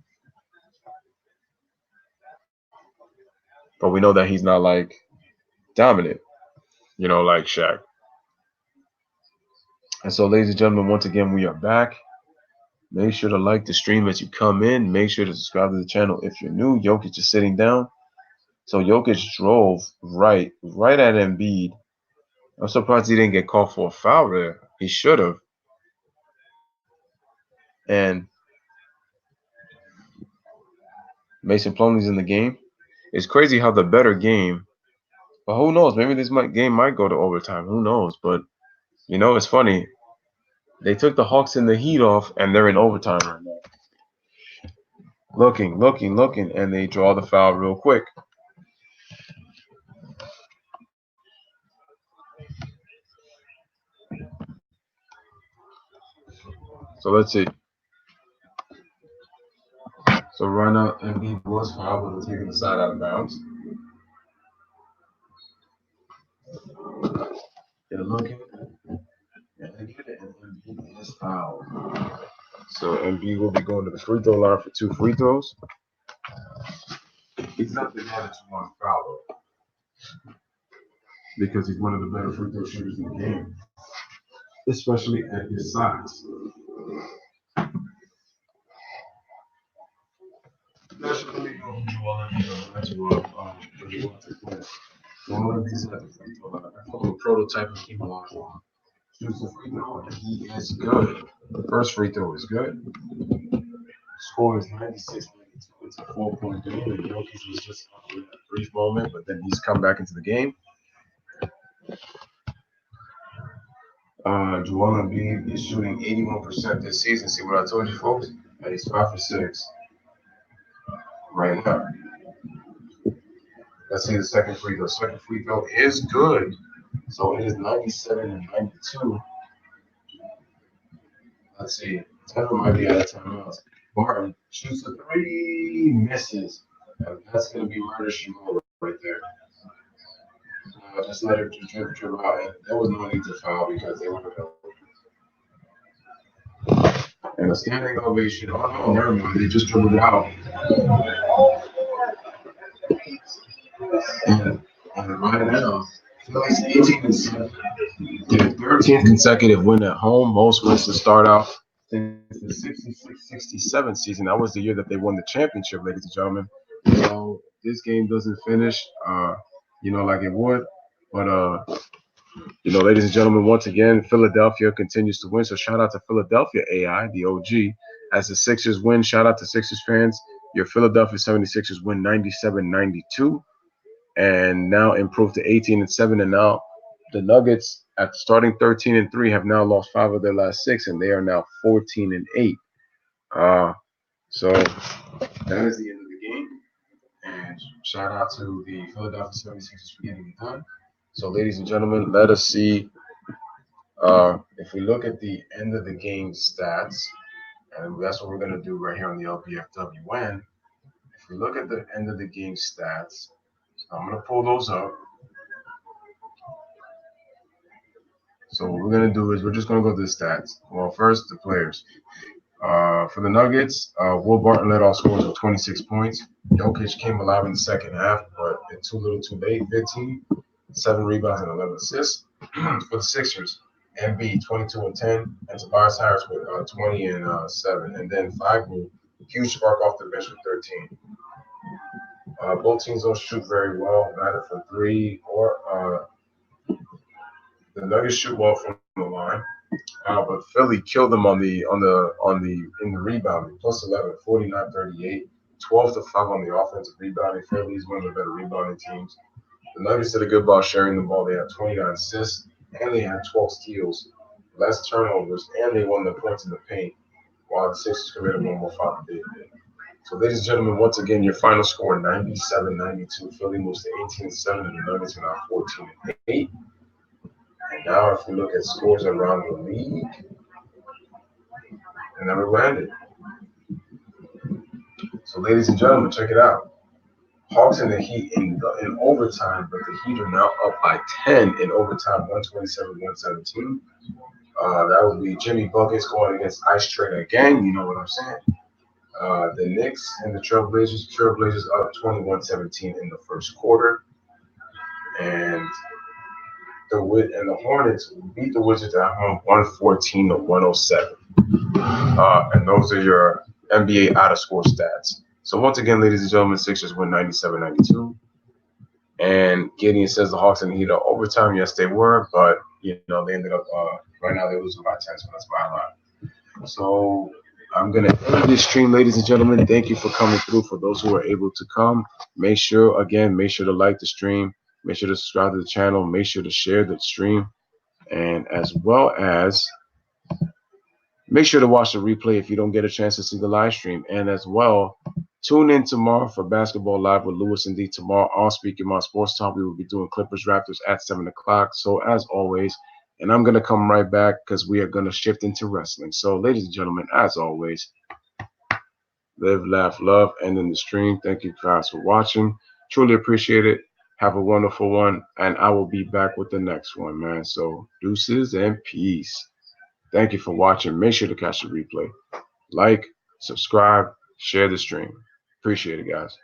A: but we know that he's not like dominant, like Shaq. And so, ladies and gentlemen, once again, we are back. Make sure to like the stream as you come in. Make sure to subscribe to the channel if you're new. Jokic is sitting down. So Jokic drove right at Embiid. I'm surprised he didn't get called for a foul there. He should have. And Mason Plumlee's in the game. It's crazy how the better game, but who knows? Maybe this game might go to overtime. Who knows? But it's funny. They took the Hawks and the Heat off, and they're in overtime right now. Looking, and they draw the foul real quick. So let's see. So right now, Embiid was fouled, but taking the side out of bounds. They're looking, and Embiid is fouled. So Embiid will be going to the free throw line for 2 free throws. He's not the guy that you want to foul because he's one of the better free throw shooters in the game, especially at his size. Especially Joel Embiid at the free throw line. I call him a prototype of Kim Long. Shoots the free throw, and he is good. The first free throw is good. Score is 96-92. It's a 4-point game, and Jokic was just up for that brief moment, but then he's come back into the game. Joel Embiid is shooting 81% this season. See what I told you, folks? And he's 5 for 6 right now. Let's see the second free throw. Second free throw is good. So it is 97-92. Let's see. Denver might be out of timeouts. Martin shoots a 3, misses. And that's going to be murder she wrote right there. Just let her dribble out. And there was no need to foul because they were available. And a standing ovation. Oh, no, never mind. They just dribbled it out. And right now, Philly's 18-7. Their 13th consecutive win at home. Most wins to start out since the 66-67 season. That was the year that they won the championship, ladies and gentlemen. So this game doesn't finish, like it would. But, ladies and gentlemen, once again, Philadelphia continues to win. So shout out to Philadelphia AI, the OG. As the Sixers win, shout out to Sixers fans. Your Philadelphia 76ers win 97-92 and now improved to 18-7. And now the Nuggets, at starting 13-3, have now lost 5 of their last 6, and they are now 14-8. So that is the end of the game. And shout out to the Philadelphia 76ers for getting it done. So, ladies and gentlemen, let us see if we look at the end of the game stats, and that's what we're going to do right here on the Lbfwn. If we look at the end of the game stats, I'm going to pull those up. So what we're going to do is we're just going to go to the stats. Well, first, the players. For the Nuggets, Will Barton led all scorers with 26 points. Jokic came alive in the second half, but it's too little too late, 15. 7 rebounds and 11 assists. For the Sixers, Embiid 22-10, and Tobias Harris with 20-7, and then Feigl, huge spark off the bench with 13. Both teams don't shoot very well, neither from 3 or the Nuggets shoot well from the line. But Philly killed them in the rebounding, plus 11, 49-38, 12-5 on the offensive rebounding. Philly is one of the better rebounding teams. The Nuggets did a good job sharing the ball. They had 29 assists, and they had 12 steals, less turnovers, and they won the points in the paint, while the Sixers committed one more foul than they did. So, ladies and gentlemen, once again, your final score, 97-92. Philly moves to 18-7, and the Nuggets are now 14-8. And now if we look at scores around the league, and then we landed. So, ladies and gentlemen, check it out. Hawks and the Heat in overtime, but the Heat are now up by 10 in overtime, 127-117. That would be Jimmy Buckets going against Ice Trader Gang. You know what I'm saying? The Knicks and the Trailblazers. Trailblazers up 21-17 in the first quarter, and the Hornets beat the Wizards at home 114 to 107. And those are your NBA out of score stats. So once again, ladies and gentlemen, Sixers win 97-92. And Gideon says the Hawks in the heat of overtime. Yes, they were, but they ended up right now they're losing by 10, so that's my line. So I'm gonna end this stream, ladies and gentlemen. Thank you for coming through. For those who are able to come, make sure to like the stream, make sure to subscribe to the channel, make sure to share the stream, and as well as make sure to watch the replay if you don't get a chance to see the live stream. And as well, tune in tomorrow for Basketball Live with Lewis and D. Tomorrow on Speaking My Sports Talk, we will be doing Clippers Raptors at 7 o'clock. So as always, and I'm going to come right back because we are going to shift into wrestling. So ladies and gentlemen, as always, live, laugh, love, and in the stream. Thank you guys for watching. Truly appreciate it. Have a wonderful one. And I will be back with the next one, man. So deuces and peace. Thank you for watching. Make sure to catch the replay. Like, subscribe, share the stream. Appreciate it, guys.